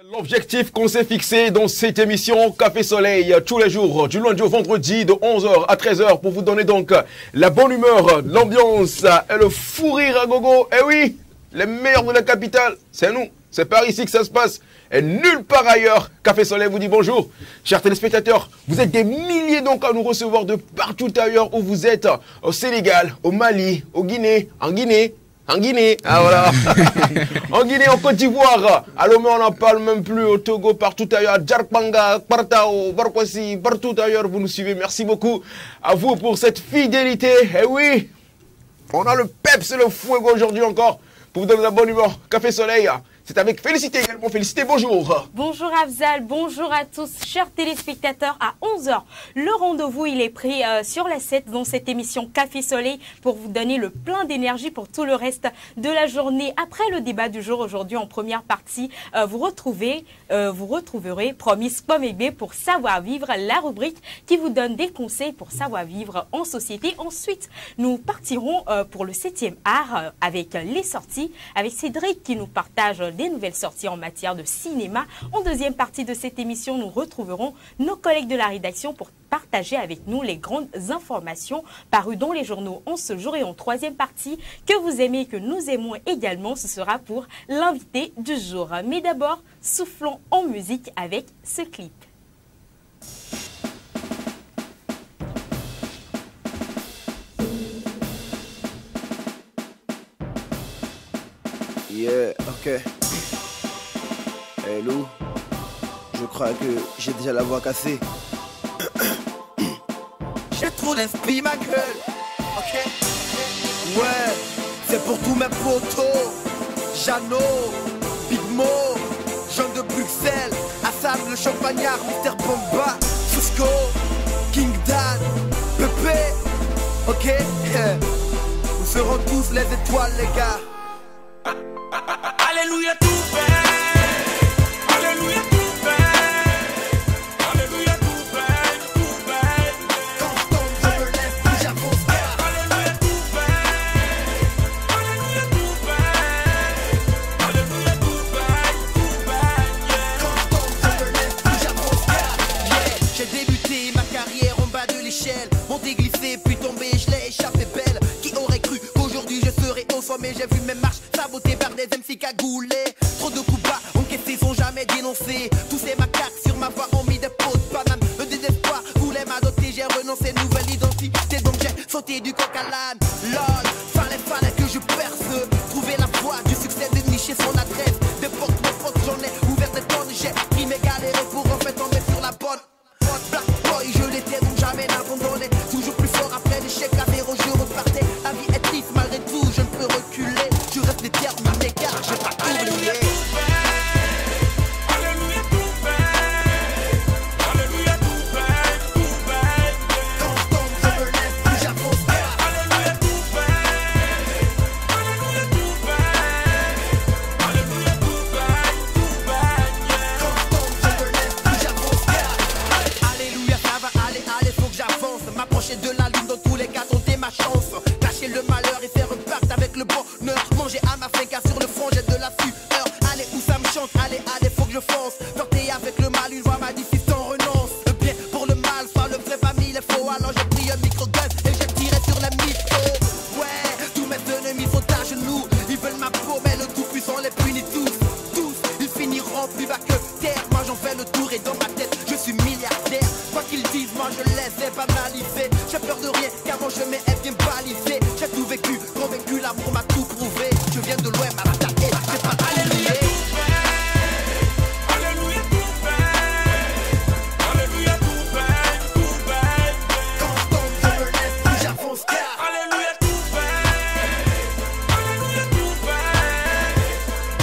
L'objectif qu'on s'est fixé dans cette émission Café Soleil, tous les jours, du lundi au vendredi, de 11h à 13h, pour vous donner donc la bonne humeur, l'ambiance et le fou rire à gogo. Eh oui, les meilleurs de la capitale, c'est nous. C'est par ici que ça se passe et nulle part ailleurs. Café Soleil vous dit bonjour. Chers téléspectateurs, vous êtes des milliers donc à nous recevoir de partout ailleurs où vous êtes. Au Sénégal, au Mali, en Guinée, ah voilà. En Guinée, en Côte d'Ivoire, à Lomé on n'en parle même plus, au Togo, partout ailleurs, Djarkbanga, Partao, Barkwasi, partout ailleurs, vous nous suivez. Merci beaucoup à vous pour cette fidélité. Eh oui, on a le peps et le fouet aujourd'hui encore pour vous donner la bonne humeur. Café Soleil, c'est avec Félicité également. Félicité, bonjour. Bonjour Afzal, bonjour à tous, chers téléspectateurs. À 11h, le rendez-vous il est pris sur la 7 dans cette émission Café Soleil pour vous donner le plein d'énergie pour tout le reste de la journée. Après le débat du jour aujourd'hui en première partie, vous retrouverez Promise Pomme et B pour savoir vivre, la rubrique qui vous donne des conseils pour savoir vivre en société. Ensuite, nous partirons pour le 7e art avec les sorties, avec Cédric qui nous partage des nouvelles sorties en matière de cinéma. En deuxième partie de cette émission, nous retrouverons nos collègues de la rédaction pour partager avec nous les grandes informations parues dans les journaux en ce jour. Et en troisième partie, que vous aimez et que nous aimons également, ce sera pour l'invité du jour. Mais d'abord, soufflons en musique avec ce clip. Yeah, ok. Hey Lou, je crois que j'ai déjà la voix cassée. J'ai trop d'esprit ma gueule. Ok. Ouais, c'est pour tous mes potos. Jeannot, Big Mo, Jean de Bruxelles, Assam le Champagnard, Mr Bomba, Fusco, King Dan, Pepe. Ok. Nous serons tous les étoiles les gars. Alléluia tout fait. Alléluia tout fait. Alléluia tout fait. Tout fait. Quand je me lève, plus j'avance. Alléluia tout fait. Alléluia tout fait. Alléluia tout fait. Tout fait. Quand je me lève, plus j'avance. Yeah, j'ai débuté ma carrière en bas de l'échelle. Monté, glissé, puis tombé, je l'ai échappé belle. Qui aurait cru qu'aujourd'hui je serais au sommet? J'ai vu mes marches sabotées par des MC cagoulés. Trop de coups bas encaissés sont jamais dénoncés. Tous ces macaques sur ma voix ont mis des pots de banane. Le désespoir voulait m'adopter, j'ai renoncé, nouvelle identité. Donc j'ai sauté du coq à l'âne. Lol, fallait que je perce. Trouver la voie du succès, dénicher son adresse. Des portes, mes potes, j'en ai ouvert des tonnes. J'ai pris mes galères pour en fait tomber sur la bonne. Black boy, je l'étais donc jamais n'abandonné. Toujours plus fort après l'échec, la véro, je repartais. La vie est triste, malgré tout, je ne peux reculer. Je reste déterminé car je pas oublié. Alléluia tout fait. Alléluia tout fait. Tout fait. Quand je me lève, plus j'avance. Alléluia tout fait. Alléluia tout fait. Alléluia tout fait. Tout fait. Quand je me lève, plus j'avance. Alléluia, ça va aller, faut que j'avance. M'approcher de la lune, dans tous les cas, tenter ma chance. Cacher le malheur et faire un pacte avec le bonheur. Manger à ma faim, car sur le front j'ai de la sueur. Allez, où ça me chante, allez, faut que je fonce. Flirter avec le mal, une voix m'a dit si t'en renonce. Le bien pour le mal, soit le vrai parmi les faux. Alors j'ai pris un micro-gun et j'ai tiré sur les micros. Ouais, tous mes ennemis sont à genoux. Ils veulent ma peau, mais le tout-puissant les punit tous. Tous, ils finiront plus bas que terre. Moi j'en fais le tour et dans ma tête, je suis milliardaire. Quoi qu'ils disent, moi je les ai banalisés. J'ai peur de rien, car mon chemin est bien balisé. J'ai tout vécu, convaincu, l'amour m'a tout prouvé. Je viens de loin, ma bataille est c'est pas alléluia. Alléluia tout fait. Alléluia tout fait. Tout fait. Quand je me lève, plus j'avance. Alléluia tout fait. Alléluia tout fait.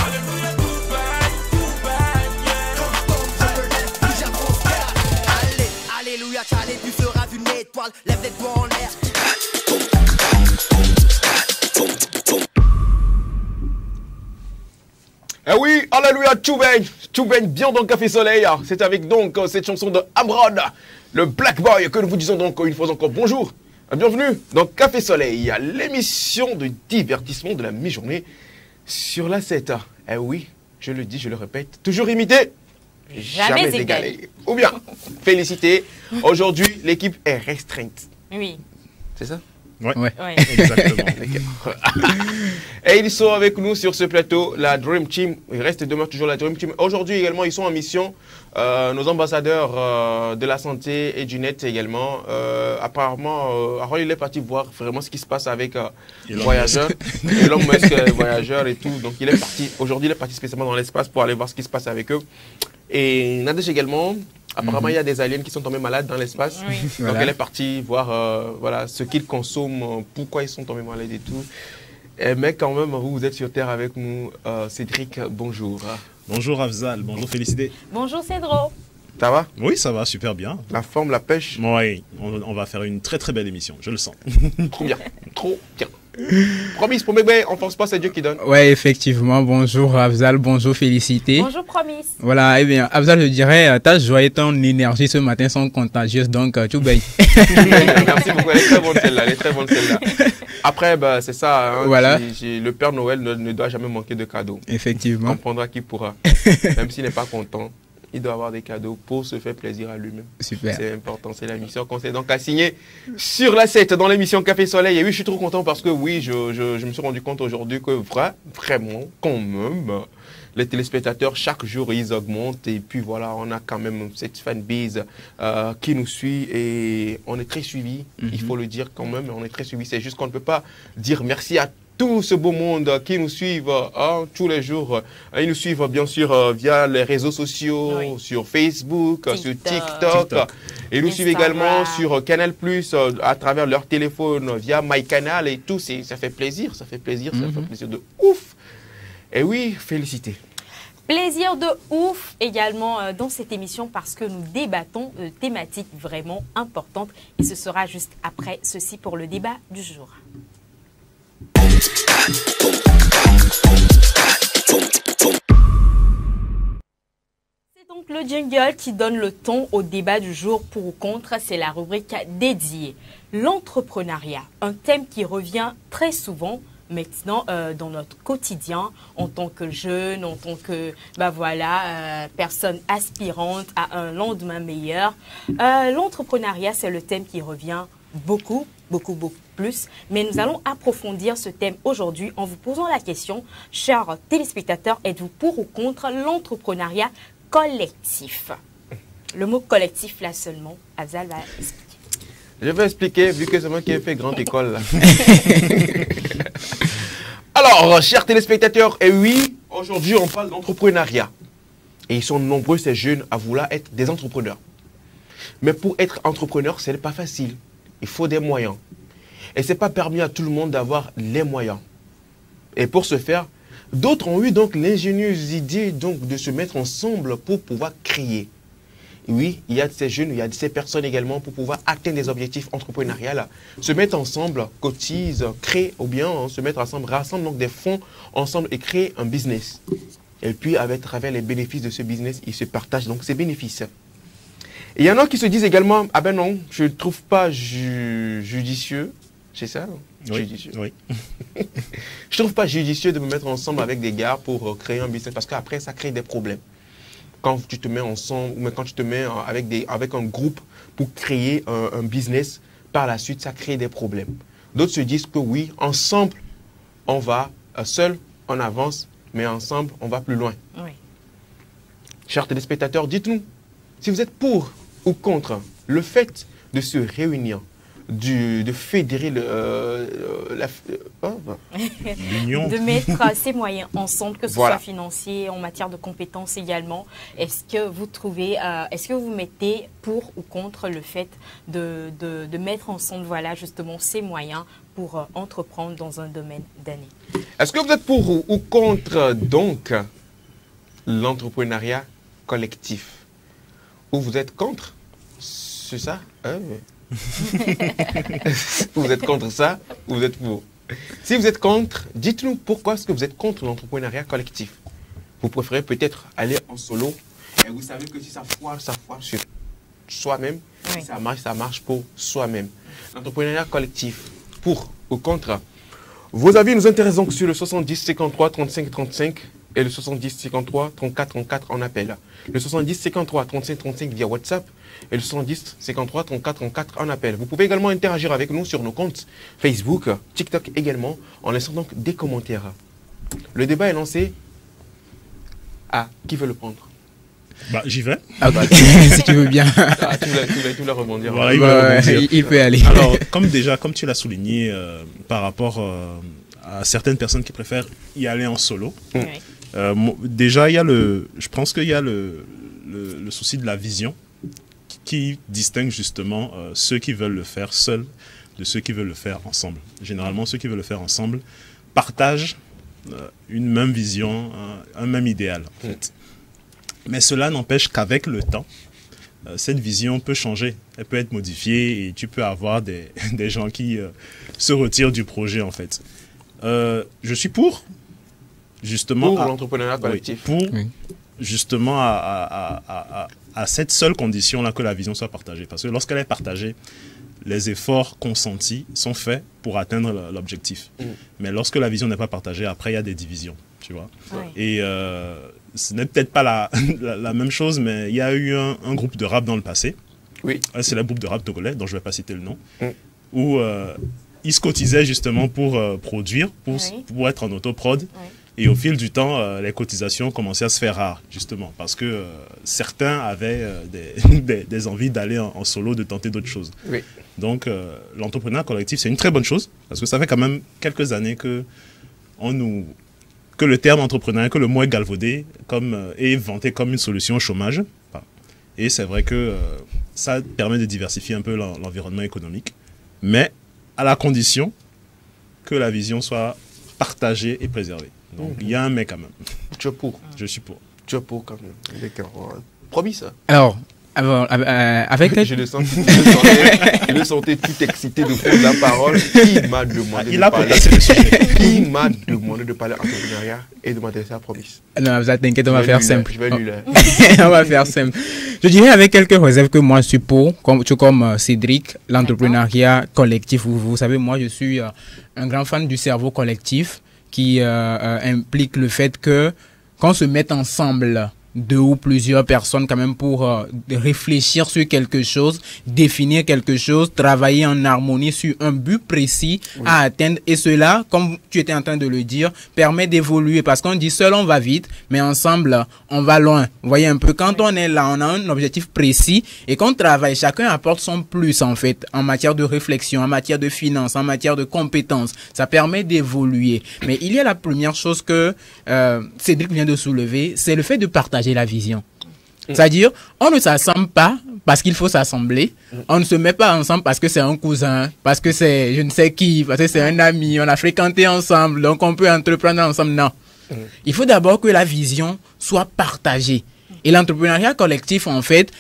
Alléluia tout fait. Tout fait. Quand je me lève, plus j'avance. Allez, alléluia, Charlie, tu seras une étoile. Lève les doigts en l'air. Eh oui, alléluia, tout baigne bien dans le Café Soleil. C'est avec donc cette chanson de Amrod, le Black Boy, que nous vous disons donc une fois encore bonjour. Bienvenue dans Café Soleil, l'émission de divertissement de la mi-journée sur la 7. Eh oui, je le dis, je le répète, toujours imité, Jamais égalé. Ou bien, félicité. Aujourd'hui, l'équipe est restreinte. Oui. C'est ça? Ouais, Ouais. exactement. Et ils sont avec nous sur ce plateau, la Dream Team. Il reste demain toujours la Dream Team. Aujourd'hui également, ils sont en mission. Nos ambassadeurs de la santé et du net également. Apparemment, Harold il est parti voir vraiment ce qui se passe avec Voyageur. Elon Musk, Voyageur et tout. Donc il est parti. Aujourd'hui, il est parti spécialement dans l'espace pour aller voir ce qui se passe avec eux. Et Nadège également. Apparemment, il y a des aliens qui sont tombés malades dans l'espace. Oui. Donc, Voilà. elle est partie voir voilà, ce qu'ils consomment, pourquoi ils sont tombés malades et tout. Mais quand même, vous êtes sur Terre avec nous. Cédric, bonjour. Bonjour Afzal, bonjour Félicité. Bonjour Cédro. Ça va? Oui, ça va, super bien. La forme, la pêche? Oui, on va faire une très très belle émission, je le sens. Trop bien. Trop bien. Promis, pour bébé, on pense pas, c'est Dieu qui donne. Ouais, effectivement. Bonjour Afzal, bonjour Félicité. Bonjour Promise. Voilà, eh bien, Afzal, je dirais, ta joie et ton énergie ce matin sont contagieuses, donc tout baille. Merci beaucoup, elle est très bonne celle-là. Elle est très bonne celle-là. Après, bah, c'est ça. Hein, Voilà. Le Père Noël ne doit jamais manquer de cadeaux. Effectivement. Comprendra qui pourra. Même s'il n'est pas content, il doit avoir des cadeaux pour se faire plaisir à lui-même. Super. C'est important, c'est la mission qu'on s'est donc assignée sur la 7 dans l'émission Café Soleil. Et oui, je suis trop content parce que oui, je me suis rendu compte aujourd'hui que vraiment, quand même, les téléspectateurs, chaque jour, ils augmentent. Et puis voilà, on a quand même cette fanbase qui nous suit et on est très suivis. Il faut le dire quand même, on est très suivis. C'est juste qu'on ne peut pas dire merci à tout ce beau monde qui nous suivent tous les jours. Ils nous suivent bien sûr via les réseaux sociaux, Oui. sur Facebook, sur TikTok. TikTok. Et ils nous suivent Instagram. également sur Canal+, à travers leur téléphone, via MyCanal et tout. Ça fait plaisir, ça fait plaisir, ça fait plaisir de ouf. Et oui, félicité. Plaisir de ouf également dans cette émission parce que nous débattons de thématiques vraiment importantes et ce sera juste après ceci pour le débat du jour. C'est donc le jingle qui donne le ton au débat du jour pour ou contre, c'est la rubrique dédiée. L'entrepreneuriat, un thème qui revient très souvent maintenant dans notre quotidien en tant que jeune, en tant que personne aspirante à un lendemain meilleur. L'entrepreneuriat, c'est le thème qui revient beaucoup plus. Mais nous allons approfondir ce thème aujourd'hui en vous posant la question, chers téléspectateurs, êtes-vous pour ou contre l'entrepreneuriat collectif? Le mot collectif, là seulement, Afzal va expliquer. Je vais expliquer, vu que c'est moi qui ai fait grande école. Là. Alors, chers téléspectateurs, et oui, aujourd'hui on parle d'entrepreneuriat. Et ils sont nombreux, ces jeunes, à vouloir être des entrepreneurs. Mais pour être entrepreneur, ce n'est pas facile. Il faut des moyens. Et ce n'est pas permis à tout le monde d'avoir les moyens. Et pour ce faire, d'autres ont eu donc l'ingénieuse idée donc, de se mettre ensemble pour pouvoir créer. Et oui, il y a de ces jeunes, il y a de ces personnes également pour pouvoir atteindre des objectifs entrepreneuriaux. Se mettre ensemble, cotisent, créent ou bien se mettre ensemble, rassemblent donc des fonds ensemble et créer un business. Et puis, à travers les bénéfices de ce business, ils se partagent donc ces bénéfices. Et il y en a qui se disent également, ah ben non, je ne trouve pas judicieux, c'est ça non? Oui, Judicieux. oui. Je ne trouve pas judicieux de me mettre ensemble avec des gars pour créer un business parce qu'après, ça crée des problèmes. Quand tu te mets ensemble, ou quand tu te mets avec un groupe pour créer un business, par la suite, ça crée des problèmes. D'autres se disent que oui, ensemble, on va, seul, on avance, mais ensemble, on va plus loin. Oui. Chers téléspectateurs, dites-nous si vous êtes pour ou contre le fait de se réunir, de fédérer L'union. De mettre ces moyens ensemble, que ce Voilà. soit financier, en matière de compétences également. Est-ce que vous trouvez, est-ce que vous mettez pour ou contre le fait de mettre ensemble, voilà, justement, ces moyens pour entreprendre dans un domaine donné? Est-ce que vous êtes pour ou contre donc l'entrepreneuriat collectif? Ou vous êtes contre? C'est ça? Vous êtes contre ça ou vous êtes pour? Si vous êtes contre, dites-nous pourquoi est-ce que vous êtes contre l'entrepreneuriat collectif. Vous préférez peut-être aller en solo et vous savez que si ça foire sur soi-même. Oui. Si ça marche pour soi-même. L'entrepreneuriat collectif, pour ou contre? Vos avis nous intéressent donc sur le 70 53 35 35. et le 70 53 34 34 en appel. Le 70 53 35 35 via WhatsApp et le 70 53 34 34 en appel. Vous pouvez également interagir avec nous sur nos comptes Facebook, TikTok également, en laissant donc des commentaires. Le débat est lancé. Ah, qui veut le prendre? Bah, j'y vais. Ah, si tu veux bien. Ah, tu voulais rebondir. Voilà, il va rebondir. Il peut aller. Alors, comme tu l'as souligné par rapport à certaines personnes qui préfèrent y aller en solo, déjà, je pense qu'il y a le souci de la vision qui distingue justement ceux qui veulent le faire seuls de ceux qui veulent le faire ensemble. Généralement, ceux qui veulent le faire ensemble partagent une même vision, un même idéal, en fait. Mais cela n'empêche qu'avec le temps, cette vision peut changer, elle peut être modifiée et tu peux avoir des gens qui se retirent du projet, en fait. Je suis pour, justement... Pour l'entrepreneuriat collectif. Justement à cette seule condition-là que la vision soit partagée. Parce que lorsqu'elle est partagée, les efforts consentis sont faits pour atteindre l'objectif. Mais lorsque la vision n'est pas partagée, après, il y a des divisions, tu vois. Et ce n'est peut-être pas la même chose, mais il y a eu un groupe de rap dans le passé. Oui. C'est le groupe de rap togolais, dont je ne vais pas citer le nom, où ils se cotisaient justement pour produire, pour être en autoprod. Et au fil du temps, les cotisations commençaient à se faire rares, justement, parce que certains avaient des envies d'aller en solo, de tenter d'autres choses. Oui. Donc, l'entrepreneuriat collectif, c'est une très bonne chose, parce que ça fait quand même quelques années que le terme entrepreneuriat, que le mot est galvaudé, est vanté comme une solution au chômage. Et c'est vrai que ça permet de diversifier un peu l'environnement économique, mais à la condition que la vision soit partagée et préservée. Donc, il y a un mais quand même. Tu es pour? Je suis pour. Tu es pour quand même. D'accord. Promis ça. Alors avec je le sentais tout excité de prendre la parole. Qui m'a demandé de parler? Qui m'a demandé de parler entrepreneuriat et de m'adresser à Promis? Non, vous t'inquiète, on va faire simple. Je vais lui là. On va faire simple. Je dirais avec quelques réserves que moi je suis pour, comme Cédric, l'entrepreneuriat collectif. Vous savez, moi je suis un grand fan du cerveau collectif qui implique le fait que qu'on se mette ensemble, deux ou plusieurs personnes quand même, pour réfléchir sur quelque chose, définir quelque chose, travailler en harmonie sur un but précis à atteindre. Et cela, comme tu étais en train de le dire, permet d'évoluer. Parce qu'on dit seul on va vite, mais ensemble on va loin. Vous voyez un peu, quand on est là, on a un objectif précis et qu'on travaille, chacun apporte son plus en fait, en matière de réflexion, en matière de finance, en matière de compétences. Ça permet d'évoluer. Mais il y a la première chose que Cédric vient de soulever, c'est le fait de partager la vision. C'est-à-dire, on ne s'assemble pas parce qu'il faut s'assembler. On ne se met pas ensemble parce que c'est un cousin, parce que c'est je ne sais qui, parce que c'est un ami, on a fréquenté ensemble, donc on peut entreprendre ensemble. Non. Il faut d'abord que la vision soit partagée. Et l'entrepreneuriat collectif, en fait,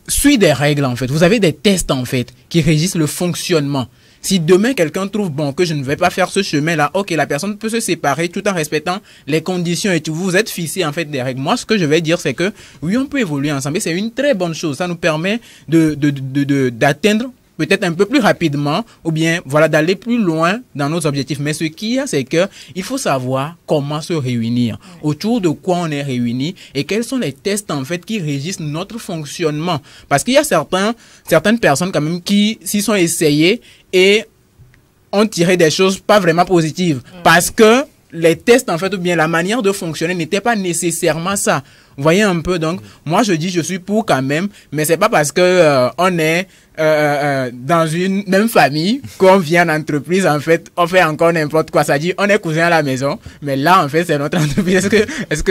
suit des règles, en fait. Vous avez des tests, en fait, qui régissent le fonctionnement. Si demain, quelqu'un trouve bon que je ne vais pas faire ce chemin-là, ok, la personne peut se séparer tout en respectant les conditions et tout. Vous êtes fixé, en fait, des règles. Moi, ce que je vais dire, c'est que, oui, on peut évoluer ensemble. Et c'est une très bonne chose. Ça nous permet d'atteindre peut-être un peu plus rapidement, ou bien, voilà, d'aller plus loin dans nos objectifs. Mais ce qu'il y a, c'est que il faut savoir comment se réunir, autour de quoi on est réunis et quels sont les tests, en fait, qui régissent notre fonctionnement. Parce qu'il y a certaines personnes, quand même, qui s'y sont essayées et ont tiré des choses pas vraiment positives. Parce que les tests, en fait, ou bien la manière de fonctionner n'était pas nécessairement ça. Vous voyez un peu, donc, moi je dis je suis pour quand même, mais c'est pas parce que on est dans une même famille qu'on vient en entreprise, en fait, on fait encore n'importe quoi. Ça dit, on est cousins à la maison, mais là, en fait, c'est notre entreprise. Est-ce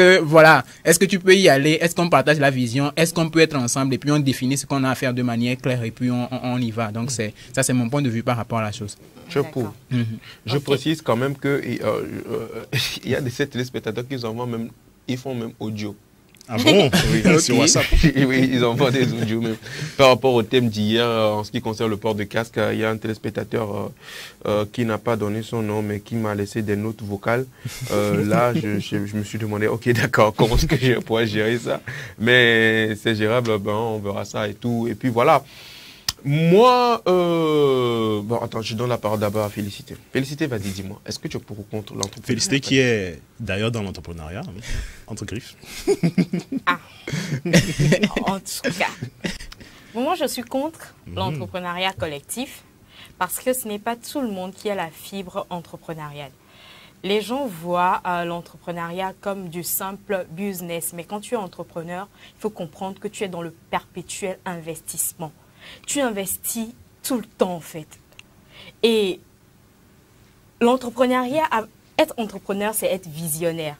que tu peux y aller? Est-ce qu'on partage la vision? Est-ce qu'on peut être ensemble? Et puis on définit ce qu'on a à faire de manière claire et puis on y va. Donc ça, c'est mon point de vue par rapport à la chose. Je précise quand même que il y a des téléspectateurs qui ils font même audio. Ah bon? Oui, sur WhatsApp. Oui, ils envoient des audios même. Par rapport au thème d'hier, en ce qui concerne le port de casque, il y a un téléspectateur qui n'a pas donné son nom, mais qui m'a laissé des notes vocales. Là, je me suis demandé, ok, d'accord, comment est-ce que je pourrais gérer ça? Mais c'est gérable, ben, on verra ça et tout. Et puis voilà. Moi, bon, attends, je donne la parole d'abord à Félicité. Félicité, vas-y, dis-moi, est-ce que tu es pour ou contre l'entrepreneuriat? Félicité qui est d'ailleurs dans l'entrepreneuriat, entre griffes. Ah. En tout cas, moi je suis contre l'entrepreneuriat collectif parce que ce n'est pas tout le monde qui a la fibre entrepreneuriale. Les gens voient l'entrepreneuriat comme du simple business, mais quand tu es entrepreneur, il faut comprendre que tu es dans le perpétuel investissement. Tu investis tout le temps en fait. Et l'entrepreneuriat, être entrepreneur, c'est être visionnaire.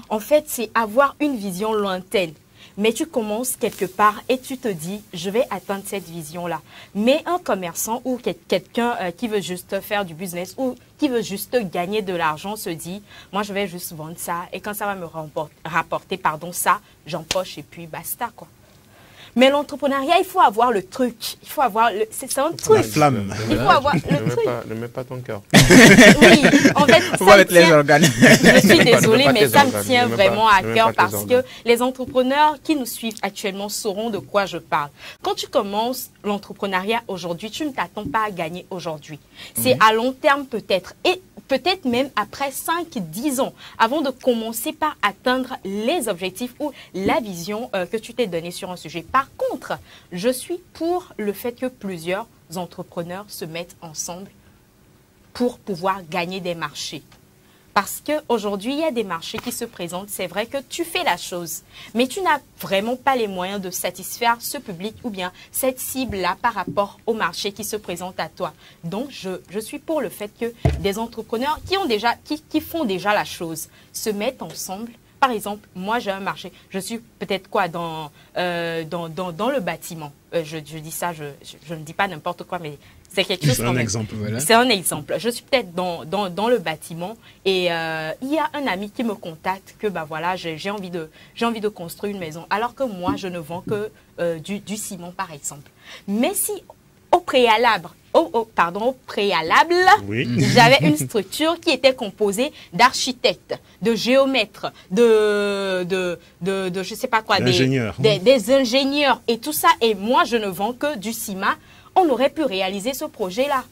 En fait, c'est avoir une vision lointaine. Mais tu commences quelque part et tu te dis, je vais atteindre cette vision-là. Mais un commerçant ou quelqu'un qui veut juste faire du business ou qui veut juste gagner de l'argent se dit, moi, je vais juste vendre ça. Et quand ça va me rapporter, ça, j'empoche et puis basta, quoi. Mais l'entrepreneuriat, il faut avoir le truc. Il faut avoir le... C'est un truc. La flamme. Il faut avoir le truc. Ne mets pas ton cœur. Oui, en fait, Faut pas mettre les organes. je suis désolée, mais ça me organes. tient Ne mets vraiment pas- à ne mets cœur pas tes parce que organes. les entrepreneurs qui nous suivent actuellement sauront de quoi je parle. Quand tu commences l'entrepreneuriat aujourd'hui, tu ne t'attends pas à gagner aujourd'hui. C'est à long terme peut-être. Et peut-être même après 5-10 ans, avant de commencer par atteindre les objectifs ou la vision que tu t'es donnée sur un sujet. Par contre, je suis pour le fait que plusieurs entrepreneurs se mettent ensemble pour pouvoir gagner des marchés. Parce qu'aujourd'hui, il y a des marchés qui se présentent. C'est vrai que tu fais la chose, mais tu n'as vraiment pas les moyens de satisfaire ce public ou bien cette cible-là par rapport au marché qui se présente à toi. Donc, je suis pour le fait que des entrepreneurs qui font déjà la chose se mettent ensemble. Par exemple, moi, j'ai un marché. Je suis peut-être quoi dans le bâtiment. Je dis ça, je ne dis pas n'importe quoi, mais c'est quelque chose C'est quand un même. exemple. Voilà. C'est un exemple. Je suis peut-être dans le bâtiment et il y a un ami qui me contacte que bah voilà, j'ai envie de construire une maison. Alors que moi, je ne vends que du ciment, par exemple. Mais si au préalable, Oui. j'avais une structure qui était composée d'architectes, de géomètres, de je sais pas quoi, D'ingénieurs. des ingénieurs et tout ça. Et moi, je ne vends que du ciment. On aurait pu réaliser ce projet-là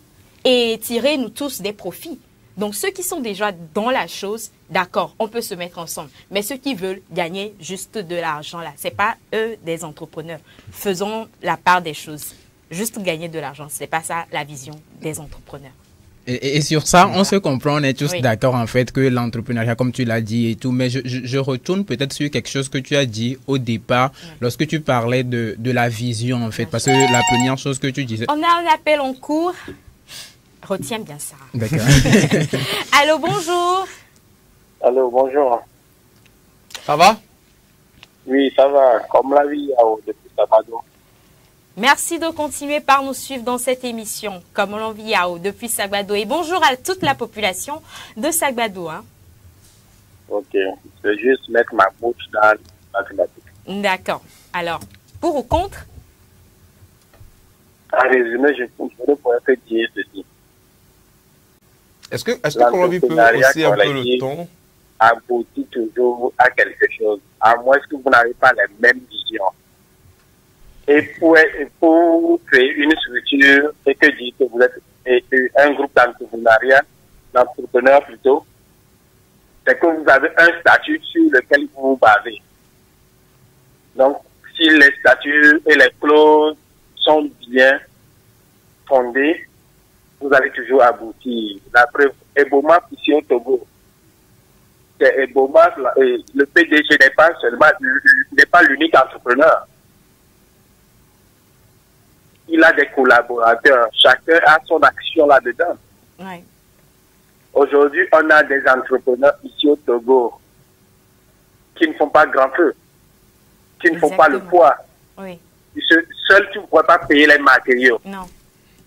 et tirer nous tous des profits. Donc, ceux qui sont déjà dans la chose, d'accord, on peut se mettre ensemble. Mais ceux qui veulent gagner juste de l'argent, là, c'est pas eux des entrepreneurs. Faisons la part des choses. Juste gagner de l'argent, c'est pas ça la vision des entrepreneurs. Et sur ça, on se comprend, on est tous Oui. d'accord en fait que l'entrepreneuriat, comme tu l'as dit et tout, mais je retourne peut-être sur quelque chose que tu as dit au départ, lorsque tu parlais de la vision en fait, parce que la première chose que tu disais... On a un appel en cours. Retiens bien ça. D'accord. Allô, bonjour. Allô, bonjour. Ça va? Oui, ça va. Comme la vie depuis Sabado. Merci de continuer par nous suivre dans cette émission, comme l'on vit depuis Sagbado. Et bonjour à toute la population de Sagbado. Hein. Ok. Je vais juste mettre ma bouche dans la mathématique. D'accord. Alors, pour ou contre? En résumé, je pourrais te dire ceci. Est-ce que Colombie peut hausser un peu le ton? Aboutit toujours à quelque chose, à moins que vous n'avez pas la même vision. Et pour créer une structure et que dire que vous êtes un groupe d'entrepreneurs plutôt, c'est que vous avez un statut sur lequel vous vous basez. Donc, si les statuts et les clauses sont bien fondés, vous allez toujours aboutir. La preuve, Eboma ici au Togo, c'est Eboma, le PDG n'est pas l'unique entrepreneur. Il a des collaborateurs, chacun a son action là-dedans. Oui. Aujourd'hui, on a des entrepreneurs ici au Togo qui ne font pas grand feu, qui ne font pas le poids. Oui. Seul, tu ne pourrais pas payer les matériaux. Non.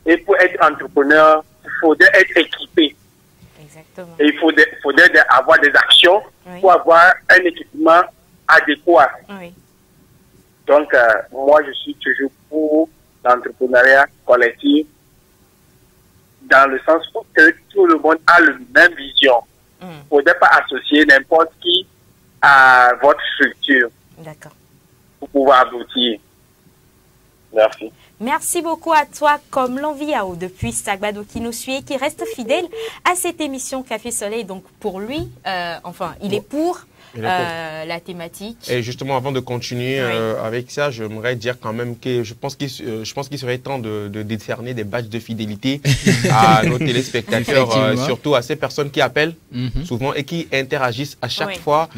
Et pour être entrepreneur, il faudrait être équipé. Exactement. Et il faudrait avoir des actions Oui. pour avoir un équipement adéquat. Oui. Donc, moi, je suis toujours pour l'entrepreneuriat collectif dans le sens que tout le monde a la même vision. Il ne faudrait pas associer n'importe qui à votre structure D'accord. pour pouvoir aboutir. Merci. Merci beaucoup à toi, comme l'Enviao, depuis Sagbado qui nous suit et qui reste fidèle à cette émission Café Soleil. Donc pour lui, il est pour la thématique. Et justement, avant de continuer avec ça, j'aimerais dire quand même que je pense qu'il serait temps de décerner des badges de fidélité à nos téléspectateurs, surtout à ces personnes qui appellent souvent et qui interagissent à chaque fois.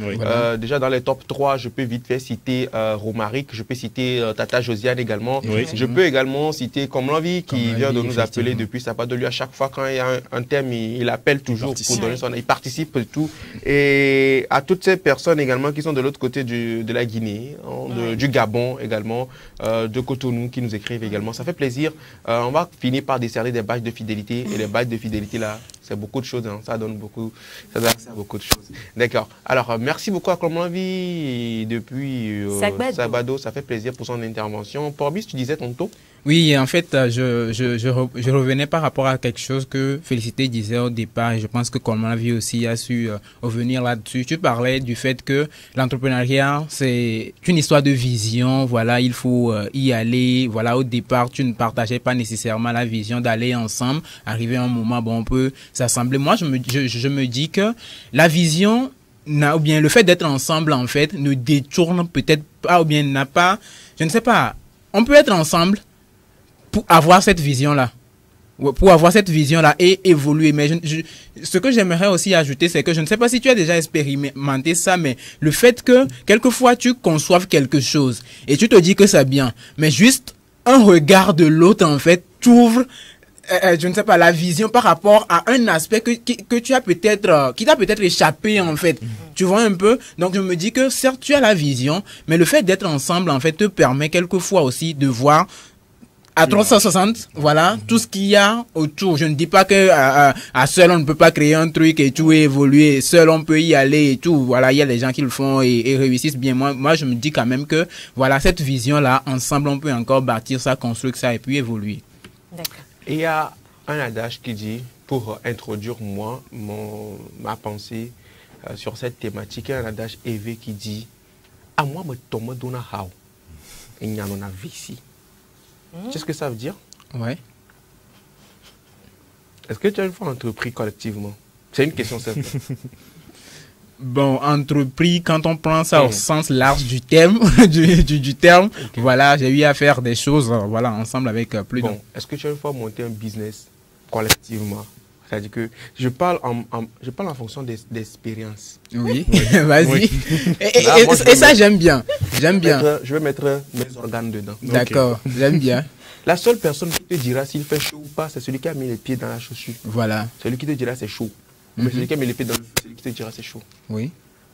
Déjà dans les top 3, je peux vite fait citer Romaric, je peux citer Tata Josiane également. Je peux également citer Comme l'Envie qui vient de nous appeler depuis Sabado. Lui, à chaque fois quand il y a un thème, il appelle toujours pour donner son avis. Il participe et tout. Et à toutes ces personnes également qui sont de l'autre côté de la Guinée, du Gabon également, de Cotonou qui nous écrivent également. Ça fait plaisir. On va finir par décerner des badges de fidélité. Et les badges de fidélité là, c'est beaucoup de choses. Hein. Ça donne beaucoup, ça donne accès à beaucoup de choses. D'accord. Alors, merci beaucoup à Comme l'Envie depuis Sabado. Ça fait plaisir pour son intervention. Porbis, tu disais tantôt? Oui, en fait, je revenais par rapport à quelque chose que Félicité disait au départ, et je pense que Comme l'Envie aussi a su revenir là-dessus. Tu parlais du fait que l'entrepreneuriat, c'est une histoire de vision. Voilà, il faut y aller. Voilà, au départ, tu ne partageais pas nécessairement la vision d'aller ensemble. Arrivé un moment, bon, on peut s'assembler. Moi, je me dis que la vision, ou bien le fait d'être ensemble, en fait, ne détourne peut-être pas, ou bien n'a pas, je ne sais pas. On peut être ensemble pour avoir cette vision-là. Pour avoir cette vision-là et évoluer. Mais ce que j'aimerais aussi ajouter, c'est que je ne sais pas si tu as déjà expérimenté ça, mais le fait que quelquefois tu conçoives quelque chose et tu te dis que c'est bien, mais juste un regard de l'autre, en fait, t'ouvre, je ne sais pas, la vision par rapport à un aspect que tu as peut-être, qui t'a peut-être échappé, en fait. Tu vois un peu? Donc, je me dis que certes, tu as la vision, mais le fait d'être ensemble, en fait, te permet quelquefois aussi de voir à 360, voilà, tout ce qu'il y a autour. Je ne dis pas que à seul on ne peut pas créer un truc et tout et évoluer. Seul on peut y aller et tout. Voilà, il y a des gens qui le font et réussissent bien. Moi, je me dis quand même que, voilà, cette vision-là, ensemble, on peut encore bâtir ça, construire ça et puis évoluer. D'accord. Et il y a un adage qui dit, pour introduire ma pensée sur cette thématique, il y a un adage élevé qui dit « À moi, me tombe dona hao. Il n'y en a ici. » Tu sais ce que ça veut dire? Ouais. Est-ce que tu as une fois entrepris collectivement? C'est une question simple. Bon, entrepris, quand on prend ça au sens large du terme, du terme, voilà, j'ai eu à faire des choses, voilà, ensemble avec plus de... Est-ce que tu as une fois monté un business collectivement? C'est-à-dire que je parle en fonction d'expérience. Oui, vas-y. Et ça, j'aime bien. J'aime bien. Je vais mettre mes organes dedans. D'accord, j'aime bien. La seule personne qui te dira s'il fait chaud ou pas, c'est celui qui a mis les pieds dans la chaussure. Voilà. Celui qui te dira c'est chaud. Mais celui qui a mis les pieds dans le feu, celui qui te dira c'est chaud. Oui.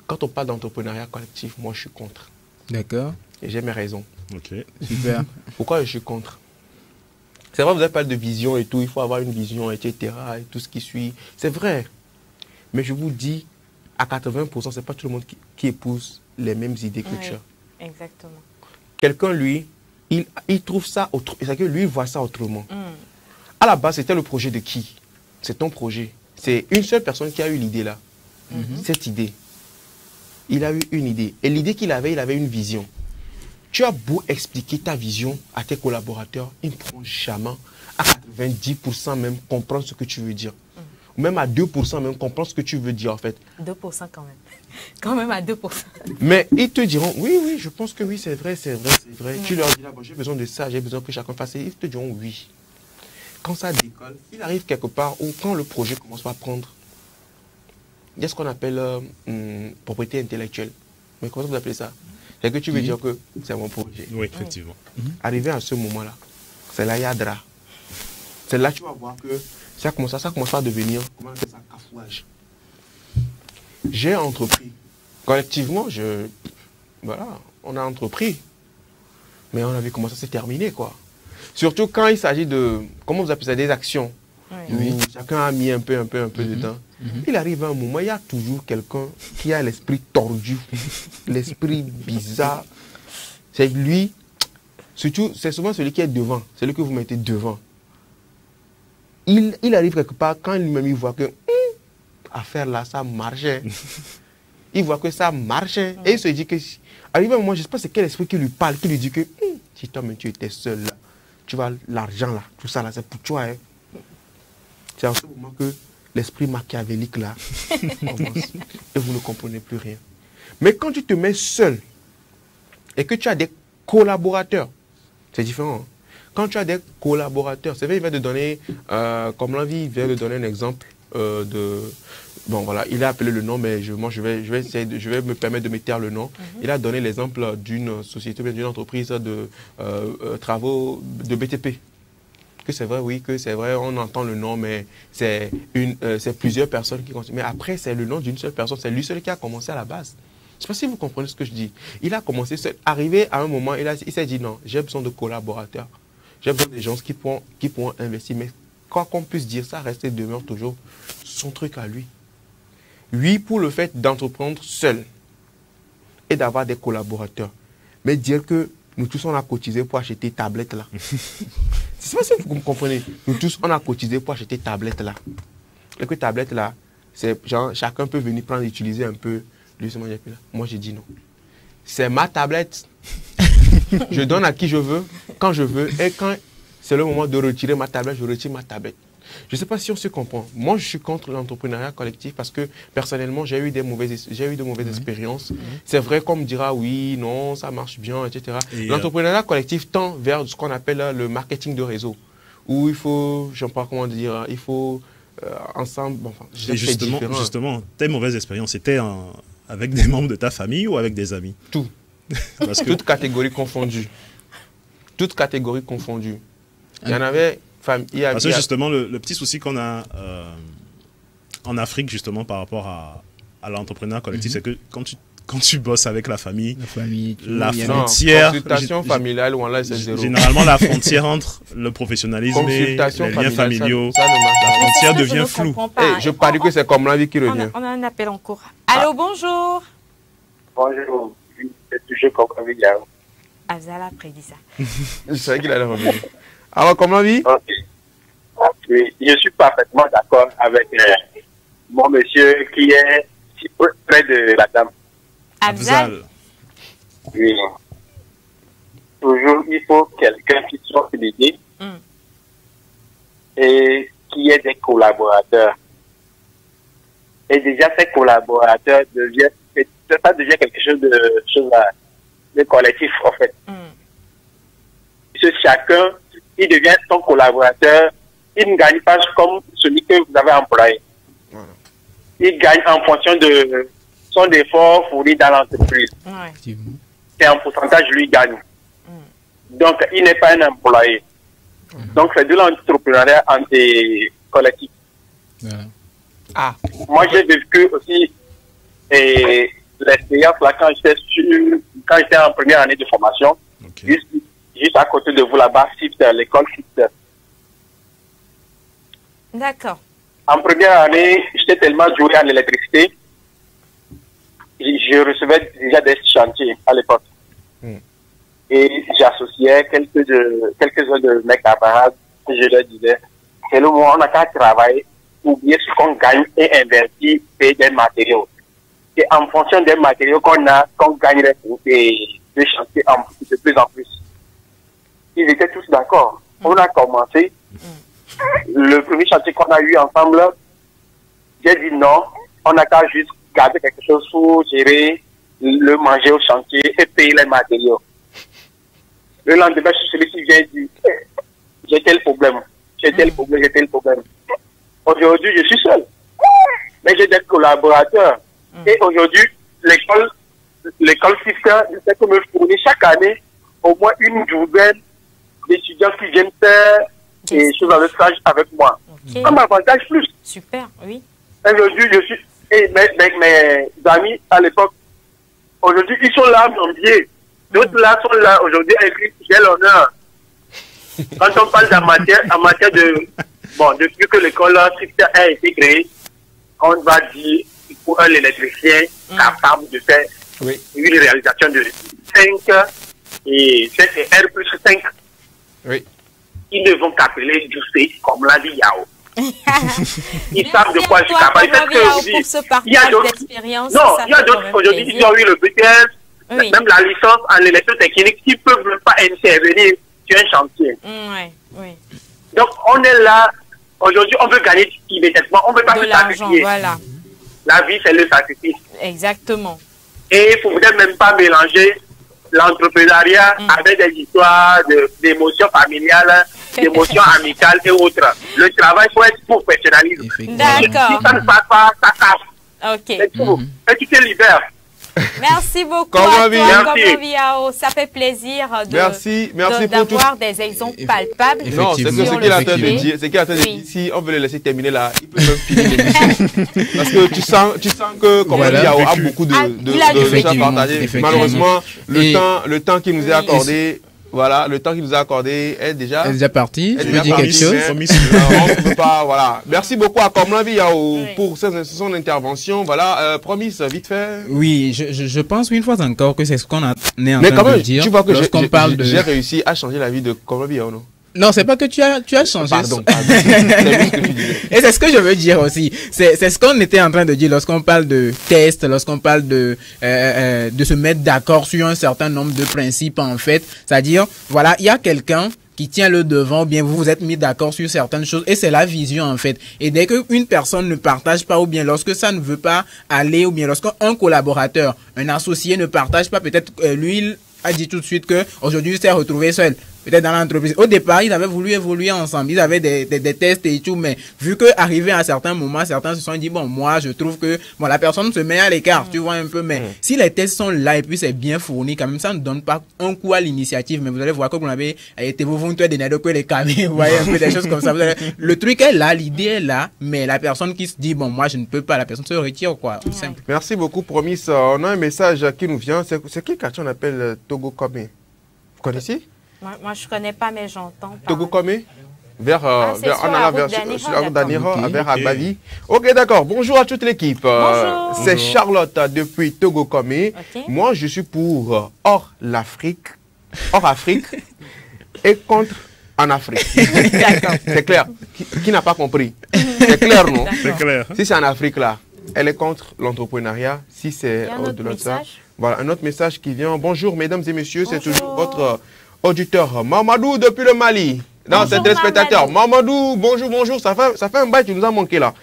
Quand on parle d'entrepreneuriat collectif, moi je suis contre. D'accord. Et j'ai mes raisons. Ok. Super. Pourquoi je suis contre? C'est vrai, vous avez parlé de vision et tout, il faut avoir une vision, etc. et tout ce qui suit. C'est vrai. Mais je vous dis, à 80%, ce n'est pas tout le monde qui épouse les mêmes idées que tu as. Exactement. Quelqu'un, lui, il trouve ça autre. C'est que lui, il voit ça autrement. À la base, c'était le projet de qui? C'est ton projet. C'est une seule personne qui a eu l'idée là. Cette idée. Il a eu une idée. Et l'idée qu'il avait, il avait une vision. Tu as beau expliquer ta vision à tes collaborateurs, ils ne pourront jamais, à 90% même, comprendre ce que tu veux dire. Ou même à 2% même, comprendre ce que tu veux dire en fait. 2% quand même. Quand même à 2%. Mais ils te diront, oui, je pense que oui, c'est vrai. Tu leur dis là, bon, j'ai besoin de ça, j'ai besoin que chacun fasse. Ils te diront oui. Quand ça décolle, il arrive quelque part où quand le projet commence à prendre, il y a ce qu'on appelle propriété intellectuelle. Mais comment vous appelez ça? C'est que tu veux dire que c'est mon projet. Oui, effectivement. Arrivé à ce moment-là, c'est là Yadra. C'est là que tu vas voir que ça commence à devenir, comment on appelle ça, cafouage. J'ai entrepris. Collectivement, voilà, on a entrepris. Mais on avait commencé à se terminer, quoi. Surtout quand il s'agit de, comment vous appelez ça, des actions. Où chacun a mis un peu dedans. Il arrive un moment, il y a toujours quelqu'un qui a l'esprit tordu, l'esprit bizarre. C'est lui, surtout, c'est souvent celui qui est devant, celui que vous mettez devant. Il arrive quelque part, quand lui-même il voit que affaire là, ça marchait. Il voit que ça marchait. Et il se dit que, arrive un moment, je ne sais pas c'est quel esprit qui lui parle, qui lui dit que si toi-même tu étais seul là, tu vas, l'argent là, tout ça là, c'est pour toi. Hein. C'est en ce moment que l'esprit machiavélique là commence et vous ne comprenez plus rien. Mais quand tu te mets seul et que tu as des collaborateurs, c'est différent. Hein. Quand tu as des collaborateurs, c'est vrai, il vient de donner, comme l'envie, il vient de donner un exemple de... Bon, voilà, il a appelé le nom, mais moi, je vais me permettre de me taire le nom. Il a donné l'exemple d'une société, d'une entreprise de travaux de BTP. Que c'est vrai, oui, que c'est vrai, on entend le nom, mais c'est plusieurs personnes qui continuent. Mais après, c'est le nom d'une seule personne, c'est lui seul qui a commencé à la base. Je ne sais pas si vous comprenez ce que je dis. Il a commencé seul. Arrivé à un moment, il s'est dit non, j'ai besoin de collaborateurs. J'ai besoin des gens qui pourront investir. Mais quoi qu'on puisse dire, ça reste et demeure toujours son truc à lui. Oui, pour le fait d'entreprendre seul et d'avoir des collaborateurs. Mais dire que nous tous, on a cotisé pour acheter tablette là. Je ne sais pas si vous comprenez. Nous tous, on a cotisé pour acheter tablette là. Et que tablette là, c'est genre, chacun peut venir prendre, utiliser un peu. Moi, j'ai dit non. C'est ma tablette. Je donne à qui je veux, quand je veux. Et quand c'est le moment de retirer ma tablette, je retire ma tablette. Je ne sais pas si on se comprend. Moi, je suis contre l'entrepreneuriat collectif parce que, personnellement, j'ai eu de mauvaises expériences. C'est vrai qu'on me dira, oui, non, ça marche bien, etc. L'entrepreneuriat collectif tend vers ce qu'on appelle le marketing de réseau, où il faut, je ne sais pas comment dire, il faut ensemble... Bon, enfin, justement, tes mauvaises expériences, c'était avec des membres de ta famille ou avec des amis? Tout. Parce que... Toutes catégories confondues. Toutes catégories confondues. Il y en avait... Parce que justement, le petit souci qu'on a en Afrique, justement, par rapport à l'entrepreneuriat collectif, c'est que quand tu bosses avec la famille, la frontière... Consultation familiale, ou là, c'est zéro. Généralement, la frontière entre le professionnalisme et les liens familiaux, la frontière devient floue. Je parie que c'est comme la vie qui revient. On a un appel en cours. Allô, bonjour. Bonjour. C'est toujours comme la vie. Afzal a prédit ça. Je savais qu'il allait revenir. Alors, comment vie? Oui, je suis parfaitement d'accord avec mon monsieur qui est si près de la dame. Afzal. Oui. Toujours, il faut quelqu'un qui soit fidèle et qui ait des collaborateurs. Et déjà, ces collaborateurs ça devient quelque chose de collectif, en fait. Parce que chacun, il devient son collaborateur, il ne gagne pas comme celui que vous avez employé. Il gagne en fonction de son effort fourni dans l'entreprise. Et en pourcentage, lui gagne. Donc, il n'est pas un employé. Donc, c'est de l'entrepreneuriat anti-collectif. Moi, j'ai vécu aussi l'expérience là quand j'étais en première année de formation. Juste à côté de vous là-bas, l'école FIFT. D'accord. En première année, j'étais tellement doué en électricité. Je recevais déjà des chantiers à l'époque. Et j'associais quelques-uns de mes camarades. Je leur disais, c'est le moment, on n'a qu'à travailler, oublier ce qu'on gagne et investir et des matériaux. Et en fonction des matériaux qu'on gagnerait pour des chantiers de plus en plus. Ils étaient tous d'accord. On a commencé. Le premier chantier qu'on a eu ensemble, j'ai dit non, on n'a qu'à juste garder quelque chose pour gérer, le manger au chantier et payer les matériaux. Le lendemain, celui-ci vient et dit, j'ai tel problème. Aujourd'hui, je suis seul. Mais j'ai des collaborateurs. Et aujourd'hui, l'école fiscale, je sais que me fournit chaque année au moins une douzaine d'étudiants qui viennent faire des choses dans le stage avec moi. Ça m'avantage plus. Super, oui. Aujourd'hui, je suis... Et mes amis à l'époque, aujourd'hui, ils sont là, mon pied. D'autres là sont là aujourd'hui avec j'ai l'honneur. Quand on parle en matière de... Bon, depuis que l'école a été créée, on va dire pour un électricien capable de faire une réalisation de 5 et R plus 5. Oui. Ils ne vont qu'appeler du C comme l'a dit Yao. Ils savent de quoi je suis capable. Il y a d'autres. Non, il y a d'autres aujourd'hui qui ont eu le BTS, même la licence en électrotechnique, qui ne peuvent même pas intervenir sur un chantier. Ouais, oui. Donc, on est là. Aujourd'hui, on veut gagner immédiatement. On ne veut pas De se l'argent, sacrifier. voilà. La vie, c'est le sacrifice. Exactement. Et il ne faut peut-être même pas mélanger l'entrepreneuriat avec des histoires d'émotions familiales, d'émotions amicales et autres. Le travail, il faut être professionnalisme. D'accord. Si ça ne passe pas, ça casse. Ok. C'est tout. Et tu te libères. Merci beaucoup Comment à vie? toi, Merci. Comment Viao. Ça fait plaisir Merci pour tout. d'avoir des exemples palpables. Non, c'est que Effectivement. ce sur qu'il est le en train de sujet. dire, c'est qu'il est en train de Oui. dire, si on veut le laisser terminer là, il peut même finir l'émission. Parce que tu sens que, comme Voilà. il y a beaucoup de Ah, il a choses à effectivement, partager. effectivement. Malheureusement, Et- le temps qu'il nous est accordé, voilà, le temps qu'il nous a accordé est déjà. Elle est déjà partie. Elle Tu est veux déjà dire quelque partie, chose mais, Promis. on ne peut pas, voilà. Merci beaucoup à Komlan Viao Oui. pour son intervention. Voilà, promis, vite fait. Oui, je pense une fois encore que c'est ce qu'on est en Mais train quand de même, dire tu vois que lorsqu'on parle de... j'ai réussi à changer la vie de Komlan Viao, non? Non, c'est pas que tu as changé. Pardon. C'est juste ce que tu disais. Et c'est ce que je veux dire aussi. C'est ce qu'on était en train de dire lorsqu'on parle de tests, lorsqu'on parle de se mettre d'accord sur un certain nombre de principes en fait. C'est-à-dire, voilà, il y a quelqu'un qui tient le devant, ou bien vous vous êtes mis d'accord sur certaines choses, et c'est la vision en fait. Et dès qu'une personne ne partage pas, ou bien lorsque ça ne veut pas aller, ou bien lorsqu'un collaborateur, un associé ne partage pas, peut-être lui il a dit tout de suite que aujourd'hui il s'est retrouvé seul. Peut-être dans l'entreprise. Au départ, ils avaient voulu évoluer ensemble. Ils avaient des tests et tout, mais vu que arrivé à un certain moment, certains se sont dit, bon, moi, je trouve que, bon, la personne se met à l'écart, tu vois un peu, mais si les tests sont là et puis c'est bien fourni, quand même, ça ne donne pas un coup à l'initiative, mais vous allez voir que vous avez été vous vont des nerfs que les camis, vous voyez un peu des choses comme ça. Le truc est là, l'idée est là, mais la personne qui se dit, bon, moi, je ne peux pas, la personne se retire, quoi, tout simple. Merci beaucoup, Promis. On a un message qui nous vient. C'est quel quartier on appelle Togo Kome? Vous connaissez? Moi, je connais pas, mais j'entends. Togo Kome? Vers, c'est sur en la allant route vers d'Anira, sur la route d'Anira, d'accord. vers Ok. Agbavi. Ok, d'accord. Bonjour à toute l'équipe. Bonjour. C'est Charlotte depuis Togo Kome. Ok. Moi, je suis pour hors Afrique et contre en Afrique. D'accord. C'est clair. Qui n'a pas compris? C'est clair, non? C'est clair. Si c'est en Afrique, là, elle est contre l'entrepreneuriat. Si c'est Il y a un autre au-delà de ça. message. Voilà, un autre message qui vient. Bonjour, mesdames et messieurs, c'est Bonjour. toujours votre auditeur Mamadou depuis le Mali. Non, Bonjour, c'est téléspectateur. Mamadou, bonjour. Ça fait un bail, tu nous as manqué là.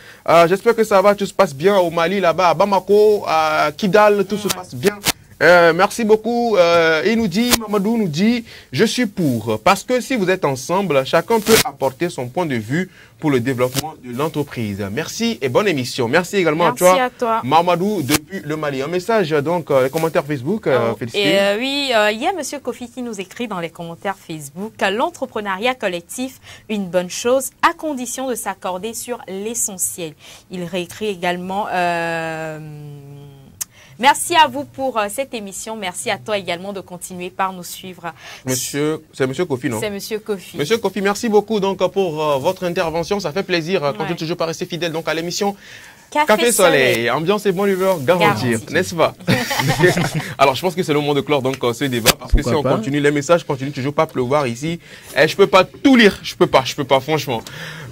J'espère que ça va, tout se passe bien au Mali, là-bas, à Bamako, à Kidal, tout se passe bien. Merci beaucoup. Mamadou nous dit, je suis pour. Parce que si vous êtes ensemble, chacun peut apporter son point de vue pour le développement de l'entreprise. Merci et bonne émission. Merci également Merci à à toi. Mamadou depuis le Mali. Un message donc, les commentaires Facebook, félicité. Et oui, il y a Monsieur Kofi qui nous écrit dans les commentaires Facebook l'entrepreneuriat collectif, une bonne chose, à condition de s'accorder sur l'essentiel. Il réécrit également. Merci à vous pour cette émission. Merci à toi également de continuer par nous suivre. C'est Monsieur Kofi, non? C'est Monsieur Kofi. Monsieur Kofi, merci beaucoup donc pour votre intervention. Ça fait plaisir. Quand Ouais. tu toujours pas rester fidèle donc à l'émission. Café Soleil, ambiance et bonne humeur garantie, Garantie. n'est-ce pas? Alors, je pense que c'est le moment de clore donc ce débat parce que Pourquoi si on pas? continue, les messages continuent toujours pas à pleuvoir ici. Et je peux pas tout lire, je peux pas, franchement.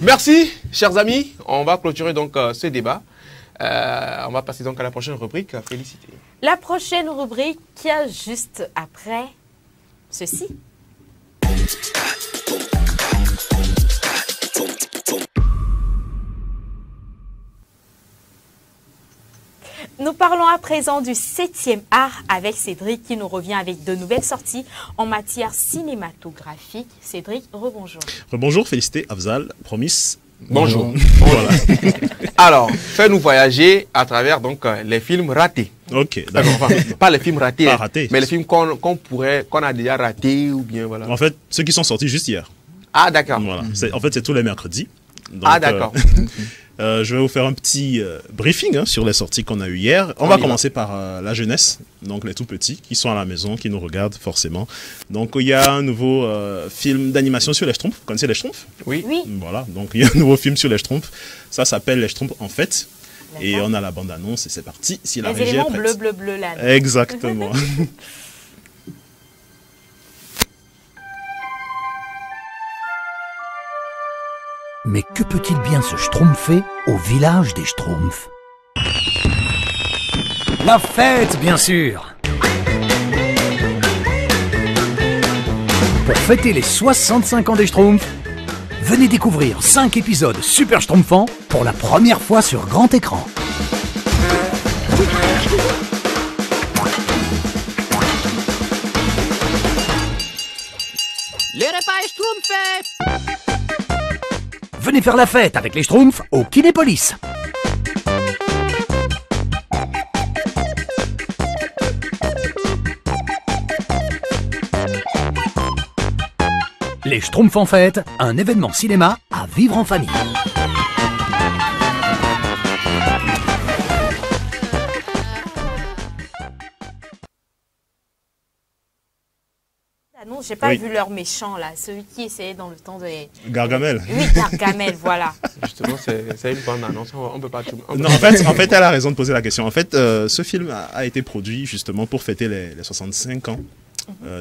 Merci, chers amis. On va clôturer donc ce débat. On va passer donc à la prochaine rubrique. Félicité. La prochaine rubrique, juste après ceci. Nous parlons à présent du 7e art avec Cédric qui nous revient avec de nouvelles sorties en matière cinématographique. Cédric, rebonjour. Bonjour, félicité, Afzal, Promis. Bonjour. Voilà. Alors, fais-nous voyager à travers donc les films ratés. Ok, d'accord. Enfin, pas les films ratés, Pas hein, ratés. mais les films qu'on a déjà ratés ou bien voilà. En fait, ceux qui sont sortis juste hier. Ah d'accord. Voilà. En fait, c'est tous les mercredis. Donc, Ah d'accord. je vais vous faire un petit briefing sur les sorties qu'on a eues hier. On On va y va. commencer par la jeunesse, donc les tout petits qui sont à la maison, qui nous regardent forcément. Donc il y a un nouveau film d'animation sur les Schtroumpfs. Vous connaissez les Schtroumpfs? Oui. Oui, Voilà, donc il y a un nouveau film sur les Schtroumpfs. Ça s'appelle Les Schtroumpfs en fête. Et D'accord. on a la bande-annonce et c'est parti. Si la les régie est éléments prête. bleu là. Exactement. Mais que peut-il bien se schtroumpfer au village des Schtroumpfs? La fête, bien sûr! Pour fêter les 65 ans des Schtroumpfs, venez découvrir 5 épisodes super schtroumpfants pour la première fois sur grand écran. Les repas Schtroumpfs! Venez faire la fête avec les Schtroumpfs au Kinépolis. Les Schtroumpfs en fête, un événement cinéma à vivre en famille. Ah non, j'ai pas Oui. vu leur méchant là, celui qui essayait dans le temps de... Gargamel. Oui, Gargamel, voilà. Justement, c'est une bonne annonce. On peut pas tout. Non, en fait, elle a raison de poser la question. En fait, ce film a été produit justement pour fêter les 65 ans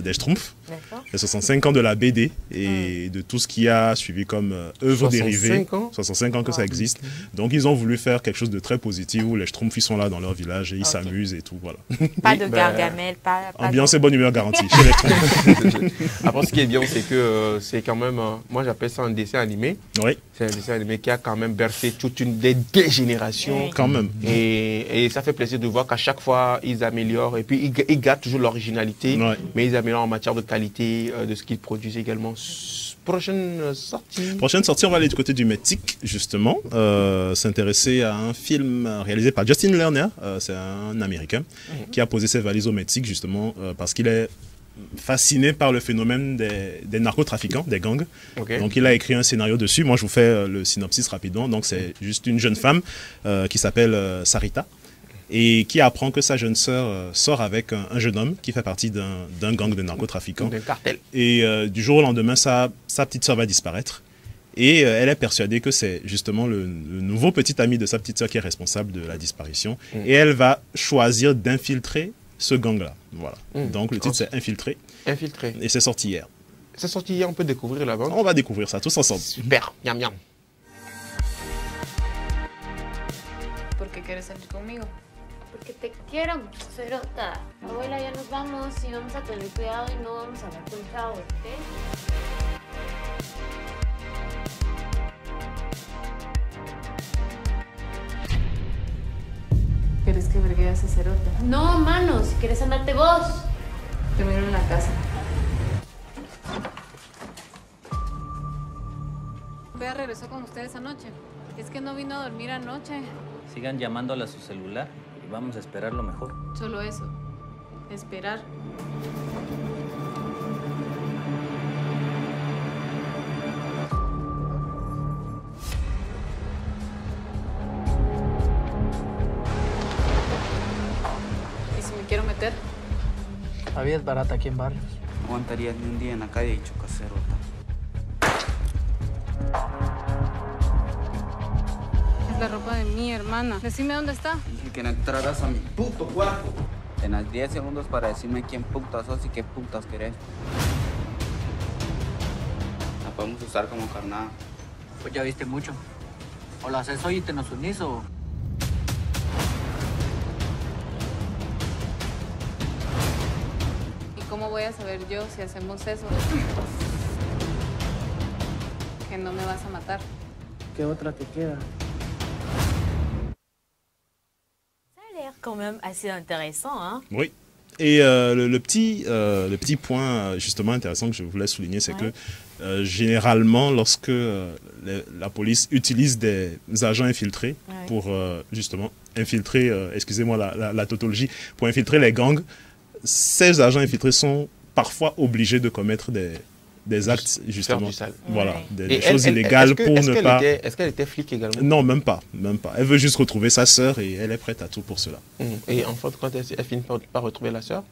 des Schtroumpfs, D'accord. les 65 ans de la BD et de tout ce qui a suivi comme œuvre 65 dérivée. ans 65 ans que ça existe. Donc, ils ont voulu faire quelque chose de très positif où les Schtroumpfs ils sont là dans leur village et ils s'amusent et tout. Voilà. Pas de Oui, Gargamel, pas Ambiance et bonne humeur garantie chez les Schtroumpfs. Après, ce qui est bien, c'est que c'est quand même, moi j'appelle ça un dessin animé. Oui, C'est un dessin animé qui a quand même bercé toute une des générations. Oui. quand même. Et ça fait plaisir de voir qu'à chaque fois, ils améliorent. Et puis, ils gardent toujours l'originalité. Ouais. Mais ils améliorent en matière de qualité de ce qu'ils produisent également. Prochaine sortie. Prochaine sortie, on va aller du côté du Mexique, justement, s'intéresser à un film réalisé par Justin Lerner, c'est un Américain, qui a posé ses valises au Mexique, justement, parce qu'il est fasciné par le phénomène des narcotrafiquants, des gangs. Ok. Donc il a écrit un scénario dessus. Moi, je vous fais le synopsis rapidement. Donc c'est juste une jeune femme qui s'appelle Sarita, et qui apprend que sa jeune sœur sort avec un jeune homme qui fait partie d'un gang de narcotrafiquants. D'un cartel. Et du jour au lendemain, sa petite sœur va disparaître. Et elle est persuadée que c'est justement le nouveau petit ami de sa petite sœur qui est responsable de la disparition. Et elle va choisir d'infiltrer ce gang-là. Voilà. Donc le titre c'est Infiltré. Infiltré. Et c'est sorti hier. C'est sorti hier, on peut découvrir la bande. On va découvrir ça tous ensemble. Super. Miam, miam. ¿Por qué quieres salir conmigo? Porque te quiero mucho, Cerota. Abuela, ya nos vamos y vamos a tener cuidado y no vamos a hablar con chavos, ¿ok? ¿Quieres que vergue a ese cerote? No, mano, si quieres andarte vos. Te miro en la casa. Vea, regresó con ustedes anoche. Es que no vino a dormir anoche. Sigan llamándola a su celular y vamos a esperar lo mejor. Solo eso. Esperar. ¿Y si me quiero meter? La vida es barata aquí en Barrios. No aguantarías ni un día en la calle y chocacerota. Es la ropa de mi hermana. Decime dónde está. Dije que no entraras a mi puto cuarto. Tenés 10 segundos para decirme quién putas sos y qué putas querés. La podemos usar como carnada. Pues ya viste mucho. O lo haces hoy y te nos unís o... ¿Y cómo voy a saber yo si hacemos eso? Que no me vas a matar. ¿Qué otra te queda? Ça a l'air quand même assez intéressant, hein. Oui. Et le petit point justement intéressant que je voulais souligner, c'est que généralement, lorsque la police utilise des agents infiltrés pour justement infiltrer, excusez-moi la tautologie, pour infiltrer les gangs, ces agents infiltrés sont parfois obligés de commettre des actes justement, voilà, des choses illégales pour ne pas. Est-ce qu'elle était flic également? Non, même pas. Elle veut juste retrouver sa sœur et elle est prête à tout pour cela. Et en fait, quand elle finit par retrouver la sœur?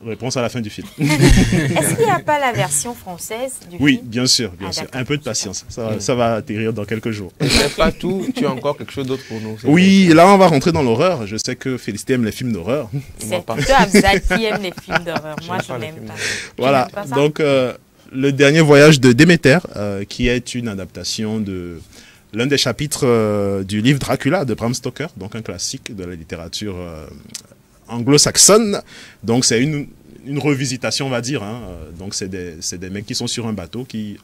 Réponse à la fin du film. Est-ce qu'il n'y a pas la version française du Oui, film? bien sûr, bien sûr. Un peu de patience. Ça va atterrir dans quelques jours. Et c'est pas tout, tu as encore quelque chose d'autre pour nous? Oui, là on va rentrer dans l'horreur. Je sais que Félicité aime les films d'horreur. C'est plutôt Abzal qui aime les films d'horreur. Moi, je n'aime pas. Voilà, Tu n'aimes pas ça? donc le dernier voyage de Déméter, qui est une adaptation de l'un des chapitres du livre Dracula de Bram Stoker, donc un classique de la littérature anglo-saxonne. Donc c'est une revisitation, on va dire. Hein. Donc, c'est des mecs qui sont sur un bateau qui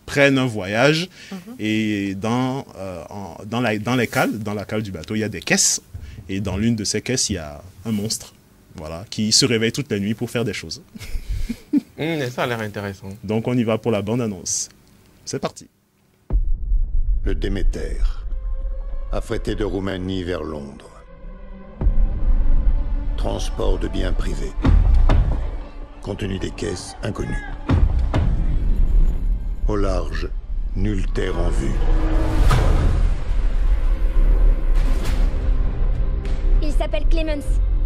prennent un voyage et dans la cale du bateau, il y a des caisses. Et dans l'une de ces caisses, il y a un monstre, voilà, qui se réveille toute la nuit pour faire des choses. Ça a l'air intéressant. Donc, on y va pour la bande-annonce. C'est parti. Le Déméter, affrété de Roumanie vers Londres. Transport de biens privés. Contenu des caisses inconnu. Au large, nulle terre en vue. Il s'appelle Clemens.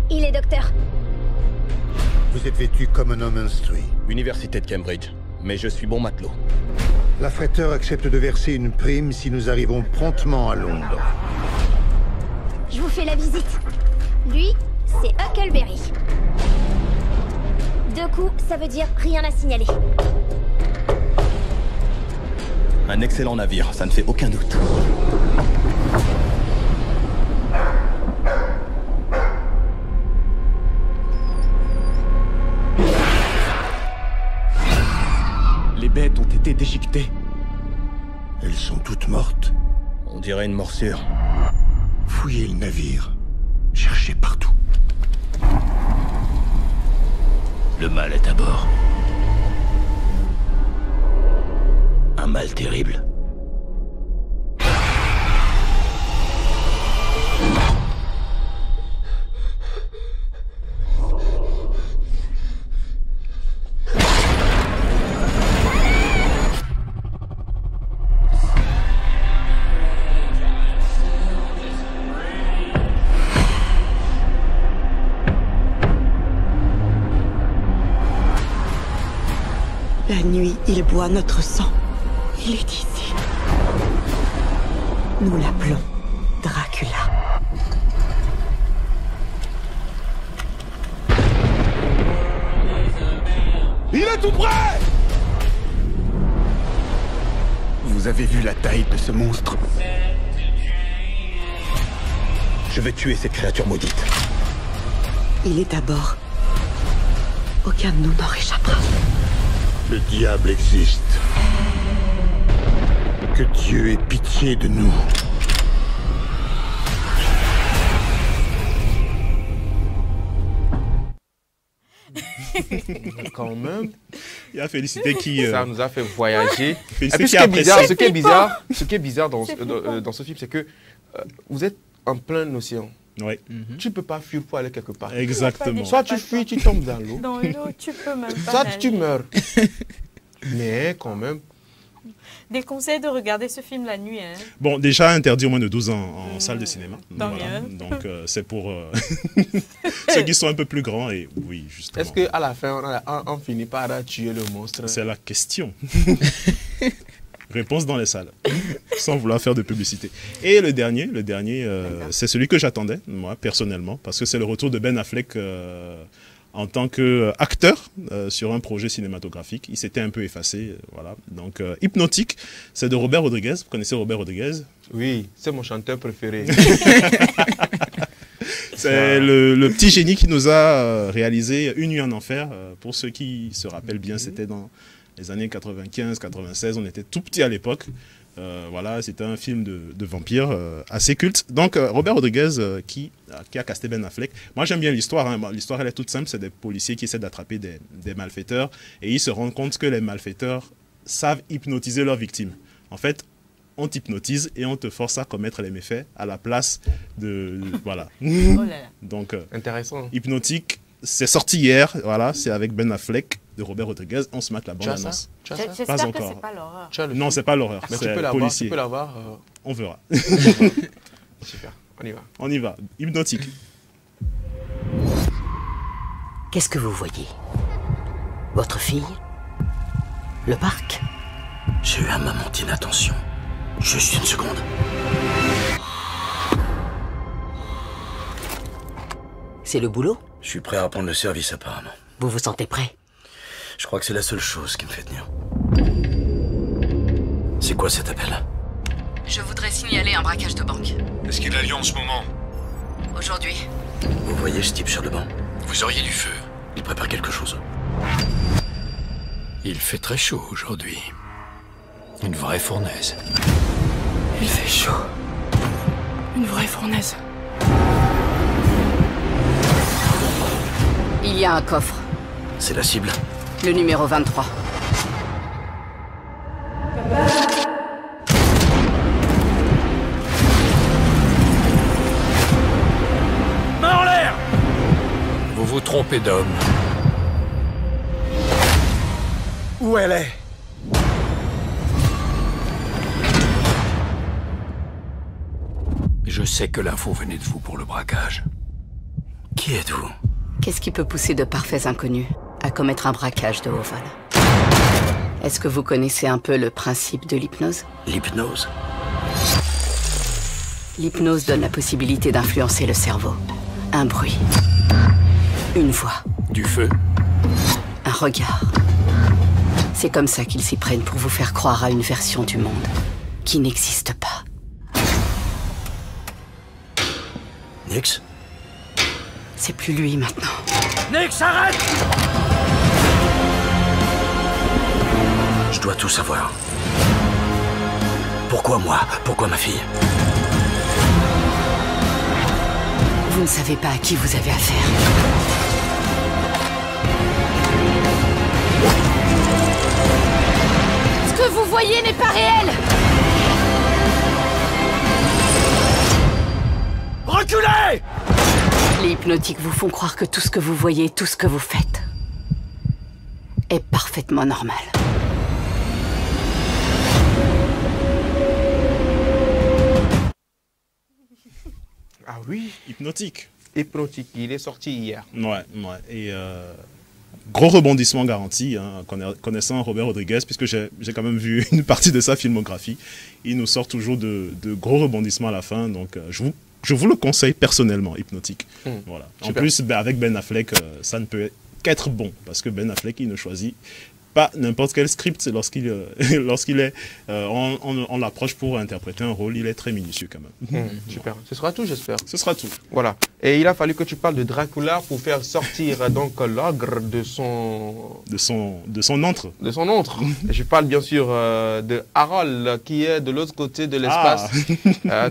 Il est docteur. Vous êtes vêtu comme un homme instruit. Université de Cambridge. Mais je suis bon matelot. L'affréteur accepte de verser une prime si nous arrivons promptement à Londres. Je vous fais la visite. Lui, c'est Huckleberry. 2 coups, ça veut dire rien à signaler. Un excellent navire, ça ne fait aucun doute. Les bêtes ont été déchiquetées. Elles sont toutes mortes. On dirait une morsure. Fouillez le navire. Cherchez partout. Le mal est à bord. Un mal terrible. La nuit, il boit notre sang. Il est ici. Nous l'appelons Dracula. Il est tout prêt! Vous avez vu la taille de ce monstre? Je vais tuer cette créature maudite. Il est à bord. Aucun de nous n'en échappera. Le diable existe. Que Dieu ait pitié de nous. Quand même. Il y a Félicité qui... Ça nous a fait voyager. Félicité Et puis, qui apprécie. ce qui est bizarre dans ce film, c'est que vous êtes en plein océan. Oui. Tu ne peux pas fuir pour aller quelque part. Exactement. Soit tu fuis, tu tombes dans l'eau. Dans l'eau, tu peux même pas. Soit nager. tu meurs. Mais quand même. Déconseille de regarder ce film la nuit. Hein. Bon, déjà interdit au moins de 12 ans en salle de cinéma. Tant Voilà. mieux. Donc, c'est pour ceux qui sont un peu plus grands. Et oui, justement. Est-ce qu'à la fin, on finit par tuer le monstre? C'est la question. Réponse dans les salles, sans vouloir faire de publicité. Et le dernier, c'est celui que j'attendais, moi, personnellement, parce que c'est le retour de Ben Affleck en tant qu'acteur sur un projet cinématographique. Il s'était un peu effacé, voilà. Donc, Hypnotique, c'est de Robert Rodriguez. Vous connaissez Robert Rodriguez? Oui, c'est mon chanteur préféré. C'est le petit génie qui nous a réalisé Une nuit en enfer. Pour ceux qui se rappellent bien, c'était dans les années 95-96, on était tout petits à l'époque. Voilà, c'était un film de vampire assez culte. Donc, Robert Rodriguez qui a casté Ben Affleck. Moi, j'aime bien l'histoire. Hein. L'histoire, elle est toute simple. C'est des policiers qui essaient d'attraper des malfaiteurs. Et ils se rendent compte que les malfaiteurs savent hypnotiser leurs victimes. En fait, on t'hypnotise et on te force à commettre les méfaits à la place de... voilà. Oh là là. Donc, intéressant. Hypnotique, c'est sorti hier. Voilà, c'est avec Ben Affleck de Robert Rodriguez. On se mate la bande-annonce. J'espère Pas que encore. c'est pas l'horreur. Non, c'est pas l'horreur. Mais c'est tu peux l'avoir. On verra. Super, on y va. On y va. Hypnotique. Qu'est-ce que vous voyez? Votre fille? Le parc? J'ai eu un moment d'inattention. Juste une seconde. C'est le boulot? Je suis prêt à reprendre le service apparemment. Vous vous sentez prêt? Je crois que c'est la seule chose qui me fait tenir. C'est quoi cet appel? Je voudrais signaler un braquage de banque. Est-ce qu'il a lieu en ce moment? Aujourd'hui. Vous voyez ce type sur le banc? Vous auriez du feu. Il prépare quelque chose. Il fait très chaud aujourd'hui. Une vraie fournaise. Il fait chaud. Une vraie fournaise. Il y a un coffre. C'est la cible. Le numéro 23. Main en l'air! Vous vous trompez d'homme. Où elle est? Je sais que l'info venait de vous pour le braquage. Qui êtes-vous? Qu'est-ce qui peut pousser de parfaits inconnus à commettre un braquage de haut vol? Est-ce que vous connaissez un peu le principe de l'hypnose? L'hypnose? L'hypnose donne la possibilité d'influencer le cerveau. Un bruit. Une voix. Du feu? Un regard. C'est comme ça qu'ils s'y prennent pour vous faire croire à une version du monde qui n'existe pas. Nix? C'est plus lui maintenant. Nix, arrête! Je dois tout savoir. Pourquoi moi? Pourquoi ma fille? Vous ne savez pas à qui vous avez affaire. Ce que vous voyez n'est pas réel. Reculez! Les hypnotiques vous font croire que tout ce que vous voyez, tout ce que vous faites, est parfaitement normal. Ah oui, Hypnotique. Hypnotique, il est sorti hier. Ouais. Et gros rebondissement garanti, hein, connaissant Robert Rodriguez, puisque j'ai quand même vu une partie de sa filmographie. Il nous sort toujours de gros rebondissements à la fin, donc je vous le conseille personnellement, Hypnotique. Voilà. En plus, avec Ben Affleck, ça ne peut qu'être bon, parce que Ben Affleck, il ne choisit pas n'importe quel script lorsqu'il est on l'approche pour interpréter un rôle, il est très minutieux quand même. Super. Ce sera tout, j'espère. Ce sera tout. Voilà. Et il a fallu que tu parles de Dracula pour faire sortir donc l'ogre de son antre. De son antre. Je parle bien sûr de Harold qui est de l'autre côté de l'espace,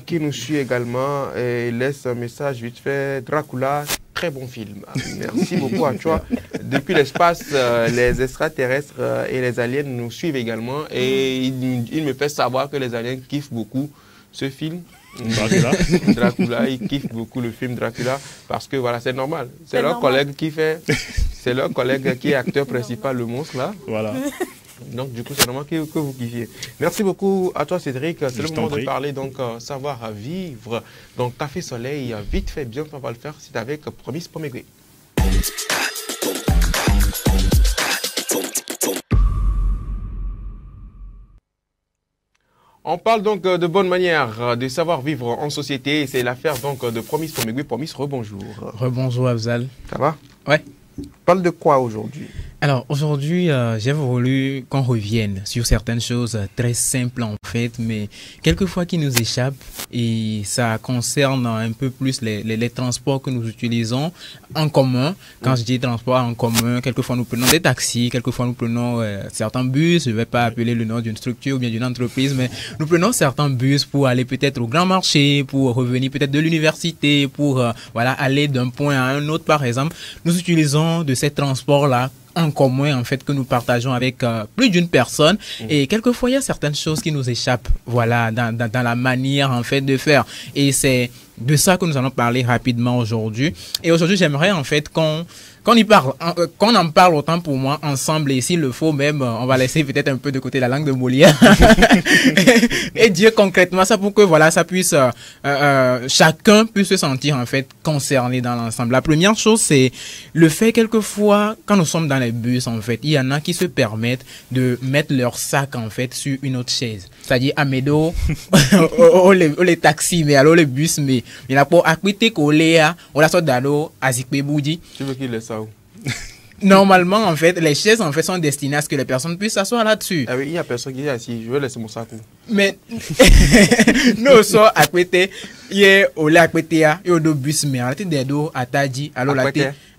qui nous suit également et laisse un message vite fait. Dracula, très bon film. Merci beaucoup à toi. Depuis l'espace, les extraterrestres et les aliens nous suivent également et il me fait savoir que les aliens kiffent beaucoup ce film. Dracula, ils kiffent beaucoup le film Dracula parce que voilà, c'est normal. C'est leur collègue qui fait, c'est leur collègue qui est acteur principal, le monstre là. Voilà. Donc du coup, c'est normal que vous kiffiez. Merci beaucoup à toi Cédric. C'est le moment de parler donc savoir à vivre. Donc Café Soleil, vite fait, bien, on va le faire. C'est avec Promise Pomegui. On parle donc de bonne manière, de savoir vivre en société. C'est l'affaire donc de Promise Pomegui. Promise, rebonjour. Rebonjour Afzal. Ça va? Ouais. Parle de quoi aujourd'hui? Alors aujourd'hui, j'ai voulu qu'on revienne sur certaines choses très simples en fait, mais quelquefois qui nous échappent et ça concerne un peu plus les transports que nous utilisons en commun. Quand je dis transport en commun, quelquefois nous prenons des taxis, quelquefois nous prenons certains bus, je ne vais pas appeler le nom d'une structure ou bien d'une entreprise, mais nous prenons certains bus pour aller peut-être au grand marché, pour revenir peut-être de l'université, pour voilà, aller d'un point à un autre par exemple. Nous utilisons de ces transports-là en commun en fait que nous partageons avec plus d'une personne et quelquefois il y a certaines choses qui nous échappent voilà dans la manière en fait de faire et c'est de ça que nous allons parler rapidement aujourd'hui et aujourd'hui j'aimerais en fait qu'on en parle autant pour moi ensemble et s'il le faut même on va laisser peut-être un peu de côté la langue de Molière et dire concrètement ça pour que voilà ça puisse chacun puisse se sentir en fait concerné dans l'ensemble. La première chose c'est le fait quelquefois quand nous sommes dans les bus en fait il y en a qui se permettent de mettre leur sac en fait sur une autre chaise, c'est-à-dire à Médo les taxis mais alors les bus mais il a pour acquitté collé on la sorte d'alo à Zikbeboudi. Tu veux qu'il laisse ça où? Normalement, en fait, les chaises en fait sont destinées à ce que les personnes puissent s'asseoir là-dessus. Ah oui, il y a personne qui est assis. Je vais laisser mon sac où? Mais nous sommes à côté, il y a au lac côté et au dos bus mais à des dos à Tadji alors la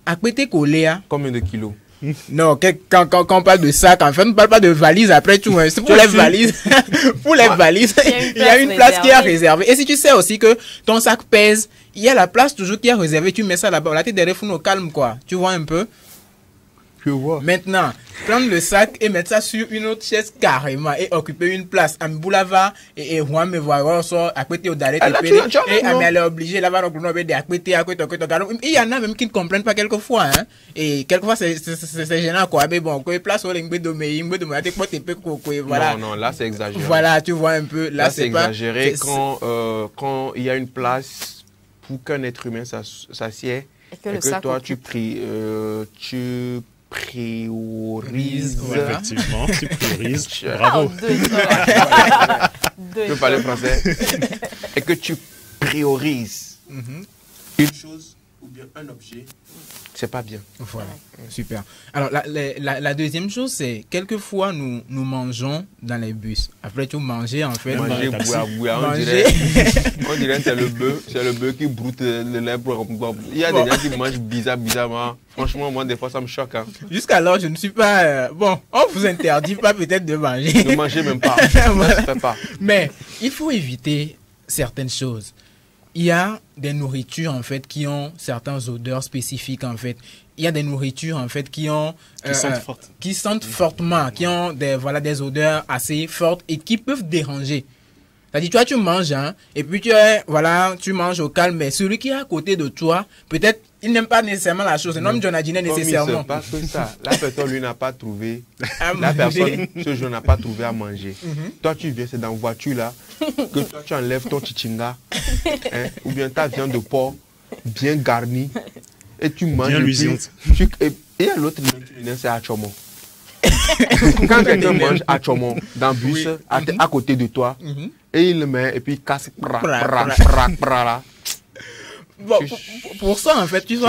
À côté collé, combien de kilos? Non, quand on parle de sac, en fait, on ne parle pas de valise après tout. Hein. C'est pour les valises. Pour les valises, il y a une place qui est réservée. Et si tu sais aussi que ton sac pèse, il y a la place toujours qui est réservée. Tu mets ça là-bas. La tête derrière, faut nous calme, quoi. Tu vois un peu? Je vois. Maintenant, prendre le sac et mettre ça sur une autre chaise carrément et occuper une place. En boulava et moi me voir à côté au d'aller et elle est obligée là-bas à côté à côté. Il y en a même qui ne comprennent pas quelquefois, hein. Et quelquefois c'est gênant, quoi. Mais bon, que place au lingue de voilà. Non, là c'est exagéré. Voilà, tu vois un peu. Là c'est exagéré quand il y a une place pour qu'un être humain s'assied et que toi tu priorises. Ouais, effectivement, tu priorises. Bravo. Je peux parler français. Et que tu priorises une chose ou bien un objet, c'est pas bien. Voilà, super. Alors, la deuxième chose, c'est quelquefois nous mangeons dans les bus. Après tout, manger, en fait. Manger, boire. On dirait que c'est le bœuf qui broute le lait. Il y a des gens qui mangent bizarrement. Franchement, moi, des fois, ça me choque. Hein. Jusqu'alors, je ne suis pas... Bon, on vous interdit pas peut-être de manger. Ne mangez même pas. Voilà. Ça se fait pas. Mais il faut éviter certaines choses. Il y a des nourritures, en fait, qui ont certaines odeurs spécifiques, en fait. Il y a des nourritures, en fait, qui ont... qui sentent fortement, qui ont des odeurs assez fortes et qui peuvent déranger. C'est-à-dire, toi, tu manges, hein, et puis tu manges au calme, mais celui qui est à côté de toi, peut-être, il n'aime pas nécessairement la chose. Non, John a dit nécessairement. Pas que ça. La personne, lui, n'a pas trouvé. La personne, ce jour, n'a pas trouvé à manger. Toi, tu viens, c'est dans la voiture, là, que toi, tu enlèves ton chichinga, hein, ou bien ta viande de porc, bien garnie, et tu manges. Bien luisante. Et l'autre, c'est à Chomo. Quand quelqu'un mange à Chomo, dans le bus, à côté de toi, et il le met, et puis il casse. Bon, pour ça, en fait, tu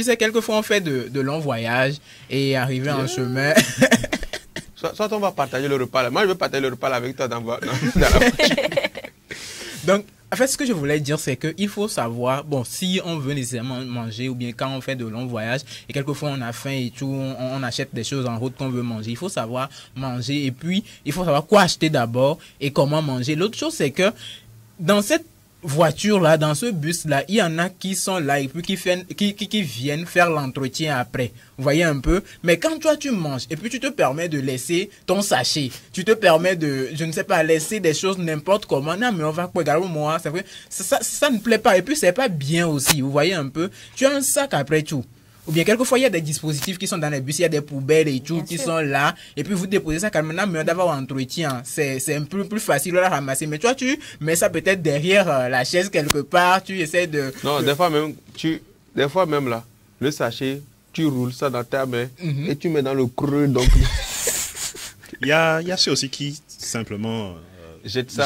sais, quelquefois, on fait de longs voyages et arriver en chemin. Soit on va partager le repas là. Moi, je veux partager le repas là avec toi dans la voiture. Donc, en fait, ce que je voulais dire, c'est qu'il faut savoir, bon, si on veut nécessairement manger ou bien quand on fait de longs voyages et quelquefois on a faim et tout, on achète des choses en route qu'on veut manger. Il faut savoir manger et puis il faut savoir quoi acheter d'abord et comment manger. L'autre chose, c'est que dans cette voiture là, dans ce bus là, il y en a qui sont là et puis qui viennent faire l'entretien après. Vous voyez un peu? Mais quand toi tu manges et puis tu te permets de laisser ton sachet, tu te permets de, je ne sais pas, laisser des choses n'importe comment. Non mais on va regarder moi, c'est vrai, ça ne plaît pas et puis c'est pas bien aussi. Vous voyez un peu? Tu as un sac après tout. Ou bien quelquefois il y a des dispositifs qui sont dans les bus, il y a des poubelles et tout qui sont là et puis vous déposez ça quand même d'avoir un entretien, c'est un peu plus facile à ramasser. Mais toi tu mets ça peut-être derrière la chaise quelque part, tu essaies de... Non, des fois même là, le sachet, tu roules ça dans ta main et tu mets dans le creux. Donc il y a ceux aussi qui simplement jette ça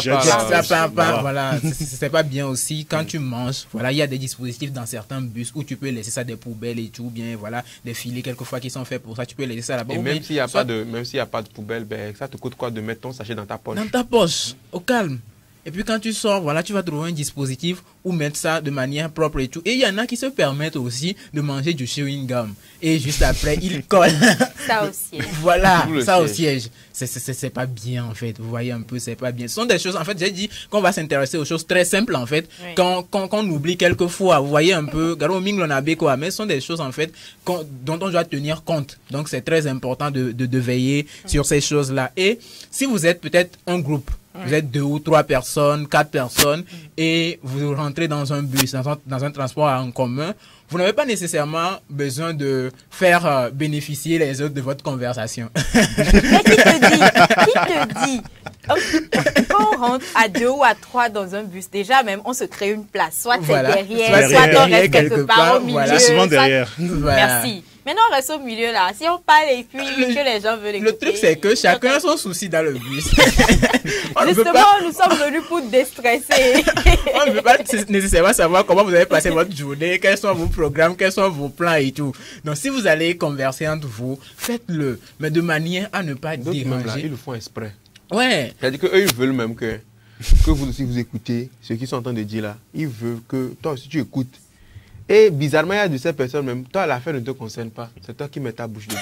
par voilà, c'est pas bien aussi quand tu manges. Voilà, il y a des dispositifs dans certains bus où tu peux laisser ça, des poubelles et tout, bien voilà, des filets quelquefois qui sont faits pour ça, tu peux laisser ça là-bas. Et même s'il n'y a pas de poubelle, ben ça te coûte quoi de mettre ton sachet dans ta poche? Dans ta poche, au calme. Et puis quand tu sors, voilà, tu vas trouver un dispositif où mettre ça de manière propre et tout. Et il y en a qui se permettent aussi de manger du chewing gum. Et juste après, ils collent. Ça au siège. Voilà, ça au siège. C'est pas bien en fait. Vous voyez un peu, c'est pas bien. Ce sont des choses, en fait, j'ai dit qu'on va s'intéresser aux choses très simples en fait. Oui. Quand on oublie quelquefois, vous voyez un peu, mais ce sont des choses en fait dont on doit tenir compte. Donc c'est très important de veiller sur ces choses-là. Et si vous êtes peut-être un groupe, vous êtes 2 ou 3 personnes, 4 personnes, et vous rentrez dans un bus, dans un transport en commun, vous n'avez pas nécessairement besoin de faire bénéficier les autres de votre conversation. Mais qui te dit quand on rentre à 2 ou à 3 dans un bus, déjà même, on se crée une place. Soit voilà. c'est derrière, soit on reste quelque part au milieu. Voilà. C'est souvent derrière. Voilà. Merci. Maintenant, on reste au milieu là. Si on parle et puis que les gens veulent écouter. Le truc, c'est que chacun a son souci dans le bus. Justement, nous sommes venus pour déstresser. On ne veut pas nécessairement savoir comment vous avez passé votre journée, quels sont vos programmes, quels sont vos plans et tout. Donc, si vous allez converser entre vous, faites-le, mais de manière à ne pas déranger. Même là, ils le font exprès. Ouais. C'est-à-dire qu'eux, ils veulent même que vous aussi vous écoutez ce qu'ils sont en train de dire là. Ils veulent que toi aussi tu écoutes. Et bizarrement, il y a de ces personnes, même toi, à la fin ne te concerne pas. C'est toi qui mets ta bouche dedans.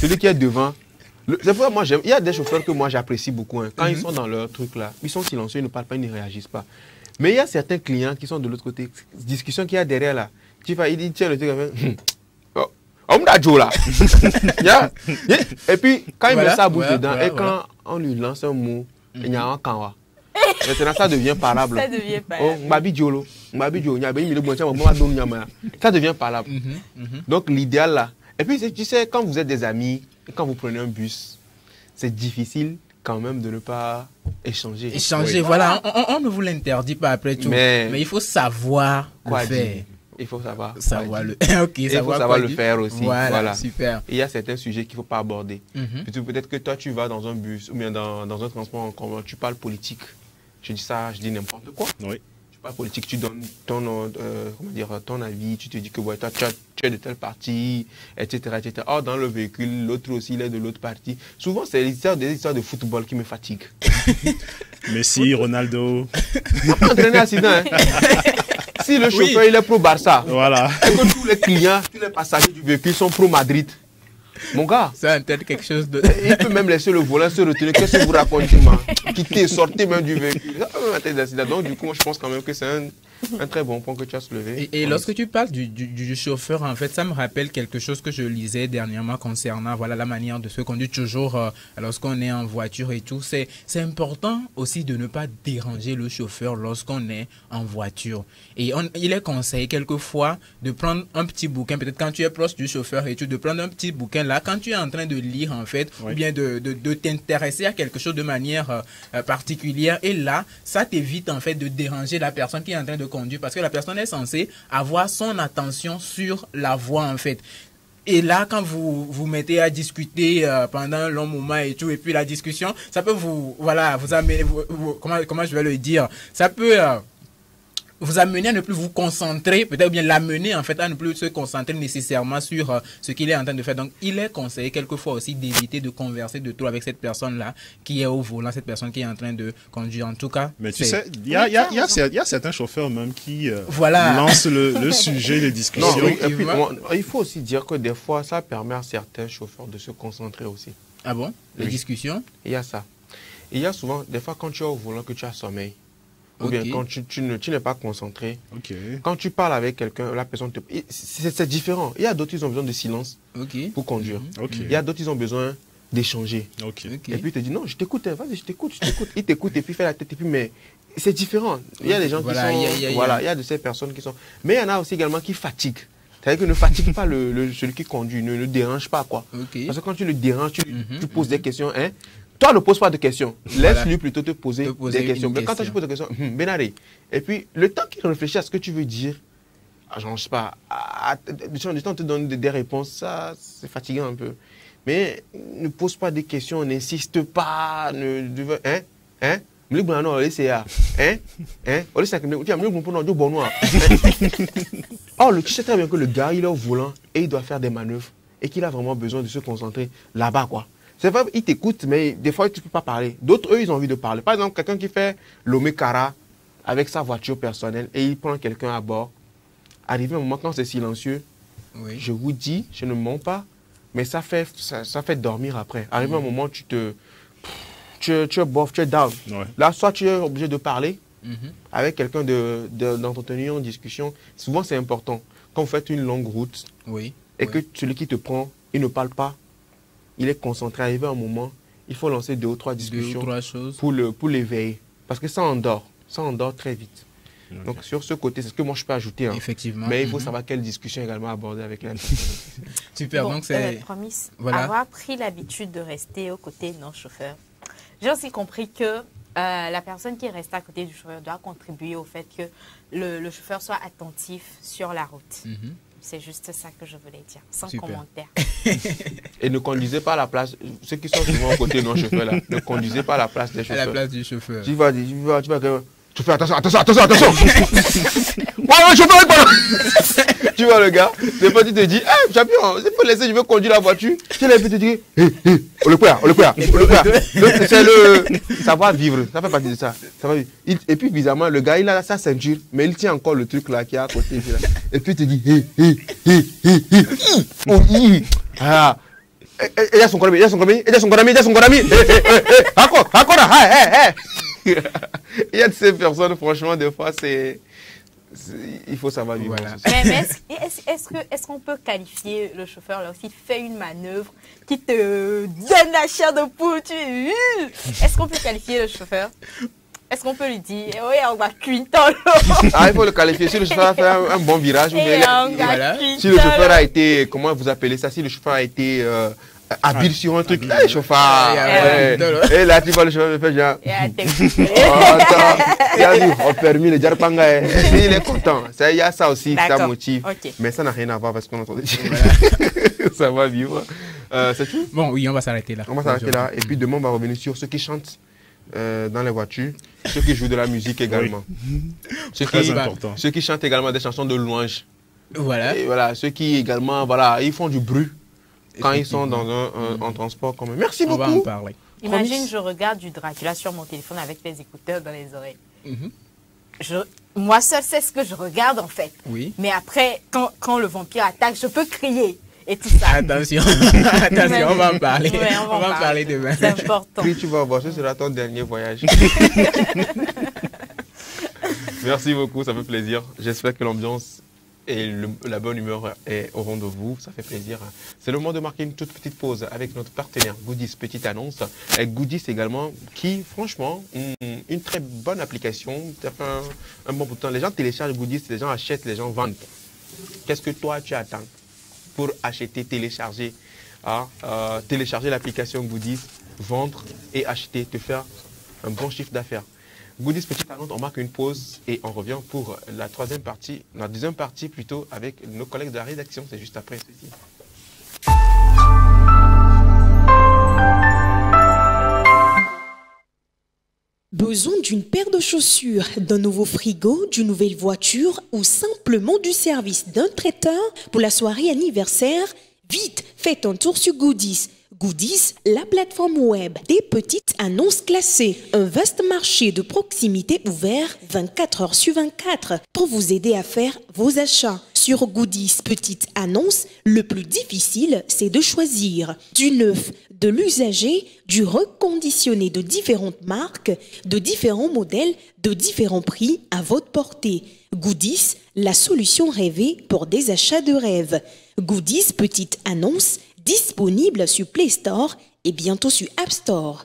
Celui qui est devant. C'est pourquoi moi, j'aime. Il y a des chauffeurs que moi, j'apprécie beaucoup. Hein. Quand ils sont dans leur truc là, ils sont silencieux, ils ne parlent pas, ils ne réagissent pas. Mais il y a certains clients qui sont de l'autre côté. Discussion qu'il y a derrière là. Tu vas, il dit, tiens, le truc, on m'a dit là. Et puis, quand il met sa bouche dedans, et quand on lui lance un mot, il y a un kanwa. Maintenant, ça devient parlable. Ça devient parlable. Ça devient parlable. Donc, l'idéal là. Et puis, tu sais, quand vous êtes des amis, quand vous prenez un bus, c'est difficile quand même de ne pas échanger. Échanger, voilà. On ne vous l'interdit pas après tout. Mais il faut savoir quoi le faire. Dire. Il faut savoir le okay, il faut savoir le faire aussi. Voilà. Super. Et il y a certains sujets qu'il ne faut pas aborder. Peut-être que toi, tu vas dans un bus ou bien dans un transport en commun, tu parles politique. Je dis ça, je dis n'importe quoi. Oui. Tu parles politique, tu donnes ton avis, tu te dis que ouais, toi, tu es de telle partie, etc., etc. Or, dans le véhicule, l'autre aussi, il est de l'autre partie. Souvent, c'est des histoires de football qui me fatiguent. Messi, Ronaldo. On peut entraîner accident, hein. Si le chauffeur il est pro Barça, voilà. Et que tous les clients, tous les passagers du véhicule sont pro Madrid, mon gars, ça intègre quelque chose de. Il peut même laisser le volant se retourner. Qu'est-ce que vous racontez, man? Quitter, sortir même du véhicule. Donc, du coup, moi, je pense quand même que c'est un très bon point que tu as soulevé. Et lorsque tu parles du chauffeur, en fait, ça me rappelle quelque chose que je lisais dernièrement concernant la manière de se conduire toujours lorsqu'on est en voiture et tout. C'est important aussi de ne pas déranger le chauffeur lorsqu'on est en voiture. Et il est conseillé quelquefois de prendre un petit bouquin, peut-être quand tu es proche du chauffeur et tout, de prendre un petit bouquin là, quand tu es en train de lire en fait, ou bien de t'intéresser à quelque chose de manière particulière. Et là, ça t'évite en fait de déranger la personne qui est en train de conduire, parce que la personne est censée avoir son attention sur la voie en fait. Et là, quand vous mettez à discuter pendant un long moment et tout, et puis la discussion, ça peut vous amener, comment je vais le dire, ça peut vous amener à ne plus vous concentrer, peut-être bien l'amener en fait à ne plus se concentrer nécessairement sur ce qu'il est en train de faire. Donc, il est conseillé quelquefois aussi d'éviter de converser de trop avec cette personne-là qui est au volant, cette personne qui est en train de conduire. En tout cas, mais tu sais, il y a certains chauffeurs même qui lancent le sujet de discussion. Non, et puis, il faut aussi dire que des fois, ça permet à certains chauffeurs de se concentrer aussi. Ah bon? Les discussions? Il y a ça. Il y a souvent, des fois, quand tu es au volant, que tu as sommeil. Ou bien quand tu n'es pas concentré. Quand tu parles avec quelqu'un, la personne te... C'est différent. Il y a d'autres qui ont besoin de silence pour conduire. Il y a d'autres qui ont besoin d'échanger. Et puis il te dit non, je t'écoute, vas-y, je t'écoute. Il t'écoute et puis il fait la tête. Et puis, mais c'est différent. Il y a des gens qui sont... il y a de ces personnes qui sont... Mais il y en a aussi également qui fatiguent. C'est-à-dire que ne fatigue pas celui qui conduit, ne le dérange pas, quoi. Parce que quand tu le déranges, tu poses des questions, hein. Toi, ne pose pas de questions. Laisse-lui plutôt te poser des questions. Mais quand toi, tu poses des questions, Benaré. Et puis, le temps qu'il réfléchit à ce que tu veux dire, je ne sais pas, du temps te donne des réponses, ça, c'est fatigant un peu. Mais ne pose pas des questions, n'insiste pas, Oh, tu sais très bien que le gars, il est au volant et il doit faire des manœuvres et qu'il a vraiment besoin de se concentrer là-bas, quoi. C'est vrai, il t'écoute, mais des fois, tu ne peux pas parler. D'autres, eux, ils ont envie de parler. Par exemple, quelqu'un qui fait l'Omekara avec sa voiture personnelle et il prend quelqu'un à bord. Arrivé un moment, quand c'est silencieux, je vous dis, je ne mens pas, mais ça fait dormir après. Arrivé un moment, tu es bof, tu es down. Là, soit tu es obligé de parler avec quelqu'un, d'entretenir une discussion. Souvent, c'est important. Quand vous faites une longue route et que celui qui te prend, il ne parle pas, il est concentré. Arrivé à un moment, il faut lancer 2 ou 3 discussions pour l'éveiller. Parce que ça endort très vite. Donc sur ce côté, c'est ce que moi je peux ajouter. Hein. Effectivement. Mais il faut savoir quelle discussion également aborder avec la personne. Super, donc c'est... Avoir pris l'habitude de rester aux côtés de nos chauffeurs. J'ai aussi compris que la personne qui reste à côté du chauffeur doit contribuer au fait que le chauffeur soit attentif sur la route. C'est juste ça que je voulais dire, sans commentaire. Et ne conduisez pas à la place, ceux qui sont souvent aux côtés de nos chauffeurs là, ne conduisez pas à la place des chauffeurs. À la place du chauffeur. Tu vas Chauffeur, attention. Ouais, chauffeur, tu vois le gars, des fois tu te dis, champion, il faut laisser, je veux conduire la voiture. Tu l'as vu te dire, on le quoi. C'est le savoir-vivre, ça fait partie de ça. Et puis bizarrement, le gars, il a sa ceinture, mais il tient encore le truc là qui est à côté. Et puis il te dit, il a son ami. Il y a de ces personnes, franchement, des fois, il faut savoir vivre. Voilà. Mais est-ce qu'on peut qualifier le chauffeur là aussi fait une manœuvre qui te donne la chair de poule? Est-ce qu'on peut qualifier le chauffeur? Est-ce qu'on peut lui dire, oui, on va Quinton? Il faut le qualifier. Si le chauffeur a fait un bon virage, si le chauffeur a été, comment vous appelez ça, si le chauffeur a été habile sur un truc, chauffeur. Et là, tu vois le chauffeur fait genre. Il a dit, on permis le Djarpanga. Il est content. Il y a ça aussi, ça motive. Mais ça n'a rien à voir parce qu'on entend dire. Ça va vivre. C'est tout? Bon, oui, on va s'arrêter là. On va s'arrêter là. Et puis demain, on va revenir sur ceux qui chantent dans les voitures, ceux qui jouent de la musique également. Ceux qui chantent également des chansons de louange. Voilà. Et voilà, ceux qui également, voilà, ils font du bruit quand ils sont dans un transport commun. Merci beaucoup. On va en parler. Imagine, je regarde du Dracula sur mon téléphone avec les écouteurs dans les oreilles. Moi seul, c'est ce que je regarde en fait. Oui. Mais après, quand le vampire attaque, je peux crier et tout ça. Attention, on va en parler. Ouais, on va en parler demain. C'est important. Puis tu vas voir, ce sera ton dernier voyage. Merci beaucoup, ça fait plaisir. J'espère que l'ambiance et la bonne humeur est au rendez-vous, ça fait plaisir. C'est le moment de marquer une toute petite pause avec notre partenaire Goodies, petite annonce. Avec Goodies également, qui franchement, une très bonne application, ça fait un bon bout de temps. Les gens téléchargent Goodies, les gens achètent, les gens vendent. Qu'est-ce que toi tu attends pour acheter, télécharger, télécharger l'application Goodies, vendre et acheter, te faire un bon chiffre d'affaires? Goodies, petite annonce, on marque une pause et on revient pour la deuxième partie plutôt avec nos collègues de la rédaction. C'est juste après ceci. Besoin d'une paire de chaussures, d'un nouveau frigo, d'une nouvelle voiture ou simplement du service d'un traiteur pour la soirée anniversaire? Vite, faites un tour sur Goodies. Goodies, la plateforme web des petites annonces classées. Un vaste marché de proximité ouvert 24 heures sur 24 pour vous aider à faire vos achats. Sur Goodies, petites annonces, le plus difficile, c'est de choisir du neuf, de l'usager, du reconditionné de différentes marques, de différents modèles, de différents prix à votre portée. Goodies, la solution rêvée pour des achats de rêve. Goodies, petite annonce, disponible sur Play Store et bientôt sur App Store.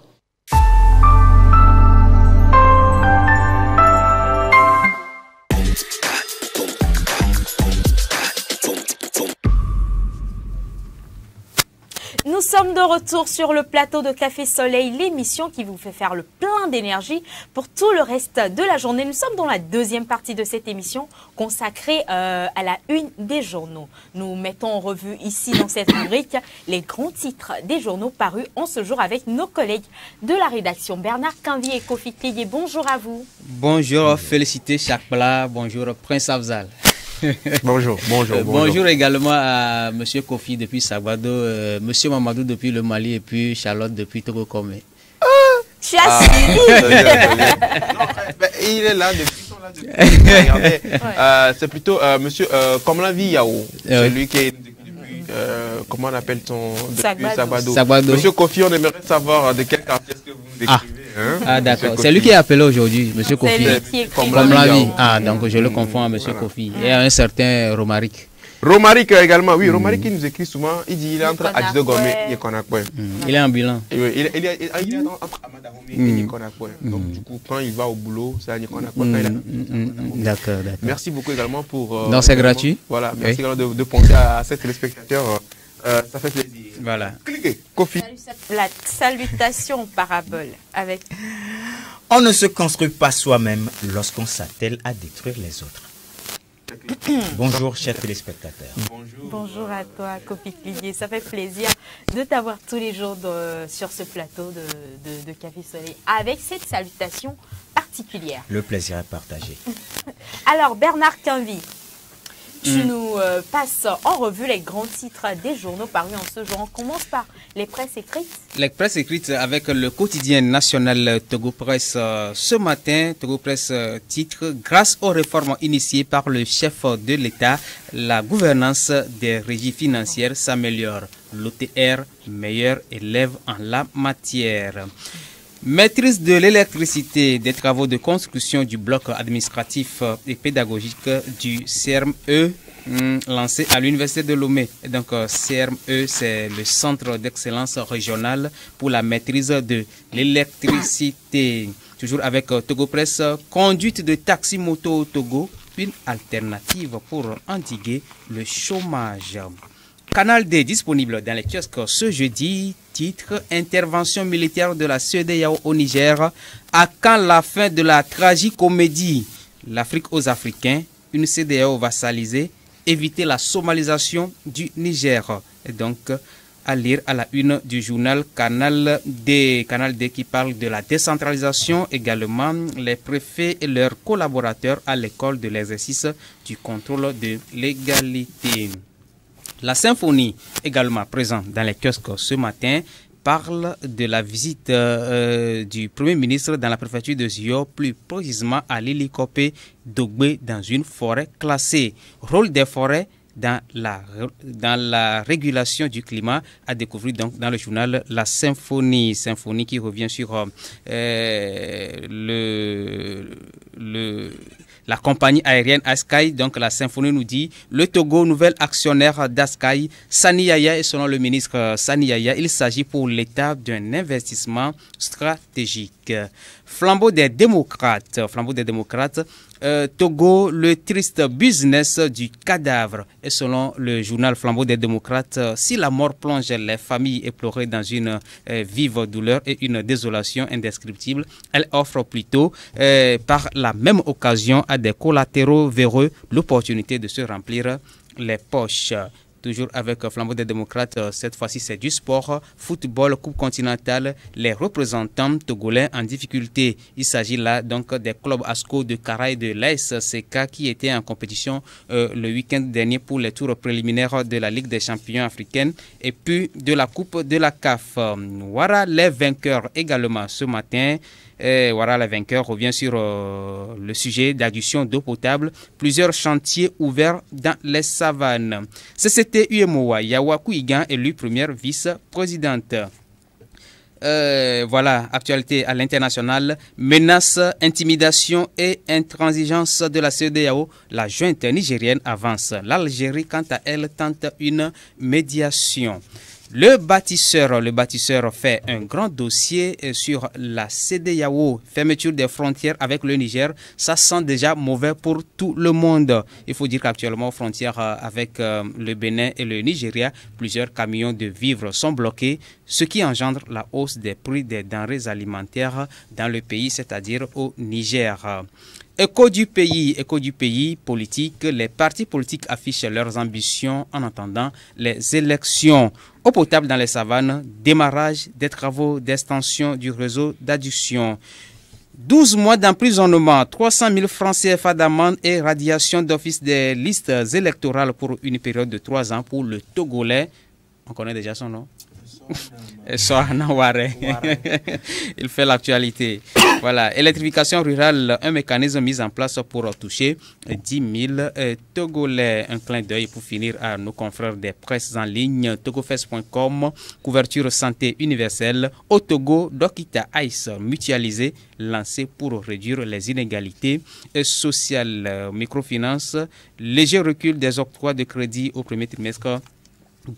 Nous sommes de retour sur le plateau de Café Soleil, l'émission qui vous fait faire le plein d'énergie pour tout le reste de la journée. Nous sommes dans la deuxième partie de cette émission consacrée à la une des journaux. Nous mettons en revue ici dans cette rubrique les grands titres des journaux parus en ce jour avec nos collègues de la rédaction. Bernard Quinvi et Kofi Klié, bonjour à vous. Bonjour, félicité Chakpala, bonjour Prince Afzal. Bonjour. Bonjour également à M. Kofi depuis Sabado, M. Mamadou depuis le Mali et puis Charlotte depuis Togo Kome. Tu as suivi. Il est là depuis. Regardez, c'est plutôt M. Komlavi Yao. C'est lui qui est depuis, comment on appelle son... Sabado. M. Kofi, on aimerait savoir de quel quartier est-ce que vous nous décrivez. D'accord. C'est lui qui est appelé aujourd'hui, M. Kofi. Comme la vie. Donc je le confonds à M. Kofi. Et à un certain Romaric. Romaric également, oui. Romaric qui nous écrit souvent, il dit il est entre Adjido Gome et Konakwe. Il est ambulant. Il est entre Amadahome et Konakwe. Donc du coup, quand il va au boulot, c'est à Konakwe. D'accord. Merci beaucoup également pour... Donc c'est gratuit. Voilà, merci également de penser à ces téléspectateurs. Ça fait plaisir. Voilà. Cliquez, Kofi. La salutation parabole avec... On ne se construit pas soi-même lorsqu'on s'attelle à détruire les autres. Bonjour, chers téléspectateurs. Bonjour à toi, Kofi Klié. Ça fait plaisir de t'avoir tous les jours sur ce plateau de Café Soleil avec cette salutation particulière particulière. Le plaisir est partagé. Alors, Bernard Quinvy, tu nous passes en revue les grands titres des journaux parus en ce jour. On commence par les presses écrites. Les presses écrites avec le quotidien national Togo Presse. Ce matin, Togo Presse titre « Grâce aux réformes initiées par le chef de l'État, la gouvernance des régies financières s'améliore. L'OTR, meilleur élève en la matière ». Maîtrise de l'électricité des travaux de construction du bloc administratif et pédagogique du CERM-E lancé à l'Université de Lomé. Donc CERM-E, c'est le Centre d'excellence régional pour la maîtrise de l'électricité. Toujours avec Togo Presse, conduite de taxi-moto au Togo, une alternative pour endiguer le chômage. Canal D disponible dans les kiosques ce jeudi. Titre « Intervention militaire de la CEDEAO au Niger. À quand la fin de la tragicomédie? L'Afrique aux Africains, une CEDEAO vassalisée, éviter la somalisation du Niger. » Et donc, à lire à la une du journal Canal D qui parle de la décentralisation, également les préfets et leurs collaborateurs à l'école de l'exercice du contrôle de l'égalité. La symphonie, également présente dans les kiosques ce matin, parle de la visite du Premier ministre dans la préfecture de Zio, plus précisément à l'hélicoptère d'Ogbe dans une forêt classée. Rôle des forêts dans la régulation du climat, à découvrir donc dans le journal La Symphonie qui revient sur la compagnie aérienne Askai. Donc la Symphonie nous dit le Togo, nouvel actionnaire d'Askai, Sani Yaya, et selon le ministre Sani Yaya, il s'agit pour l'État d'un investissement stratégique. Flambeau des démocrates, Togo, le triste business du cadavre. Et selon le journal Flambeau des démocrates, si la mort plonge les familles éplorées dans une vive douleur et une désolation indescriptible, elle offre plutôt par la même occasion à des collatéraux véreux l'opportunité de se remplir les poches. Toujours avec Flambeau des démocrates, cette fois-ci c'est du sport, football, coupe continentale, les représentants togolais en difficulté. Il s'agit là donc des clubs ASCO de Kara et de l'ASCK qui étaient en compétition le week-end dernier pour les tours préliminaires de la Ligue des champions africaine et puis de la coupe de la CAF. Voilà les vainqueurs également ce matin. Voilà, le vainqueur revient sur le sujet d'adduction d'eau potable. Plusieurs chantiers ouverts dans les savanes. CCT UMOA, Yawa Kouigan, élue première vice-présidente. Voilà, actualité à l'international. Menaces, intimidation et intransigeance de la CEDEAO. La junte nigérienne avance. L'Algérie, quant à elle, tente une médiation. Le bâtisseur fait un grand dossier sur la CEDEAO, fermeture des frontières avec le Niger. Ça sent déjà mauvais pour tout le monde. Il faut dire qu'actuellement, aux frontières avec le Bénin et le Nigeria, plusieurs camions de vivres sont bloqués, ce qui engendre la hausse des prix des denrées alimentaires dans le pays, c'est-à-dire au Niger. Écho du pays politique, les partis politiques affichent leurs ambitions en attendant les élections. Eau potable dans les savanes, démarrage des travaux d'extension du réseau d'adduction. 12 mois d'emprisonnement, 300 000 francs CFA d'amende et radiation d'office des listes électorales pour une période de 3 ans pour le Togolais. On connaît déjà son nom. Il fait l'actualité. Voilà, électrification rurale, un mécanisme mis en place pour toucher 10 000 Togolais. Un clin d'œil pour finir à nos confrères des presses en ligne, togofest.com, couverture santé universelle. Au Togo, Dokita Ice mutualisé, lancé pour réduire les inégalités sociales. Microfinance, léger recul des octrois de crédit au premier trimestre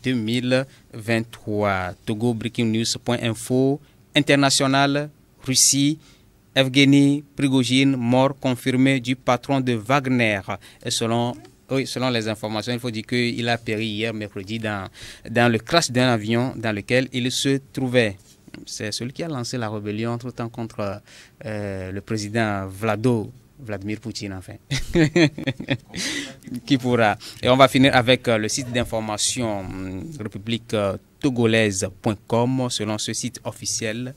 2023. Togo Breaking News.info. International, Russie, Evgeny Prigojine, mort confirmée du patron de Wagner. Et selon les informations, il faut dire qu'il a péri hier mercredi dans le crash d'un avion dans lequel il se trouvait. C'est celui qui a lancé la rébellion entre-temps contre le président Vladimir Poutine, enfin. Qui pourra. Et on va finir avec le site d'information république togolaise.com. Selon ce site officiel,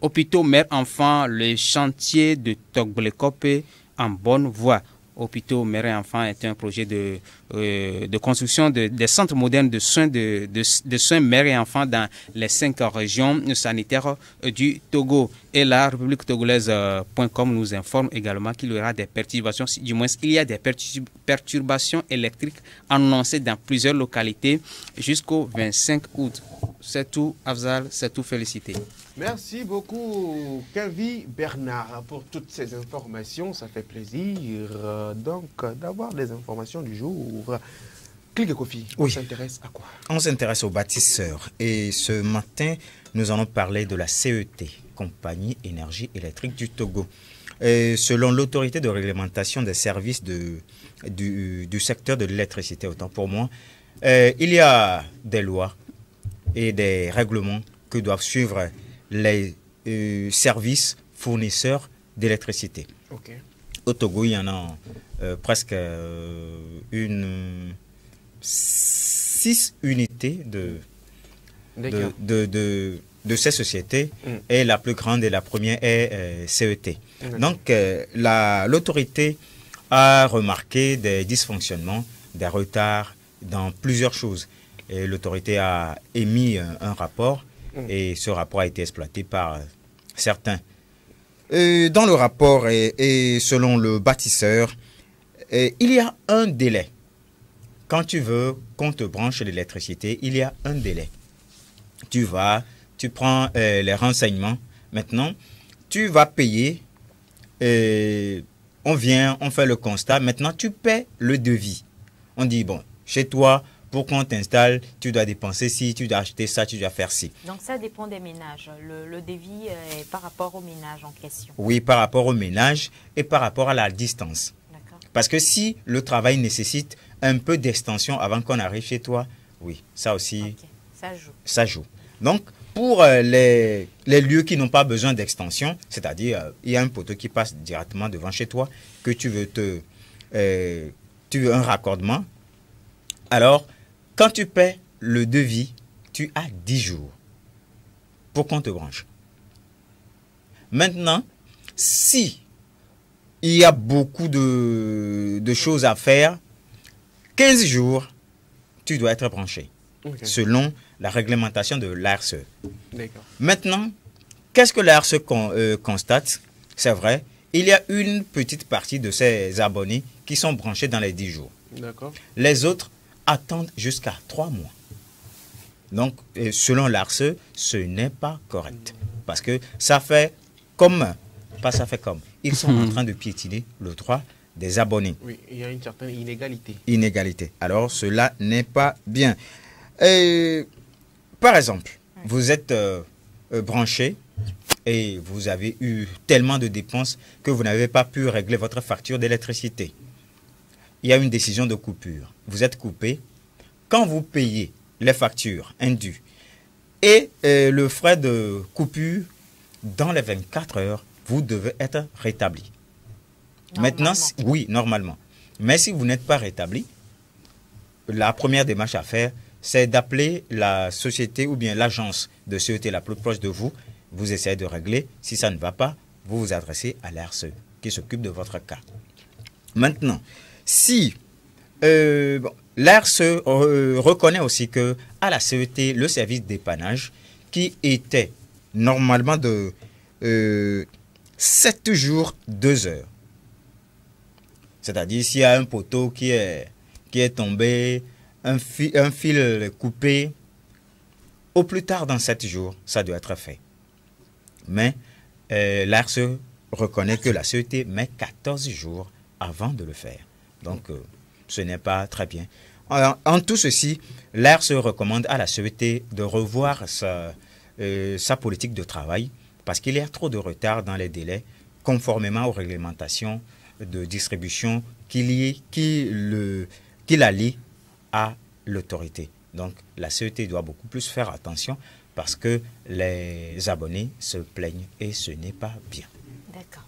hôpitaux mère-enfant, le chantier de Togblekop en bonne voie. Hôpitaux mère et enfant est un projet de construction des centres modernes de soins mère et enfant dans les 5 régions sanitaires du Togo. Et la République togolaise.com nous informe également qu'il y aura des perturbations, du moins il y a des perturbations électriques annoncées dans plusieurs localités jusqu'au 25 août. C'est tout, Afzal, c'est tout, félicité. Merci beaucoup, Kavi Bernard, pour toutes ces informations. Ça fait plaisir donc d'avoir des informations du jour. Clique Kofi, on s'intéresse à quoi? On s'intéresse aux bâtisseurs. Et ce matin, nous allons parler de la CET, Compagnie Énergie Électrique du Togo. Et selon l'autorité de réglementation des services du secteur de l'électricité, autant pour moi, il y a des lois et des règlements que doivent suivre les services fournisseurs d'électricité. Au Togo, il y en a presque 6 unités de ces sociétés, et la plus grande et la première est CET. Donc, l'autorité a remarqué des dysfonctionnements, des retards dans plusieurs choses. Et l'autorité a émis un rapport, et ce rapport a été exploité par certains. Dans le rapport, et selon le bâtisseur, il y a un délai. Quand tu veux qu'on te branche l'électricité, il y a un délai. Tu prends les renseignements. Maintenant, tu vas payer. On vient, on fait le constat. Maintenant, tu paies le devis. On dit, bon, chez toi, pour qu'on t'installe, tu dois dépenser ci, tu dois acheter ça, tu dois faire ci. Donc ça dépend des ménages. Le devis est par rapport au ménage en question. Oui, par rapport au ménage et par rapport à la distance. Parce que si le travail nécessite un peu d'extension avant qu'on arrive chez toi, oui, ça aussi, ça joue. Donc, pour les lieux qui n'ont pas besoin d'extension, c'est-à-dire, il y a un poteau qui passe directement devant chez toi, que tu veux tu veux un raccordement, alors, quand tu paies le devis, tu as 10 jours pour qu'on te branche. Maintenant, si il y a beaucoup de choses à faire, 15 jours, tu dois être branché, selon la réglementation de l'ARCE. Maintenant, qu'est-ce que l'ARCE constate? C'est vrai, il y a une petite partie de ces abonnés qui sont branchés dans les 10 jours. Les autres attendent jusqu'à 3 mois. Donc, selon l'ARCE, ce n'est pas correct. Parce que ça fait comme, pas ça fait comme, ils sont en train de piétiner le droit des abonnés. Oui, il y a une certaine inégalité. Inégalité. Alors, cela n'est pas bien. Par exemple, vous êtes branché et vous avez eu tellement de dépenses que vous n'avez pas pu régler votre facture d'électricité. Il y a une décision de coupure. Vous êtes coupé. Quand vous payez les factures indues et le frais de coupure, dans les 24 heures, vous devez être rétabli. Maintenant, oui, normalement. Mais si vous n'êtes pas rétabli, la première démarche à faire, c'est d'appeler la société ou bien l'agence de sûreté la plus proche de vous. Vous essayez de régler. Si ça ne va pas, vous vous adressez à l'ARCE qui s'occupe de votre cas. Maintenant, si l'ARCE reconnaît aussi que à la CET, le service dépannage qui était normalement de 7 jours, 2 heures. C'est-à-dire s'il y a un poteau qui est tombé, un fil coupé, au plus tard dans 7 jours, ça doit être fait. Mais l'ARCE reconnaît que la CET met 14 jours avant de le faire. Donc, ce n'est pas très bien. En tout ceci, l'ARCE recommande à la CET de revoir sa politique de travail parce qu'il y a trop de retard dans les délais conformément aux réglementations de distribution qui la lient à l'autorité. Donc, la CET doit beaucoup plus faire attention parce que les abonnés se plaignent et ce n'est pas bien. D'accord.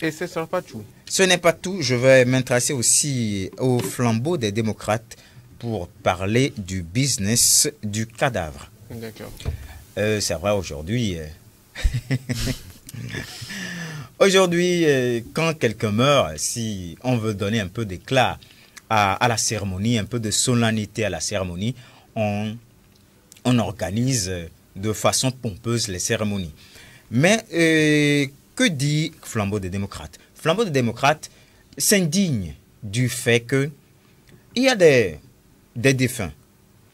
Et ce ne sera pas tout. Ce n'est pas tout. Je vais m'intéresser aussi au flambeau des démocrates pour parler du business du cadavre. D'accord. C'est vrai, aujourd'hui, Aujourd'hui, quand quelqu'un meurt, si on veut donner un peu d'éclat à la cérémonie, un peu de solennité à la cérémonie, on organise de façon pompeuse les cérémonies. Mais que dit Flambeau des démocrates? Flambeau des démocrates s'indigne du fait que il y a des défunts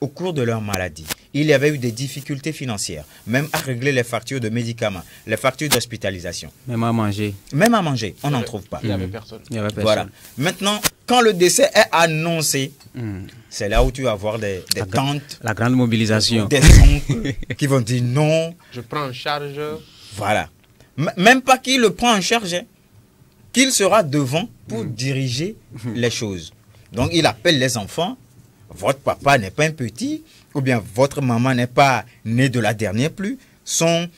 au cours de leur maladie. Il y avait eu des difficultés financières, même à régler les factures de médicaments, les factures d'hospitalisation. Même à manger. Même à manger, on n'en trouve pas. Il n'y avait personne. Voilà. Maintenant, quand le décès est annoncé, c'est là où tu vas voir des tantes. La grande mobilisation. Des oncles qui vont dire non. Je prends en charge. Voilà. Même pas qu'il le prend en charge, hein, qu'il sera devant pour diriger les choses. Donc, il appelle les enfants. Votre papa n'est pas un petit, ou bien votre maman n'est pas née de la dernière pluie. Ces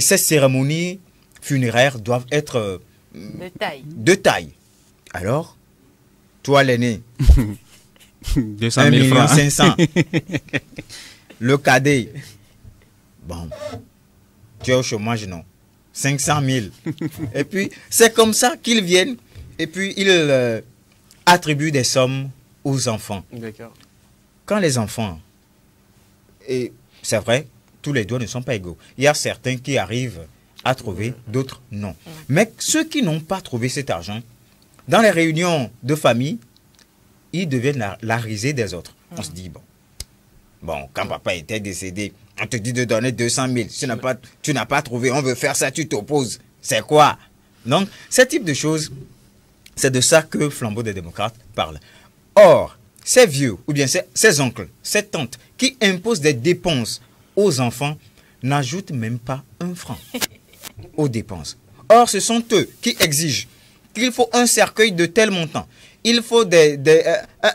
cérémonies funéraires doivent être de taille. Alors, toi l'aîné, 200 000 francs. 1,5 million. Le cadet, bon, tu es au chômage, non? 500 000. Et puis, c'est comme ça qu'ils viennent. Et puis, ils attribuent des sommes aux enfants. D'accord. Quand les enfants, et c'est vrai, tous les doigts ne sont pas égaux. Il y a certains qui arrivent à trouver, d'autres non. Mais ceux qui n'ont pas trouvé cet argent, dans les réunions de famille, ils deviennent la risée des autres. On se dit, bon, quand papa était décédé, on te dit de donner 200 000. Tu n'as pas trouvé, on veut faire ça, tu t'opposes. C'est quoi? Donc, ce type de choses, c'est de ça que Flambeau des démocrates parle. Or, ces vieux, ou bien ces oncles, ces tantes, qui imposent des dépenses aux enfants, n'ajoutent même pas un franc aux dépenses. Or, ce sont eux qui exigent qu'il faut un cercueil de tel montant. Il faut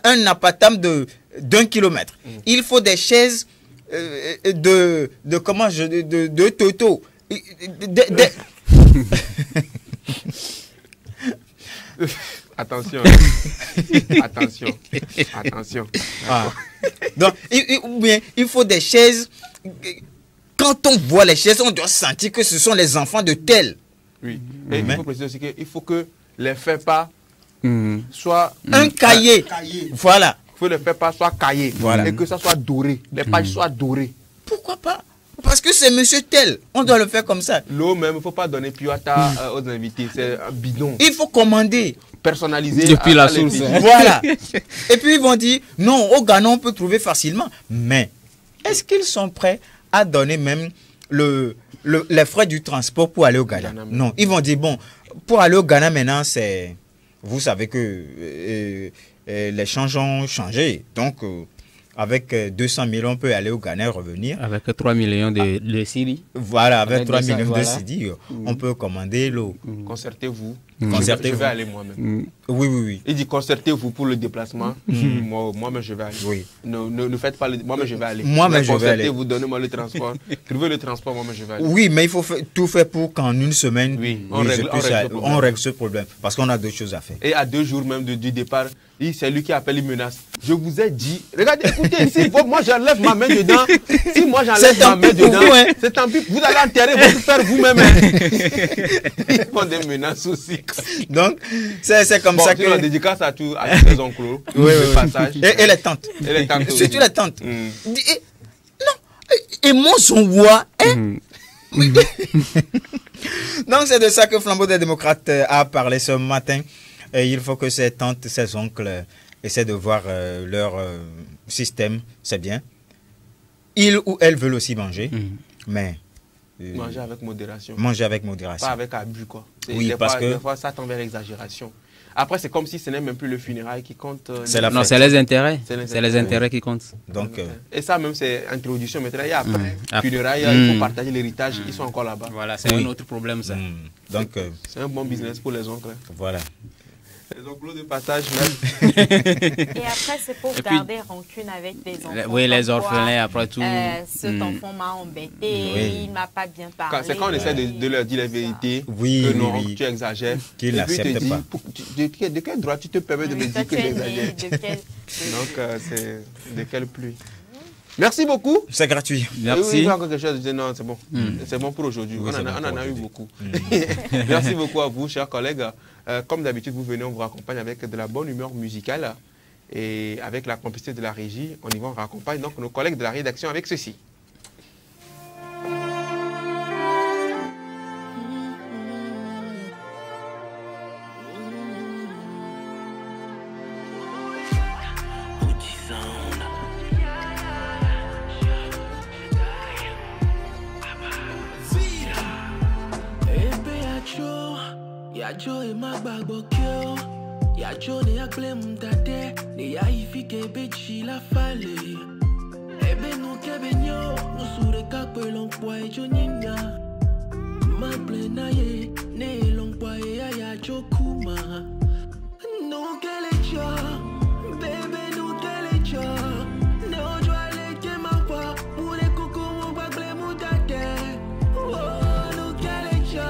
un apatam d'1 kilomètre. Il faut des chaises de Toto. Attention. Attention. Ah. Donc, il faut des chaises. Quand on voit les chaises, on doit sentir que ce sont les enfants de tel. Oui. Et il faut préciser aussi qu'il faut que les faits pas soient un cahier. Voilà. Il faut que les faits pas soient cahiers. Voilà. Et que ça soit doré. Les pages soient dorées. Pourquoi pas? Parce que c'est monsieur tel. On doit le faire comme ça. L'eau même, il ne faut pas donner piota aux invités. C'est un bidon. Il faut commander. Personnalisé. Depuis la source. Voilà. Et puis ils vont dire, non, au Ghana, on peut trouver facilement. Mais est-ce qu'ils sont prêts à donner même les frais du transport pour aller au Ghana? Non. Ils vont dire, bon, pour aller au Ghana maintenant, c'est... Vous savez que les changes ont changé. Donc... avec 200 000, on peut aller au Ghana et revenir. Avec 3 millions de Syrie. Voilà, avec 3 millions de Syrie, on peut commander l'eau. Concertez-vous. Concertez-vous. Je vais aller moi-même. Oui. Il dit concertez-vous pour le déplacement. Moi-même, je vais aller. Oui. Ne faites pas le... Moi-même, je vais aller. Moi-même, je vais aller. Concertez-vous, donnez-moi le transport. Trouvez le transport, moi-même, je vais aller. Oui, mais il faut tout faire pour qu'en une semaine, on règle ce problème. Parce qu'on a d'autres choses à faire. Et à 2 jours même du départ, c'est lui qui appelle, il menace. Je vous ai dit, regardez, écoutez ici, moi j'enlève ma main dedans. Si moi j'enlève ma main dedans, c'est tant pis, vous allez enterrer votre père vous-même. Ils font des menaces aussi. Donc, c'est comme ça que... la dédicace à tous les oncles. Oui. Et les tantes. Surtout les tantes. Non, et mon son voix, Donc, c'est de ça que Flambeau des démocrates a parlé ce matin. Et il faut que ces tantes, ces oncles essaient de voir leur système, c'est bien. Ils ou elles veulent aussi manger, mais... manger avec modération. Manger avec modération. Pas avec abus, quoi. Oui, des fois, ça tend vers l'exagération. Après, c'est comme si ce n'est même plus le funérail qui compte. Non, c'est les intérêts. C'est les intérêts qui comptent. Donc, et ça, même, c'est introduction. Mais il y a après. Funérailles, il faut partager l'héritage. Ils sont encore là-bas. Voilà, c'est un autre problème, ça. Donc, c'est un bon business pour les oncles. Voilà. Les oncles de passage, même. Et après, c'est pour garder rancune avec des enfants. Oui, les orphelins, après tout. Cet enfant m'a embêté, il ne m'a pas bien parlé. C'est quand on essaie de leur dire la vérité, que non, tu exagères. Qu'ils n'acceptent pas. De quel droit tu te permets de me dire que j'exagère? Donc, c'est de quelle pluie? Merci beaucoup. C'est gratuit. Merci. Oui, encore quelque chose. Je disais, non, c'est bon. C'est bon pour aujourd'hui. Oui, on en a eu beaucoup. Merci beaucoup à vous, chers collègues. Comme d'habitude, vous venez, on vous raccompagne avec de la bonne humeur musicale. Et avec la complicité de la régie, on y va, on raccompagne donc nos collègues de la rédaction avec ceci. Yajo e magbagbo kyo Yajo ne akple mdade Ne ya ifike bechi la fale Ebe nou kebe nyo Nou sure kakpe longpwa e jo nyinya Maple na ye Ne longpwa e ya yajo kuma Nou kele cho Bebe nou kele cho Nou jwa leke mapwa Mure kuku mbagle mudade Oh nou kele cho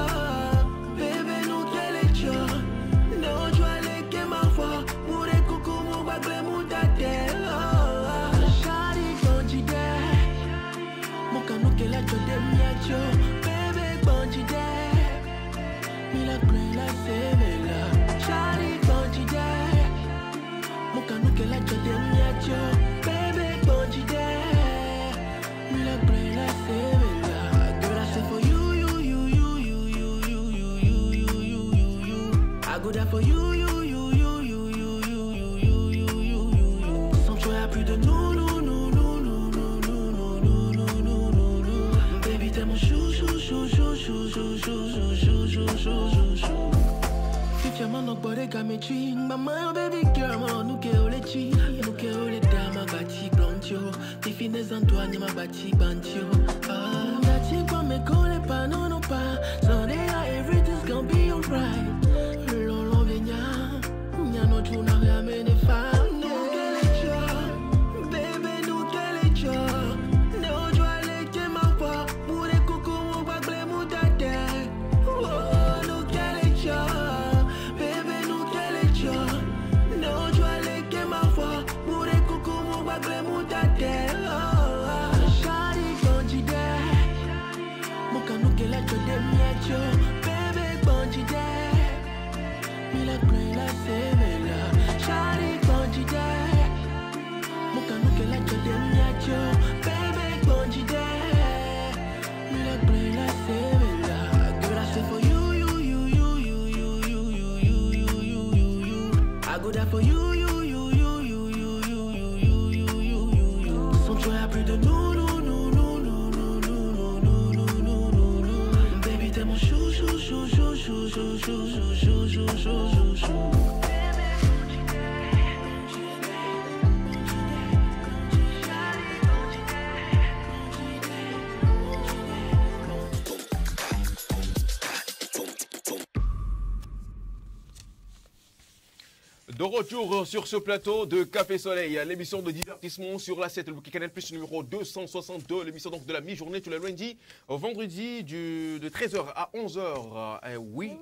I go there for you. Sans toi y'a plus de nous. Baby t'es mon chou. Future man nok body got me cheating. Mama baby girl man nou ke ole chi. Nou ke ole dama bati blanchio. Ti finesse en toi ni ma bati bantio. Ah, bati kwa me kone pa non pas. Sunday everything's gonna be alright. I go there for you. Sans toi y'a plus de nous. Baby t'es mon chou. De retour sur ce plateau de Café Soleil, l'émission de divertissement sur la 7, le Canal Plus numéro 262, l'émission donc de la mi-journée tous les lundis, au vendredi de 13h à 11h. Oui.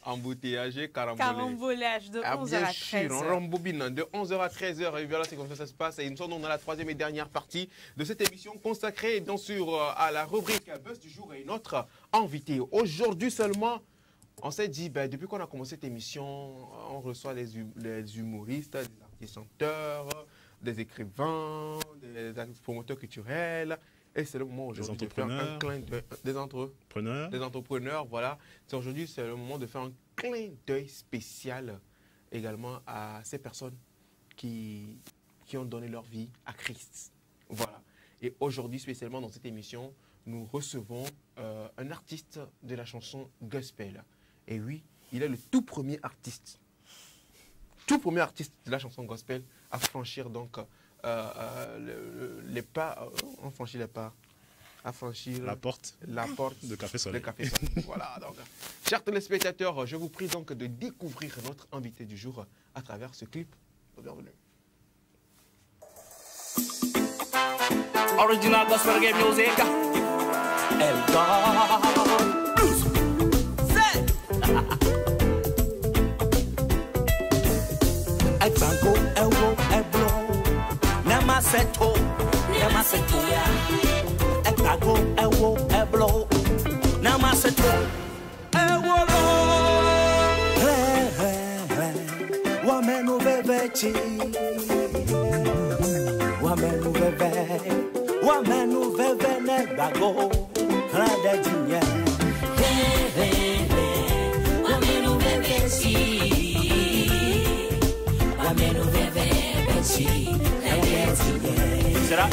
Embouteillage, carambolage de 11h à 13h. On rembobine de 11h à 13h et voilà, c'est comme ça se passe. Et nous sommes dans la troisième et dernière partie de cette émission consacrée bien sûr à la rubrique Buzz du jour et notre invité. Aujourd'hui seulement, on s'est dit, depuis qu'on a commencé cette émission, on reçoit les humoristes, des artistes chanteurs, des écrivains, des promoteurs culturels. Et c'est le moment aujourd'hui de faire un clin d'œil. Des entrepreneurs, voilà. Aujourd'hui, c'est le moment de faire un clin d'œil spécial également à ces personnes qui ont donné leur vie à Christ. Voilà. Et aujourd'hui, spécialement dans cette émission, nous recevons un artiste de la chanson gospel. Et oui, il est le tout premier artiste de la chanson gospel à franchir donc les pas, on franchit les pas, à franchir la porte de Café Soleil. Voilà, donc, chers téléspectateurs, je vous prie donc de découvrir notre invité du jour à travers ce clip. Bienvenue. Original gospel game music. Franco, Euro, Ebro. maseto, ne maseto ya. Ekago, ewo, eblo, na maseto, ewolo. Wamenu vevechi, wamenu veve, wamenu veve ne bago, rade jinye. Wamenu vevechi, wamenu vevechi, rade jinye. Sera,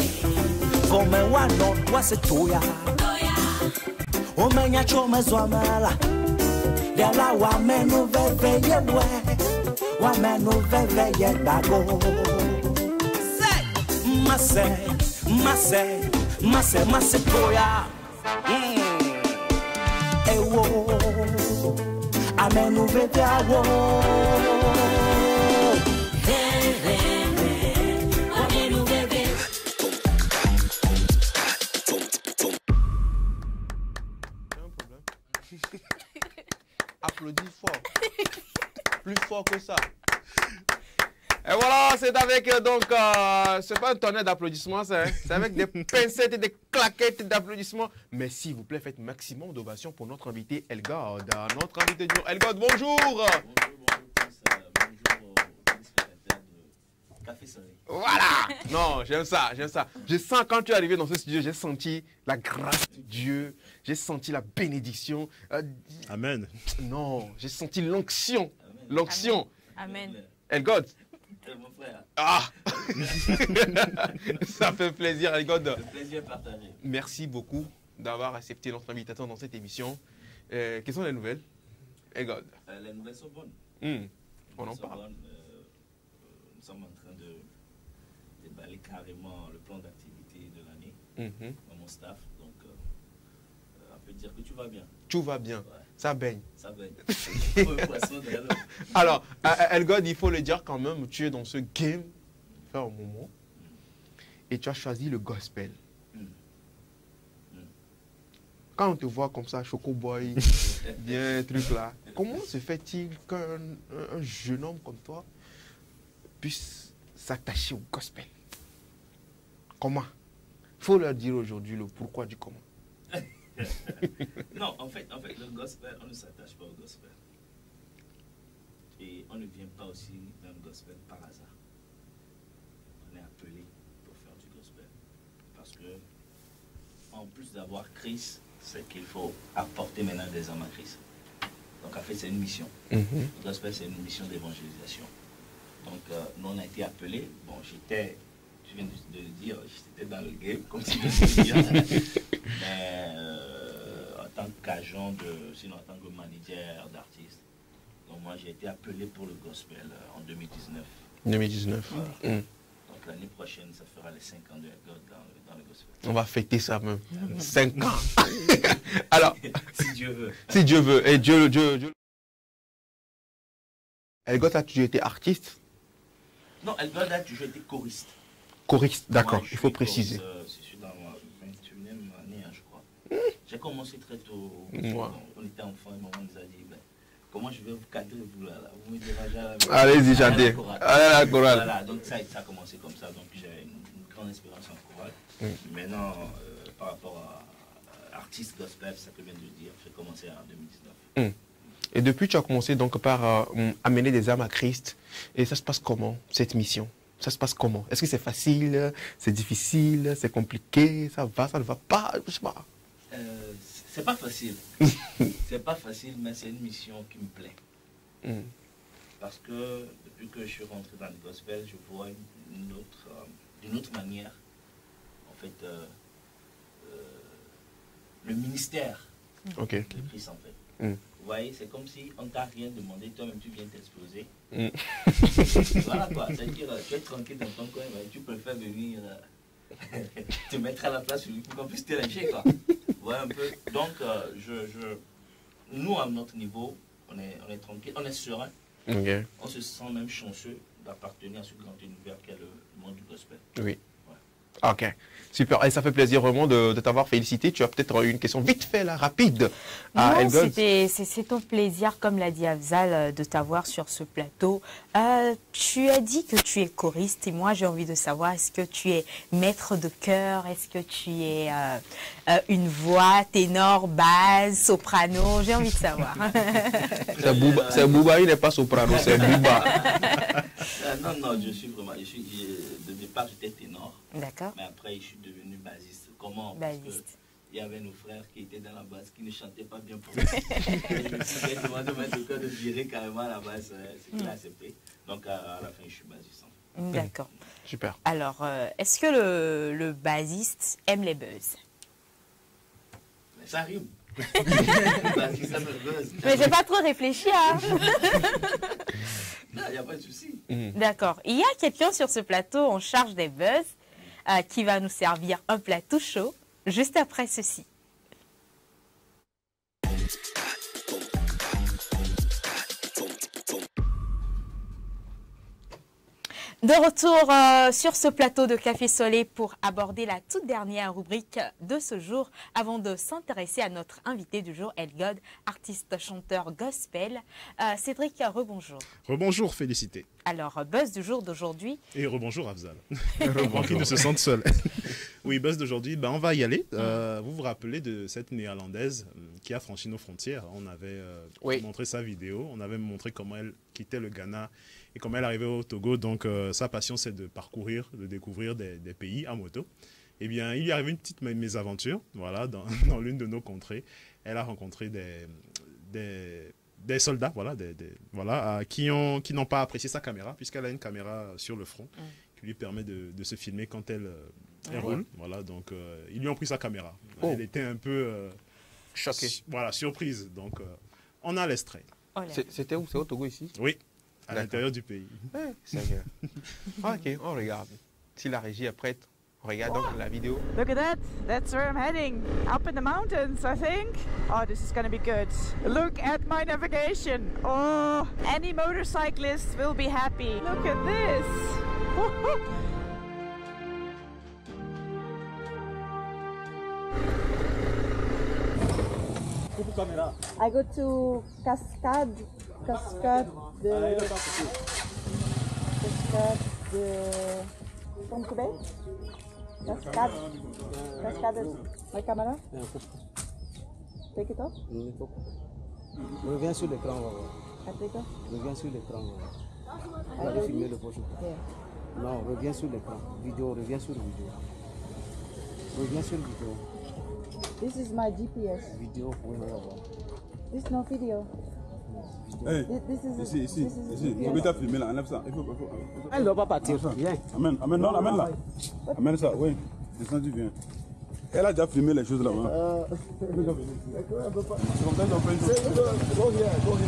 come wano wasetuya, omenya choma zwamala, dela wamenu veve yewe. Wamenu veve ye bago. Mase toya. Ewo. Amenu veve awo. Amenu veve. Applaudis fort. Plus fort que ça. Et voilà, c'est avec donc, c'est pas un tonnerre d'applaudissements, c'est avec des pincettes et des claquettes d'applaudissements. Mais s'il vous plaît, faites maximum d'ovations pour notre invité Elgod. Notre invité du jour. Elgod, bonjour. Bonjour, Café Soleil. Voilà. Non, j'aime ça, j'aime ça. Je sens quand tu es arrivé dans ce studio, j'ai senti la grâce de Dieu, j'ai senti la bénédiction. Amen. Non, j'ai senti l'onction. L'onction. Amen. Elgod. Mon frère. Ah. Ça fait plaisir, Elgod. Le plaisir partagé. Merci beaucoup d'avoir accepté notre invitation dans cette émission. Quelles sont les nouvelles, Elgod? Les nouvelles sont bonnes. On en parle. Nous sommes en train de déballer carrément le plan d'activité de l'année dans mon staff. Donc, on peut dire que tu vas bien. Tout va bien. Ouais. Ça baigne. Ça baigne. Alors, Elgod, il faut le dire quand même, tu es dans ce game, fait un moment, et tu as choisi le gospel. Quand on te voit comme ça, Choco Boy, bien, truc là, comment se fait-il qu'un jeune homme comme toi puisse s'attacher au gospel? Comment? Il faut leur dire aujourd'hui le pourquoi du comment. Non, en fait, le gospel, on ne s'attache pas au gospel. Et on ne vient pas aussi dans le gospel par hasard. On est appelé pour faire du gospel. Parce que, en plus d'avoir Christ, c'est qu'il faut apporter maintenant des hommes à Christ. Donc, en fait, c'est une mission. Le gospel, c'est une mission d'évangélisation. Donc, nous, on a été appelés. Bon, j'étais, tu viens de le dire, j'étais dans le game, comme tu viens de le dire. Mais en tant qu'agent, sinon en tant que manager d'artiste. Donc, moi, j'ai été appelé pour le gospel en 2019. 2019. Donc, l'année prochaine, ça fera les 5 ans de Elgod dans le gospel. On va fêter ça même. 5 ans. Alors, si Dieu veut. Si Dieu veut. Et Dieu. Elgod a toujours été artiste? Non, Elgod a toujours été choriste. Choriste, d'accord, il faut préciser. Je suis dans ma 21e année, je crois. J'ai commencé très tôt. On était enfants et maman nous a dit, comment je vais vous cadrer, vous là, vous me dérangez à la... Allez-y, chantez. Allez à la chorale. Voilà, donc ça a commencé comme ça, donc j'ai une grande espérance en chorale. Maintenant, par rapport à artiste gospel, ça que je viens de dire, j'ai commencé en 2019. Et depuis, tu as commencé donc par amener des âmes à Christ. Et ça se passe comment, cette mission? Ça se passe comment? Est-ce que c'est facile? C'est difficile? C'est compliqué? Ça va? Ça ne va pas? Je sais pas. C'est pas facile. C'est pas facile, mais c'est une mission qui me plaît. Parce que depuis que je suis rentré dans le gospel, je vois d'une autre manière, en fait, le ministère de Christ, en fait. Vous voyez, c'est comme si on t'a rien demandé, toi-même tu viens t'exposer. Voilà quoi, c'est-à-dire tu es tranquille dans ton coin, mais tu préfères venir te mettre à la place pour qu'on puisse te lâcher quoi. Voilà un peu. Donc, nous à notre niveau, on est tranquille, on est serein. On se sent même chanceux d'appartenir à ce grand univers qu'est le monde du gospel. Oui. Ok, super. Et ça fait plaisir vraiment de t'avoir félicité. Tu as peut-être une question vite fait, là, rapide. Non, c'est un plaisir, comme l'a dit Afzal, de t'avoir sur ce plateau. Tu as dit que tu es choriste et moi j'ai envie de savoir, est-ce que tu es maître de chœur? Est-ce que tu es une voix, ténor, basse, soprano? J'ai envie de savoir. C'est Bouba, il n'est pas soprano, c'est Bouba. Non, je suis vraiment... de départ, j'étais ténor. D'accord. Mais après, je suis devenu bassiste. Comment? Bassiste. Parce que il y avait nos frères qui étaient dans la basse, qui ne chantaient pas bien pour nous. Je me suis demandé de mettre le cœur de virer carrément la basse. C'est qu'il a accepté. Donc, à la fin, je suis bassiste. D'accord. Super. Alors, est-ce que le bassiste aime les buzz? Mais ça rime. Mais j'ai pas trop réfléchi, hein. Non, il n'y a pas de souci. D'accord. Il y a quelqu'un sur ce plateau en charge des buzz qui va nous servir un plat tout chaud juste après ceci. De retour sur ce plateau de Café Soleil pour aborder la toute dernière rubrique de ce jour avant de s'intéresser à notre invité du jour, Elgod, artiste chanteur gospel. Cédric, rebonjour. Rebonjour, félicité. Alors, buzz du jour d'aujourd'hui. Et rebonjour Afzal. Avant qu'il ne se sente seul. Oui, buzz d'aujourd'hui, on va y aller. Vous vous rappelez de cette néerlandaise qui a franchi nos frontières. On avait montré sa vidéo, on avait montré comment elle quittait le Ghana et comment elle arrivait au Togo. Donc sa passion, c'est de parcourir, de découvrir des pays à moto. Eh bien, il lui est arrivé une petite mésaventure, voilà, dans l'une de nos contrées. Elle a rencontré des soldats, voilà, qui n'ont pas apprécié sa caméra, puisqu'elle a une caméra sur le front qui lui permet de se filmer quand elle roule. Voilà, donc ils lui ont pris sa caméra. Elle était un peu choquée. Voilà, surprise. Donc on a l'extrait. C'était où? C'est au Togo ici? Oui, à l'intérieur du pays. Ok, on regarde. Si la régie est prête, on regarde donc la vidéo. Look at that. That's where I'm heading. Up in the mountains, I think. Oh, this is going to be good. Look at my navigation. Oh, any motorcyclist will be happy. Look at this. I go to Cascade de Tonkobé. Cascade. My camera? Take it off? Reviens sur l'écran. Reviens sur l'écran. On va filmer le prochain. Non, reviens sur l'écran. Vidéo, reviens sur vidéo. Reviens sur vidéo. This is my GPS. Vidéo, oui. This is no video. Hey, ici. Tu peux t'as filmé là, enlève ça. Elle ne doit pas partir. Viens. Amène là. Amène ça, oui. Descendu, viens. Elle a déjà filmé les choses là-bas.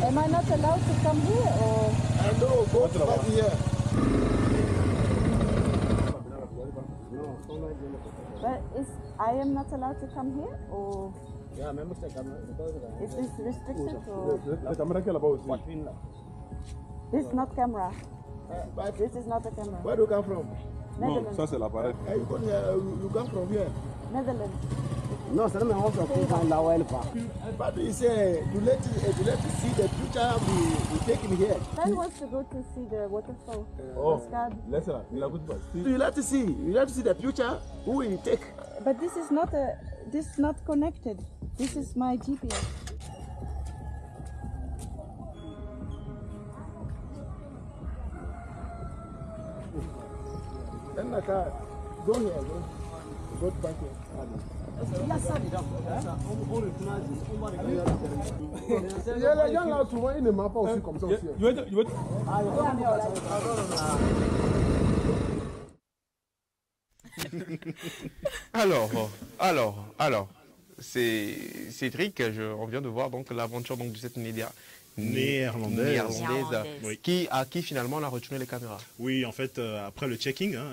Am I not allowed to come here or? No, go back here. But I am not allowed to come here or? Yeah, remember the camera. Is this restricted or? La caméra qui est là-bas aussi. This is not camera. This is not a camera. Where do you come from? Non, ça c'est l'appareil. You come from here? Netherlands. No, c'est même on là où elle part. But he said to let you see the future we take him here. Ben wants to go to see the waterfall. Cascade. Laisse-la, il la goûte pas. You like to see the future who will take. But this is not connected. This is my GPS. Go here, go back here. Les gens là souvent ils ne marchent pas aussi comme ça aussi. Alors, c'est Cédric, on vient de voir donc l'aventure donc de cette néerlandaise. Oui. À qui finalement on a retourné les caméras. Oui, en fait, après le checking, hein,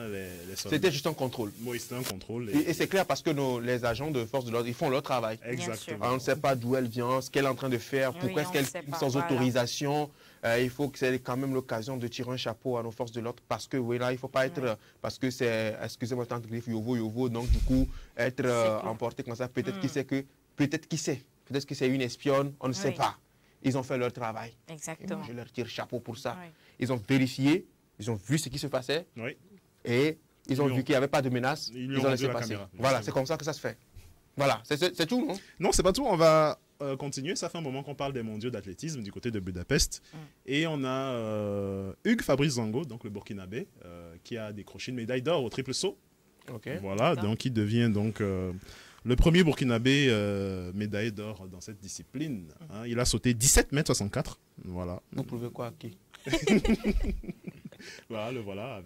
c'était juste un contrôle. Oui, c'était un contrôle. Et c'est clair parce que les agents de force de l'ordre, ils font leur travail. Exactement. On ne sait pas d'où elle vient, ce qu'elle est en train de faire, pourquoi est-ce qu'elle sans autorisation. Il faut que c'est quand même l'occasion de tirer un chapeau à nos forces de l'ordre parce que oui, là, il ne faut pas être, parce que c'est, excusez-moi, tant que griffe, yovo, donc du coup, être emporté comme ça, peut-être peut-être que c'est une espionne, on ne sait pas. Ils ont fait leur travail. Exactement. Je leur tire chapeau pour ça. Oui. Ils ont vérifié, ils ont vu ce qui se passait. Oui. Et ils ont vu qu'il n'y avait pas de menace. Ils ont laissé passer. Voilà, c'est comme ça que ça se fait. Voilà, c'est tout, non? Non, c'est pas tout. On va continuer. Ça fait un moment qu'on parle des mondiaux d'athlétisme du côté de Budapest. Et on a Hugues Fabrice Zango, donc le Burkinabé, qui a décroché une médaille d'or au triple saut. Voilà, donc il devient donc le premier Burkinabé médaillé d'or dans cette discipline. Hein. Il a sauté 17,64 m. Voilà. Vous prouvez quoi à qui? Voilà,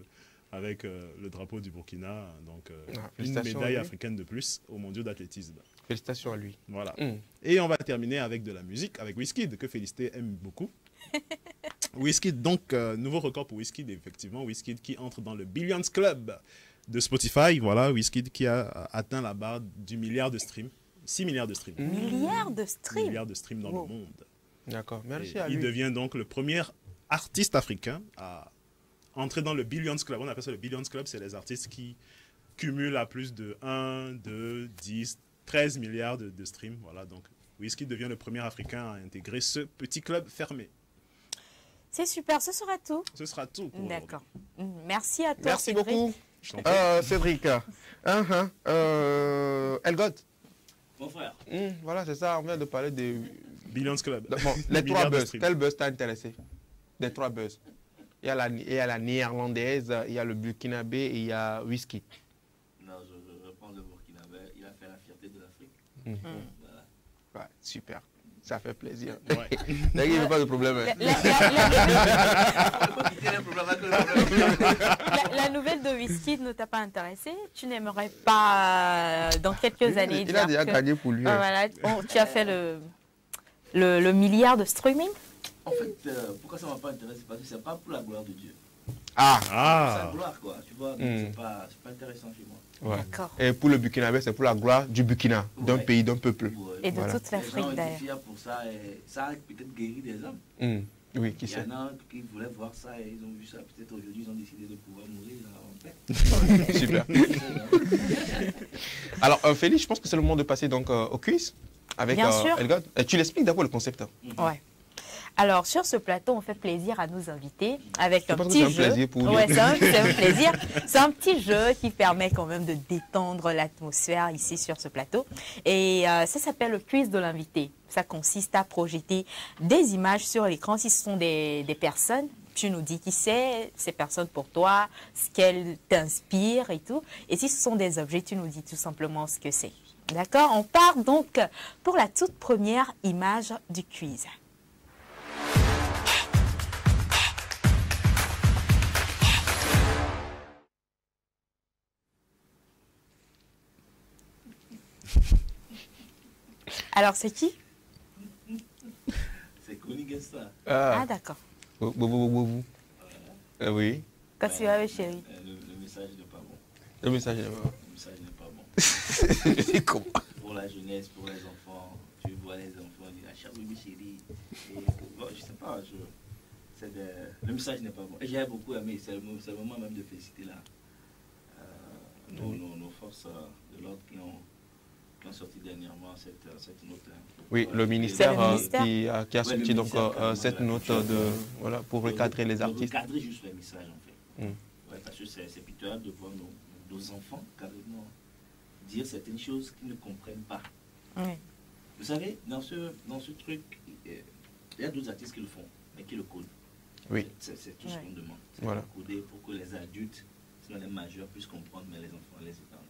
avec le drapeau du Burkina. Donc une médaille africaine de plus aux mondiaux d'athlétisme. Félicitations à lui. Voilà. Et on va terminer avec de la musique, avec Wizkid, que Félicité aime beaucoup. Wizkid, donc nouveau record pour Wizkid, effectivement. Wizkid qui entre dans le Billions Club de Spotify. Voilà, Wizkid qui a atteint la barre du milliard de streams. 6 milliards de streams. Milliards de streams? Milliards de streams dans le monde. D'accord, merci à lui. Il devient donc le premier artiste africain à entrer dans le Billions Club. On appelle ça le Billions Club, c'est les artistes qui cumulent à plus de 1, 2, 10, 13 milliards de streams. Voilà, donc Wizkid devient le premier africain à intégrer ce petit club fermé. C'est super, ce sera tout. Ce sera tout pour D'accord. Merci à toi. Merci Cédric. beaucoup. Cédric. Elgod. Mon frère. Voilà, c'est ça, on vient de parler des Billions Club. Bon, les 3 buzz. Quel buzz t'a intéressé? Des 3 buzz. Il y a la néerlandaise, il y a le burkinabé et il y a Wizkid. Non, je reprends le burkinabé. Il a fait la fierté de l'Afrique. Voilà. Ouais, super. Ça fait plaisir. Ouais. Il n'y a pas de problème. La nouvelle de Wizkid ne t'a pas intéressé? Tu n'aimerais pas dans quelques années il a déjà gagné pour lui. Voilà, tu as fait le milliard de streaming? En fait, pourquoi ça ne m'a pas intéressé? Parce que ce n'est pas pour la gloire de Dieu. C'est la gloire, quoi. Tu vois, c'est pas intéressant chez moi. Ouais. Et pour le Burkinabé, c'est pour la gloire du Burkina, d'un pays, d'un peuple. Et de toute l'Afrique d'ailleurs. Les gens étaient fiers pour ça et ça a peut-être guéri des hommes. Oui, qui sait. Il y en a qui voulaient voir ça et ils ont vu ça. Peut-être aujourd'hui, ils ont décidé de pouvoir mourir en paix. Super. Alors, Félix, je pense que c'est le moment de passer donc au quiz avec Elgod. Tu l'expliques d'abord le concept. Ouais. Alors, sur ce plateau, on fait plaisir à nos invités avec un petit jeu. Ouais, c'est un plaisir. C'est un petit jeu qui permet quand même de détendre l'atmosphère ici sur ce plateau. Et ça s'appelle le quiz de l'invité. Ça consiste à projeter des images sur l'écran. Si ce sont des personnes, tu nous dis qui c'est, ces personnes pour toi, ce qu'elles t'inspirent et tout. Et si ce sont des objets, tu nous dis tout simplement ce que c'est. D'accord? On part donc pour la toute première image du quiz. Alors, c'est qui? C'est Connie Gesta. Ah, d'accord. Oui. Quand tu vas avec chérie. Le message n'est pas bon. Le message n'est pas bon. Le message n'est pas bon. Comment? Pour la jeunesse, pour les enfants. Tu vois les enfants dire ah, chérie, chérie. Bon, je sais pas. Le message n'est pas bon. Et j'ai beaucoup aimé. C'est le moment même de féliciter là. Nos forces de l'ordre qui ont sorti dernièrement cette note. Oui, le ministère qui a sorti donc cette note voilà, pour recadrer les artistes. Recadrer juste les messages en fait. Ouais, parce que c'est pitoyable de voir nos enfants carrément dire certaines choses qu'ils ne comprennent pas. Oui. Vous savez, dans ce truc, il y a d'autres artistes qui le font, mais qui le codent. Oui. C'est tout ce qu'on demande. C'est voilà. de coder pour que les adultes, sinon les majeurs, puissent comprendre, mais les enfants les épargnent.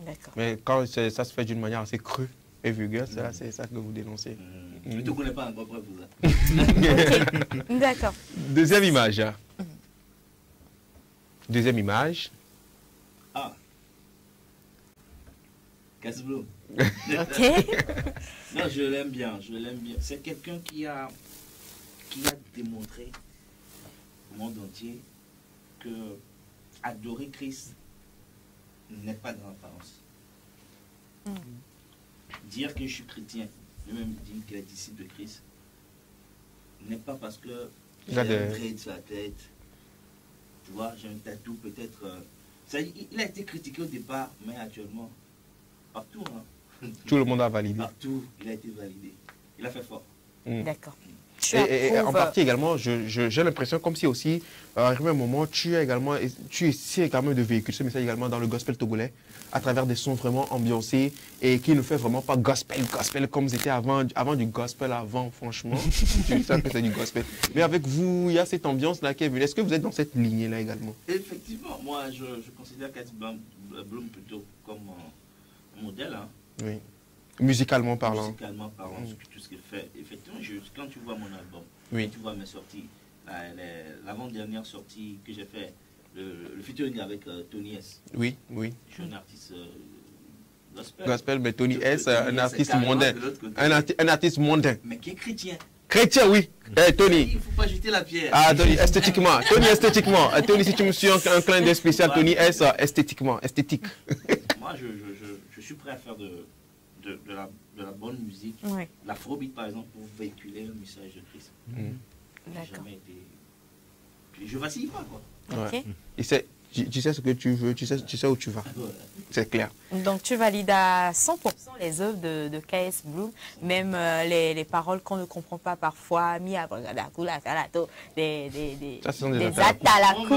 D'accord. Mais quand ça se fait d'une manière assez crue et vulgaire, c'est ça que vous dénoncez. Je ne te connais pas encore, preuve pour ça. Okay. D'accord. Deuxième image. Deuxième image. Ah. Casblou. Ok. Non, je l'aime bien. C'est quelqu'un qui a qui a démontré au monde entier que adorer Christ n'est pas de l'apparence. Dire que je suis chrétien, lui-même dit qu'il est disciple de Christ, n'est pas parce que j'ai un trait sur la tête. Tu vois, j'ai un tatou peut-être. Il a été critiqué au départ, mais actuellement, partout. Hein. Tout le monde a validé. Partout, il a été validé. Il a fait fort. D'accord. Et en partie également, j'ai l'impression comme si aussi, arrivé un moment, tu essaies également de véhiculer ce message également dans le gospel togolais, à travers des sons vraiment ambiancés et qui ne fait vraiment pas gospel comme c'était avant du gospel avant, franchement. Tu sais que c'est du gospel. Mais avec vous, il y a cette ambiance-là qui est venue. Est-ce que vous êtes dans cette lignée-là également? Effectivement, moi, je considère Cat Bloom plutôt comme un modèle. Hein. Oui. Musicalement parlant. Musicalement parlant, tout ce qu'il fait. Effectivement, quand tu vois mon album, oui. Tu vois mes sorties, l'avant-dernière sortie que j'ai fait, le featuring avec Tony S. Oui, oui. Je suis un artiste gospel. Gospel, mais Tony S, un artiste mondain. Un artiste mondain. Mais qui est chrétien. Chrétien, oui. Hey, Tony. Il ne faut pas jeter la pierre. Ah, Tony, esthétiquement. Tony, esthétiquement. Tony, si tu me suis un clin d'œil spécial, Tony S, esthétiquement, esthétique. Moi, je suis prêt à faire de la bonne musique, l'afrobeat par exemple, pour véhiculer le message de Christ. J'ai jamais été... Je vacille pas, quoi. Okay. Et tu sais ce que tu veux, tu sais où tu vas. C'est clair. Donc tu valides à 100% les œuvres de KS Bloom, même les paroles qu'on ne comprend pas parfois, des atalakou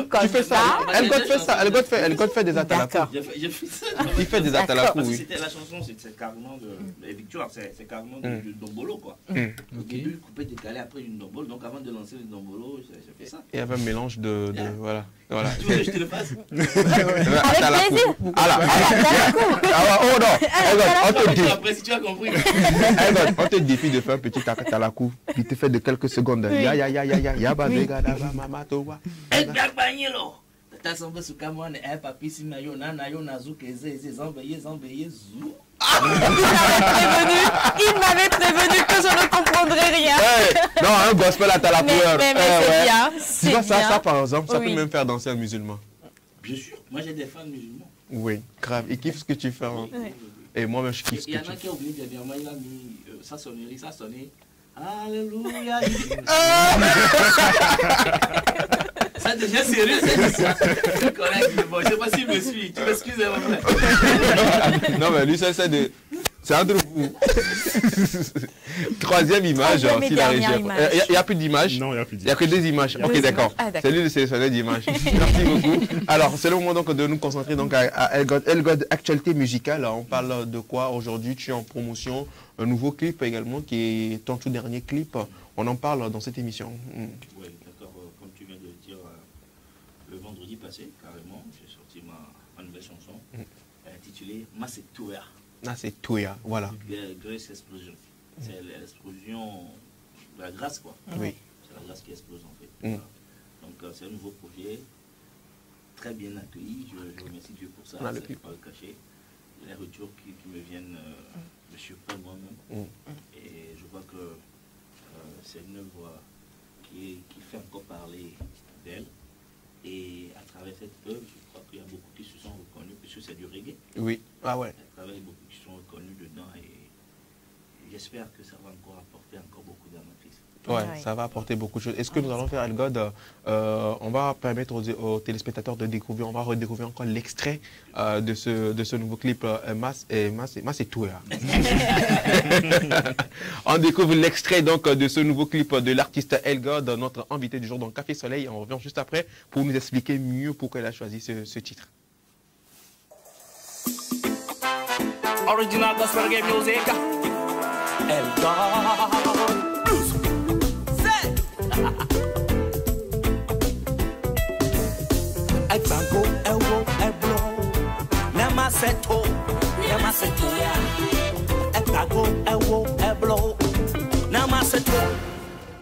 comme ça. Elle fait des atalakou. Il fait des atalakou, oui. La chanson, c'est carrément de Victoire, c'est carrément du dombolo, quoi. Au début, coupé, décalé, après du dombolo. Donc avant de lancer le dombolo, j'ai fait ça. Il y avait un mélange de voilà. Tu veux que je te le fasse? Avec plaisir. Oh non, on te dit. Après, si tu as compris. On te défie de faire un petit atalakou. Il te fait de quelques secondes. Ya babega da mama towa. Il m'avait prévenu que je ne comprendrais rien. Non, un gospel à la couleur. Mais c'est bien. Tu vois ça par exemple, ça peut même faire danser un musulman. Bien sûr, moi j'ai des fans musulmans. Oui, grave. Ils kiffent ce que tu fais. Et moi-même je kiffe ce que tu fais. Il y en a qui ont oublié dernièrement, il a mis sa sonnerie, ça sonnait. Alléluia. Ça déjà sérieux, c'est correct. Bon, je sais pas s'il me suit. Tu m'excuses, mon frère. Non, mais lui, c'est entre vous. Troisième image, si la régie. Il n'y a plus d'image. Non, il n'y a plus d'image. Il n'y a que des images. Ok, d'accord. C'est lui de sélectionner d'images. Merci beaucoup. Alors, c'est le moment donc de nous concentrer donc à Elgod Actualité Musicale. On parle de quoi aujourd'hui? Tu es en promotion. Un nouveau clip également qui est ton tout dernier clip. On en parle dans cette émission. Oui, d'accord. Comme tu viens de le dire, le vendredi passé, carrément, j'ai sorti ma nouvelle chanson intitulée Masetouya. Masetouya, voilà. Grace Explosion. C'est l'explosion de la grâce, quoi. Oui. C'est la grâce qui explose, en fait. Voilà. Donc, c'est un nouveau projet très bien accueilli. Je remercie Dieu pour ça. On a le clip. Pas le cacher. Les retours qui me viennent me surprennent moi-même. Et je vois que c'est une œuvre qui fait encore parler d'elle. Et à travers cette œuvre, je crois qu'il y a beaucoup qui se sont reconnus, puisque c'est du reggae. Oui, ah ouais. À travers beaucoup qui sont reconnus dedans. Et j'espère que ça va encore apporter encore beaucoup d'amatrices. Ouais, ça va apporter beaucoup de choses. Est-ce que nous allons faire, Elgod, on va permettre aux téléspectateurs de découvrir, on va redécouvrir encore l'extrait de ce nouveau clip Masetouya. On découvre l'extrait donc de ce nouveau clip de l'artiste Elgod, notre invité du jour dans Café Soleil. On revient juste après pour nous expliquer mieux pourquoi elle a choisi ce titre. Original gospel reggae music. Elgod. Egbango, ewo, eblo, nemaseto, ya. Egbango, ewo, eblo, nemaseto,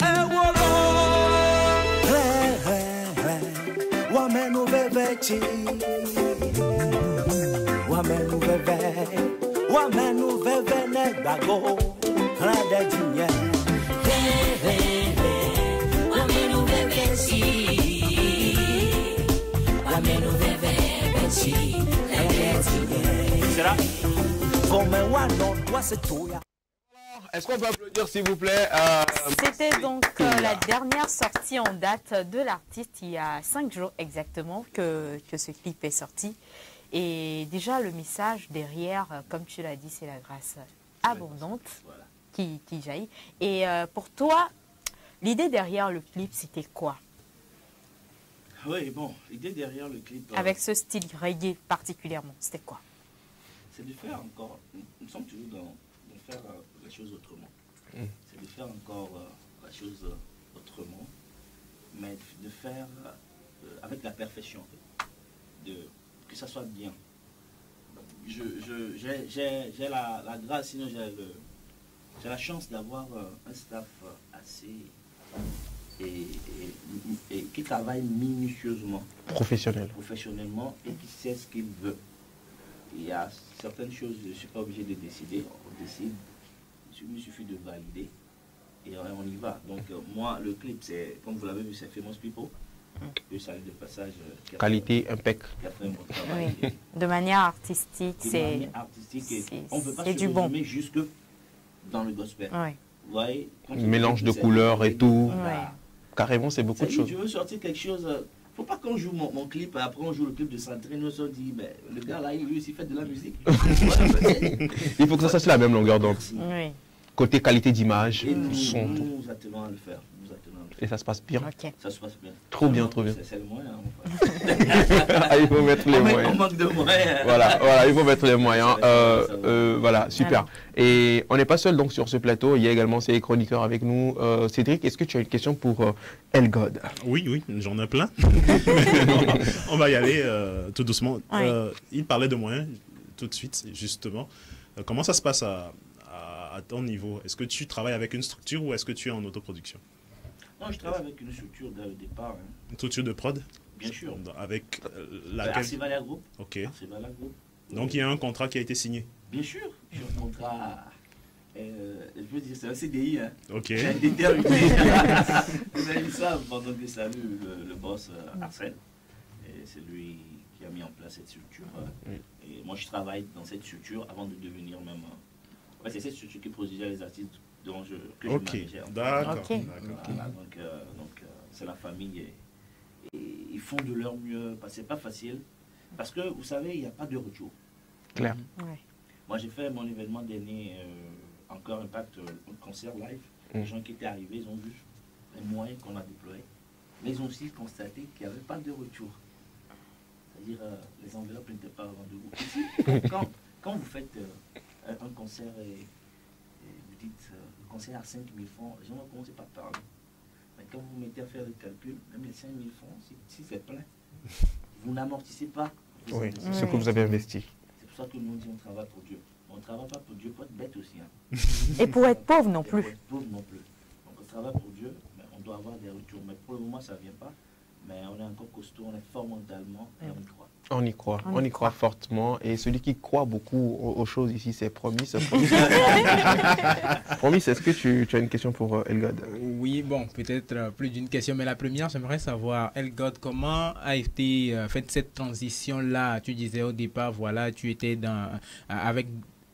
ewolo. Wamenu vevechi, wamenu veve negbago, rade jinye. Est-ce qu'on peut applaudir s'il vous plaît? C'était donc la dernière sortie en date de l'artiste il y a 5 jours exactement que ce clip est sorti. Et déjà le message derrière, comme tu l'as dit, c'est la grâce abondante qui jaillit. Et pour toi, l'idée derrière le clip, c'était quoi? Oui, bon, l'idée derrière le clip... Avec ce style reggae particulièrement, c'était quoi? C'est de faire encore... Nous sommes toujours dans faire la chose autrement. C'est de faire encore la chose autrement, mais de faire avec la perfection, que ça soit bien. J'ai la grâce, sinon j'ai la chance d'avoir un staff assez... Et qui travaille minutieusement. Professionnellement et qui sait ce qu'il veut. Il y a certaines choses, je ne suis pas obligé de décider, on décide, il me suffit de valider et on y va. Donc moi, le clip, c'est, comme vous l'avez vu, c'est Famous People. Je salue de passage. Qualité impec. Oui. De manière artistique, c'est du bon. Jusque dans le gospel. Oui. Vous voyez, mélange de couleurs et tout. Carrément, c'est beaucoup de choses. Tu veux sortir quelque chose... Faut pas qu'on joue mon clip, après on joue le clip de Santré, nous on dit, mais le gars là, lui aussi fait de la musique. Il faut que ça soit la même longueur d'onde. Oui. Côté qualité d'image, son. Nous attendons à le faire. Et ça se passe bien. Okay. Ça se passe bien. Trop bien, trop bien. C'est le moyen. Il faut mettre les moyens. On manque de moyens. Voilà, il faut mettre les moyens. Voilà, super. Et on n'est pas seul donc sur ce plateau. Il y a également ces chroniqueurs avec nous. Cédric, est-ce que tu as une question pour Elgod? Oui, j'en ai plein. On va y aller tout doucement. Oui. Il parlait de moyens tout de suite, justement. Comment ça se passe à ton niveau? Est-ce que tu travailles avec une structure ou est-ce que tu es en autoproduction? Non, je travaille avec une structure dès le départ. Une structure de prod? Bien sûr. Avec laquelle? Arcivalia Group. Ok. Arcivalia Group. Donc il y a un contrat qui a été signé? Bien sûr. J'ai un contrat... je veux dire, c'est un CDI. Hein. Ok. J'ai déterminé. Vous avez vu ça pendant que je salue le boss Arsène. Et c'est lui qui a mis en place cette structure. Et moi, je travaille dans cette structure avant de devenir même... c'est cette structure qui produisait les artistes que je manageais. D'accord. Donc, c'est la famille. Et ils font de leur mieux. C'est pas facile. Parce que, vous savez, il n'y a pas de retour. Clair. Moi, j'ai fait mon événement dernier, encore Impact, un concert live. Les gens qui étaient arrivés, ils ont vu les moyens qu'on a déployés. Mais ils ont aussi constaté qu'il n'y avait pas de retour. C'est-à-dire, les enveloppes n'étaient pas au rendez-vous. Quand vous faites un concert et vous dites le concert à 5 000 francs, les gens vont commencer par parler. Mais quand vous vous mettez à faire le calcul, même les 5 000 francs, si c'est plein, vous n'amortissez pas. Oui, ce que vous avez investi. C'est pour ça que nous disons on travaille pour Dieu. On ne travaille pas pour Dieu pour être bête aussi. Et pour être pauvre non plus. Pour être pauvre non plus. Donc on travaille pour Dieu, mais on doit avoir des retours. Mais pour le moment, ça ne vient pas. Mais on est encore costaud, on est fort mentalement et on y croit. On y croit fortement. Et celui qui croit beaucoup aux choses ici, c'est Promis. Promis, est-ce que tu as une question pour Elgod? Oui, bon, peut-être plus d'une question, mais la première, j'aimerais savoir, Elgod, comment a été faite cette transition-là? Tu disais au départ, voilà, tu étais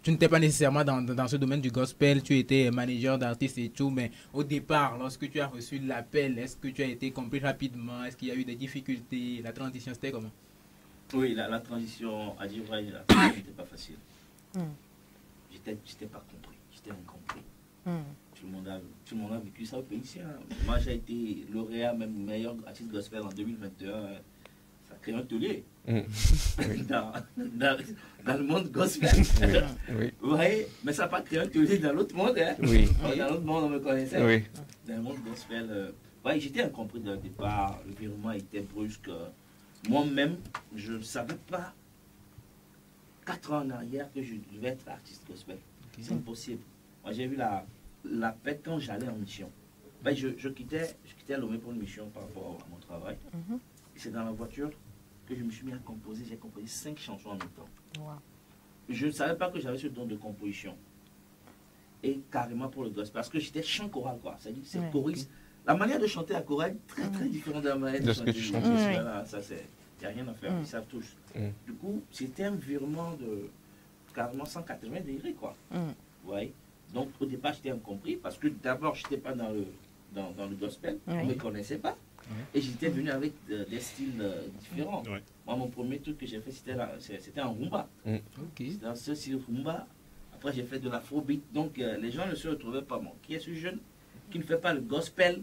tu n'étais pas nécessairement dans ce domaine du gospel, tu étais manager d'artistes et tout, mais au départ, lorsque tu as reçu l'appel, est-ce que tu as été compris rapidement? Est-ce qu'il y a eu des difficultés? La transition, c'était comment? Oui, la transition, à dire vrai, n'était pas facile. J'étais pas compris, j'étais incompris. Tout le monde a vécu ça au pays ici. Moi, j'ai été lauréat, même meilleur artiste gospel en 2021. Ça crée un tollé dans le monde gospel. Oui. Vous voyez, mais ça n'a pas créé un tollé dans l'autre monde. Hein. Oui. Dans l'autre monde, on me connaissait. Oui. Dans le monde gospel, j'étais incompris dès le départ. Le virement était brusque. Moi-même, je ne savais pas 4 ans en arrière que je devais être artiste gospel. C'est impossible. Moi, j'ai vu la paix quand j'allais en mission. Je quittais Lomé pour une mission par rapport à mon travail. Et c'est dans la voiture que je me suis mis à composer. J'ai composé 5 chansons en même temps. Wow. Je ne savais pas que j'avais ce don de composition. Et carrément pour le gospel. Parce que j'étais chant choral, quoi. C'est-à-dire, c'est choriste. La manière de chanter à chorale est très très différente de la manière de ce que tu chantes. Voilà, ça c'est Il n'y a rien à faire, ils savent tous. Du coup, c'était un virement de carrément 180 degrés, quoi. Vous voyez? Donc, au départ, j'étais incompris parce que d'abord, je n'étais pas dans le gospel, on ne me connaissait pas. Et j'étais venu avec des styles différents. Moi, mon premier truc que j'ai fait, c'était un rumba. C'était un seul style rumba. Après, j'ai fait de l'afrobeat. Donc, les gens ne se retrouvaient pas. Moi, qui est ce jeune qui ne fait pas le gospel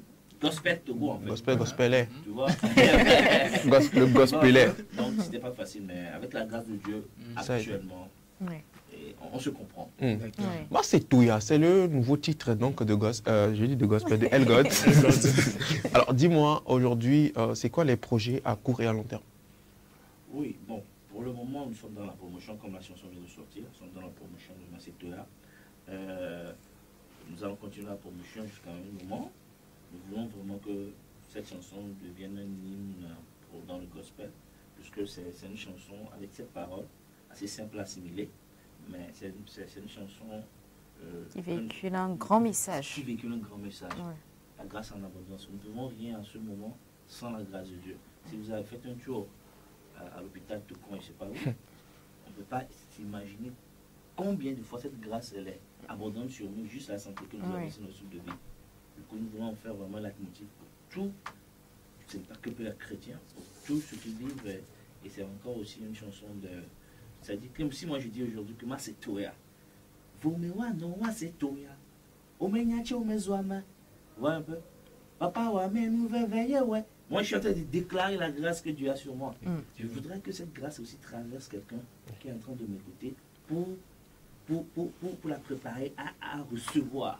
Togo, en fait. Gospelais. Tu vois? Le gospelais. Donc, c'était pas facile, mais avec la grâce de Dieu, actuellement, et on se comprend. Moi, c'est Touya, c'est le nouveau titre donc de gospel, je dis de gospel, de Elgod. Alors, dis-moi, aujourd'hui, c'est quoi les projets à court et à long terme? Oui, bon, pour le moment, nous sommes dans la promotion, comme la chanson vient de sortir, nous sommes dans la promotion de Macetoya. Nous allons continuer la promotion jusqu'à un moment. Nous voulons vraiment que cette chanson devienne un hymne dans le gospel, puisque c'est une chanson avec cette parole assez simple à assimiler, mais c'est une chanson qui véhicule un grand message. Qui véhicule un grand message. La grâce en abondance. Nous ne pouvons rien en ce moment sans la grâce de Dieu. Si vous avez fait un tour à l'hôpital de Toukon, je ne sais pas où, on ne peut pas s'imaginer combien de fois cette grâce elle est abondante sur nous, juste la santé que nous avons sur notre souffle de vie. Du coup, nous voulons en faire vraiment l'activité pour tout, ce n'est pas que pour les chrétiens, pour tous ceux qui vivent. Et c'est encore aussi une chanson de. Ça dit comme si moi je dis aujourd'hui que moi c'est Toya. Vous me wa non moi c'est Toya. O me nyache o me zoama. Voilà un peu. Papa wa me nous veiller ouais. Moi je suis en train de déclarer la grâce que Dieu a sur moi. Je voudrais que cette grâce aussi traverse quelqu'un qui est en train de m'écouter pour la préparer à recevoir.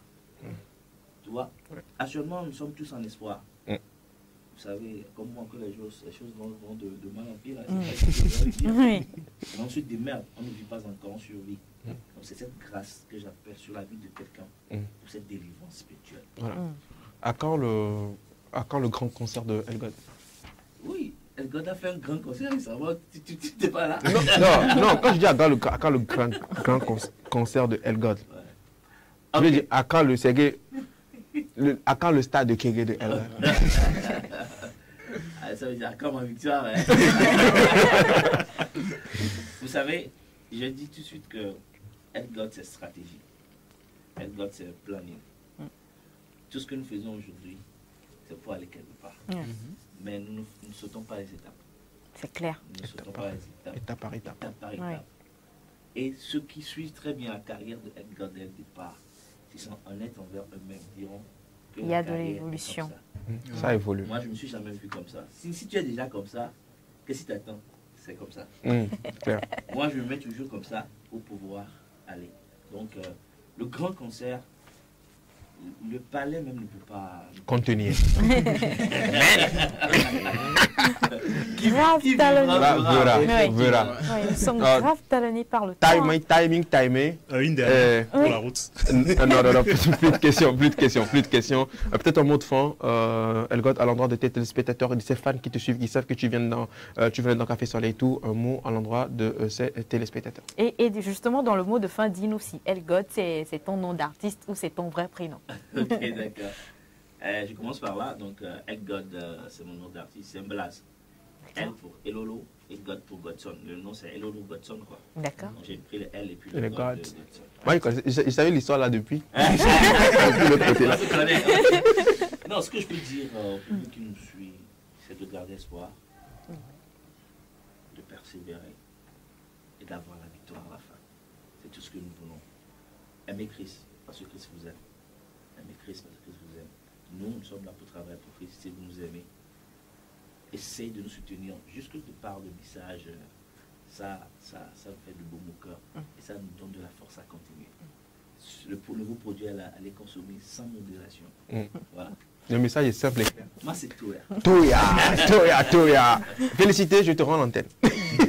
Tu vois, actuellement, nous sommes tous en espoir. Vous savez, comme moi, que les choses vont de mal en pire. Et ensuite, des merdes, on ne vit pas encore, on survit. Donc, c'est cette grâce que j'appelle sur la vie de quelqu'un pour cette délivrance spirituelle. Voilà. À quand le grand concert de Elgod? Oui, Elgod a fait un grand concert, ça va, tu n'es pas là? Non, quand je dis à quand le grand concert de Elgod, je veux dire à quand le Ségé. À quand le stade de Kéré de Elgod? Ça veut dire à quand ma victoire. Hein? Vous savez, je dis tout de suite que Elgod c'est stratégie. Elgod c'est planning. Tout ce que nous faisons aujourd'hui, c'est pour aller quelque part. Mais nous ne sautons pas les étapes. C'est clair. Nous ne sautons pas les étapes. Étape par étape. Étape par étape. Et ceux qui suivent très bien la carrière de Elgod dès le départ, s'ils sont honnêtes envers eux-mêmes, diront qu'il y a de l'évolution. Ça évolue. Moi, je ne me suis jamais vu comme ça. Si tu es déjà comme ça, qu'est-ce que tu attends? C'est comme ça. Moi, je me mets toujours comme ça pour pouvoir aller. Donc, le grand concert, le palais même ne peut pas contenir. Grave talonné. Voilà. Nous sommes grave talonnés par le temps. Timing. Une dernière pour la route. Non, plus de questions. Peut-être un mot de fin, Elgod, à l'endroit de tes téléspectateurs et de ces fans qui te suivent, qui savent que tu viens dans Café Soleil et tout, un mot à l'endroit de ces téléspectateurs. Et justement, dans le mot de fin, dis-nous si Elgod, c'est ton nom d'artiste ou c'est ton vrai prénom. Ok, d'accord. Je commence par là. Donc, Elgod, c'est mon nom d'artiste, c'est un blaze. L pour Elolo et God pour Godson. Le nom, c'est Elolo Godson, quoi. D'accord. Donc, j'ai pris le L et puis le God de Godson. Ouais, je savais l'histoire là depuis. Non, ce que je peux dire au public qui nous suit, c'est de garder espoir, de persévérer et d'avoir la victoire à la fin. C'est tout ce que nous voulons. Aimez Christ parce que Christ vous aime. Aimez Christ parce que Christ vous aime. Nous sommes là pour travailler pour Christ. Si vous nous aimez, essayez de nous soutenir jusque de par le message. Ça me fait du baume au cœur et ça nous donne de la force à continuer. Le nouveau produit, elle est consommée sans modération. Voilà. Le message est simple et clair. Moi, c'est Toya. Toya. Félicité, je te rends l'antenne.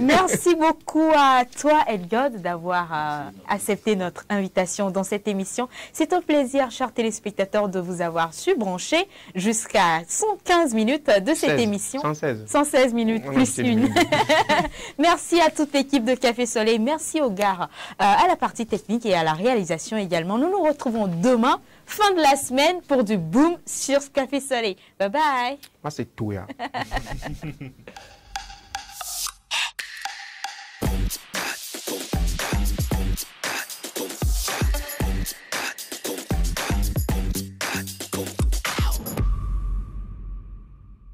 Merci beaucoup à toi, Elgod, d'avoir accepté notre invitation dans cette émission. C'est un plaisir, chers téléspectateurs, de vous avoir su brancher jusqu'à 115 minutes de cette émission. 116 minutes plus une. Merci à toute l'équipe de Café Soleil. Merci aux gars à la partie technique et à la réalisation également. Nous nous retrouvons demain, fin de la semaine, pour du boom sur Café Soleil. Bye bye. Moi, c'est Toya.